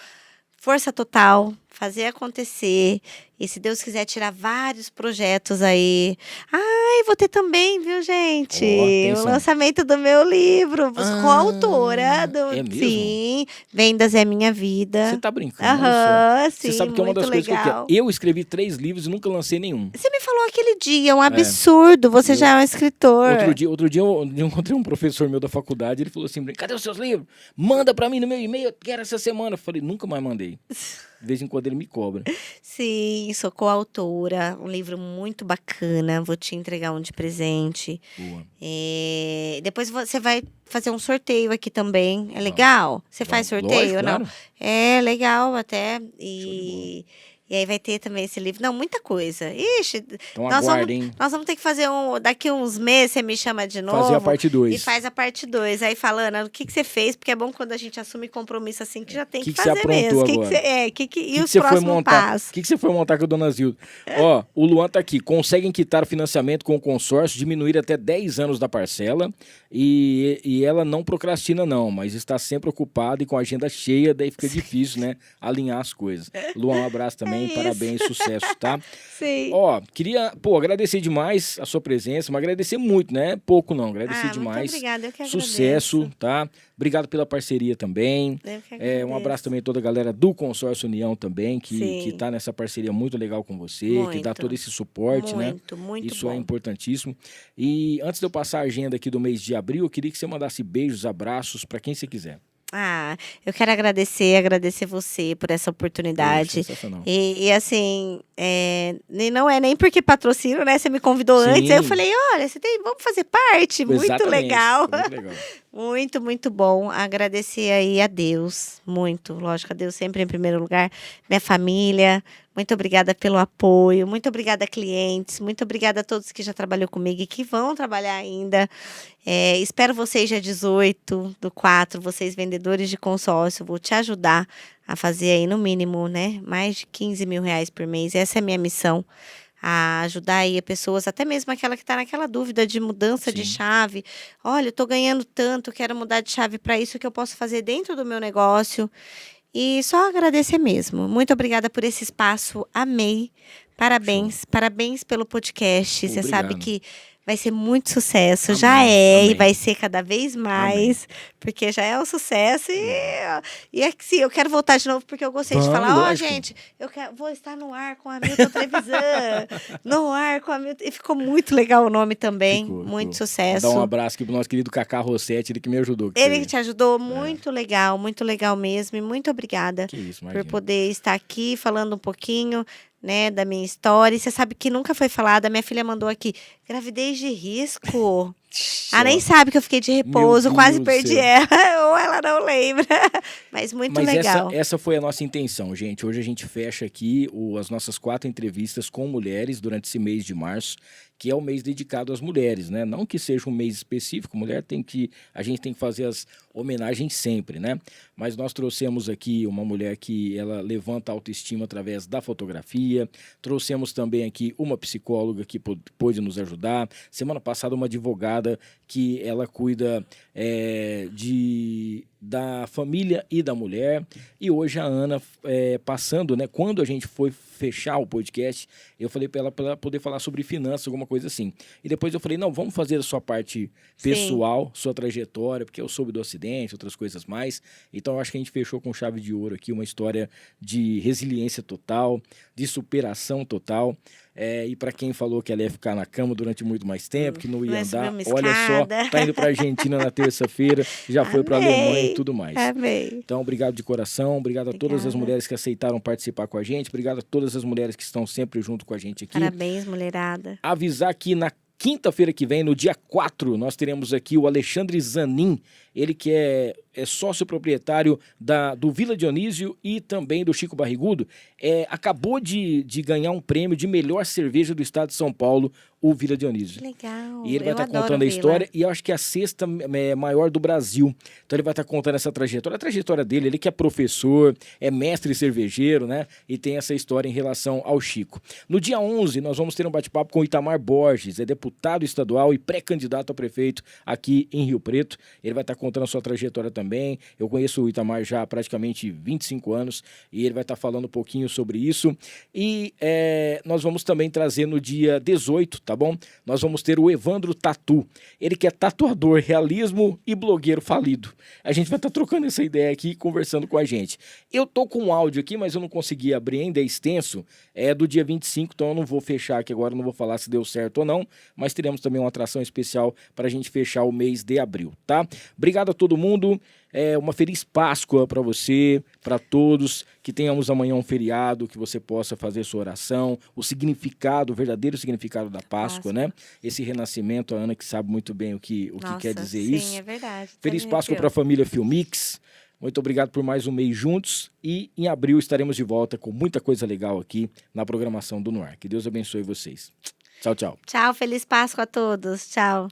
força total, fazer acontecer. E se Deus quiser tirar vários projetos aí. Vou ter também, viu, gente? O lançamento do meu livro. Coautora do... É mesmo? Sim, Vendas é Minha Vida. Você tá brincando? Sim, você sabe que é uma das coisas que eu quero. Eu escrevi 3 livros e nunca lancei nenhum. Você me falou aquele dia, um absurdo. Você já é um escritor. Outro dia eu encontrei um professor meu da faculdade, ele falou assim, cadê os seus livros? Manda pra mim no meu e-mail, eu quero essa semana. Eu falei, nunca mais mandei. De vez em quando ele me cobra. Sim, sou coautora, um livro muito bacana, vou te entregar um de presente. Boa. Depois você vai fazer um sorteio aqui também, é legal? Você faz sorteio ou não? Claro. É legal até, e aí vai ter também esse livro. Não, muita coisa. Ixi, então aguardem. Nós vamos ter que fazer daqui uns meses, você me chama de novo. Fazer a parte 2. E faz a parte 2. Aí falando, o que você fez? Porque é bom quando a gente assume compromisso assim, que já tem que fazer você aprontou mesmo. Agora? E os próximos passos? O que você foi montar com a dona Zilda? Ó, o Luan tá aqui. Conseguem quitar o financiamento com o consórcio, diminuir até 10 anos da parcela. E ela não procrastina não, mas está sempre ocupada e com a agenda cheia, daí fica difícil, né? Alinhar as coisas. Luan, um abraço também, parabéns, sucesso, tá? Sim. Ó, queria, agradecer demais a sua presença, mas agradecer muito, né? Pouco não, agradecer demais. Muito obrigada, eu que agradeço. Sucesso, tá? Obrigado pela parceria também. Eu que agradeço. Um abraço também a toda a galera do Consórcio União também, que tá nessa parceria muito legal com você, que dá todo esse suporte, né? Muito Isso bom. é importantíssimo. E antes de eu passar a agenda aqui do mês de abril, eu queria que você mandasse beijos, abraços para quem você quiser. Eu quero agradecer você por essa oportunidade. Sensacional. E assim, não é nem porque patrocínio, né? Você me convidou antes, aí eu falei, olha, vamos fazer parte. Muito legal. Muito legal. Muito, muito bom. Agradecer aí a Deus, muito. Lógico, a Deus sempre em primeiro lugar. Minha família, muito obrigada pelo apoio. Muito obrigada, clientes. Muito obrigada a todos que já trabalhou comigo e que vão trabalhar ainda. Espero vocês dia 18/4, vocês vendedores de consórcio. Vou te ajudar a fazer aí no mínimo, né? Mais de 15 mil reais por mês. Essa é a minha missão. A ajudar aí pessoas, até mesmo aquela que está naquela dúvida de mudança de chave. Olha, eu estou ganhando tanto, quero mudar de chave para isso, que eu posso fazer dentro do meu negócio. E só agradecer mesmo. Muito obrigada por esse espaço, amei. Parabéns, parabéns pelo podcast. Você sabe que vai ser muito sucesso, amém. E vai ser cada vez mais, porque já é um sucesso. E é que sim, eu quero voltar de novo, porque eu gostei de falar, gente, vou estar no ar com a Hamilton Trevisan, no ar com a Hamilton. E ficou muito legal o nome também, muito sucesso. Dá um abraço aqui pro nosso querido Cacá Rossetti, ele que me ajudou. Ele que te ajudou, muito legal mesmo, e muito obrigada por poder estar aqui falando um pouquinho, né, da minha história. E você sabe que nunca foi falada, minha filha mandou aqui, gravidez de risco. Nem sabe que eu fiquei de repouso, quase perdi ela, ou ela não lembra. Mas legal. Essa foi a nossa intenção, gente. Hoje a gente fecha aqui as nossas 4 entrevistas com mulheres durante esse mês de março, que é o mês dedicado às mulheres, né? Não que seja um mês específico, a gente tem que fazer as homenagens sempre, né? Mas nós trouxemos aqui uma mulher que ela levanta a autoestima através da fotografia, trouxemos também aqui uma psicóloga que pôde nos ajudar, semana passada uma advogada que ela cuida de da família e da mulher. E hoje a Ana, passando, né? Quando a gente foi fechar o podcast, eu falei para ela poder falar sobre finanças, alguma coisa assim. E depois eu falei, não, vamos fazer a sua parte pessoal, sua trajetória, porque eu soube do acidente, outras coisas mais. Então eu acho que a gente fechou com chave de ouro aqui, uma história de resiliência total, de superação total. E para quem falou que ela ia ficar na cama durante muito mais tempo, que não ia andar, olha só, tá indo para Argentina na terça-feira, já foi para Alemanha e tudo mais. Amei. Então, obrigado de coração, obrigado a todas as mulheres que aceitaram participar com a gente, obrigado a todas as mulheres que estão sempre junto com a gente aqui. Parabéns, mulherada. Avisar que na quinta-feira que vem, no dia 4, nós teremos aqui o Alexandre Zanin, ele que é sócio proprietário do Vila Dionísio e também do Chico Barrigudo, acabou de ganhar um prêmio de melhor cerveja do estado de São Paulo, o Vila Dionísio. Legal. E ele vai estar contando a história, e eu acho que é a sexta maior do Brasil. Então ele vai estar contando essa trajetória. A trajetória dele, ele que é professor, é mestre cervejeiro, né? E tem essa história em relação ao Chico. No dia 11, nós vamos ter um bate-papo com o Itamar Borges, é deputado estadual e pré-candidato a prefeito aqui em Rio Preto. Ele vai estar contando a sua trajetória também. Eu conheço o Itamar já há praticamente 25 anos e ele vai estar falando um pouquinho sobre isso. E nós vamos também trazer no dia 18, tá bom? Nós vamos ter o Evandro Tatu. Ele que é tatuador, realismo e blogueiro falido. A gente vai estar trocando essa ideia aqui, conversando com a gente. Eu tô com um áudio aqui, mas eu não consegui abrir ainda, é extenso. É do dia 25, então eu não vou fechar aqui agora, não vou falar se deu certo ou não, mas teremos também uma atração especial para a gente fechar o mês de abril, tá? Obrigado a todo mundo. Uma feliz Páscoa para você, para todos, que tenhamos amanhã um feriado, que você possa fazer sua oração, o significado, o verdadeiro significado da Páscoa, né? Esse renascimento, a Ana que sabe muito bem o que quer dizer isso. Sim, é verdade. Feliz Páscoa para a família Filmix. Muito obrigado por mais um mês juntos e em abril estaremos de volta com muita coisa legal aqui na programação do Noar. Que Deus abençoe vocês. Tchau, tchau. Tchau, feliz Páscoa a todos. Tchau.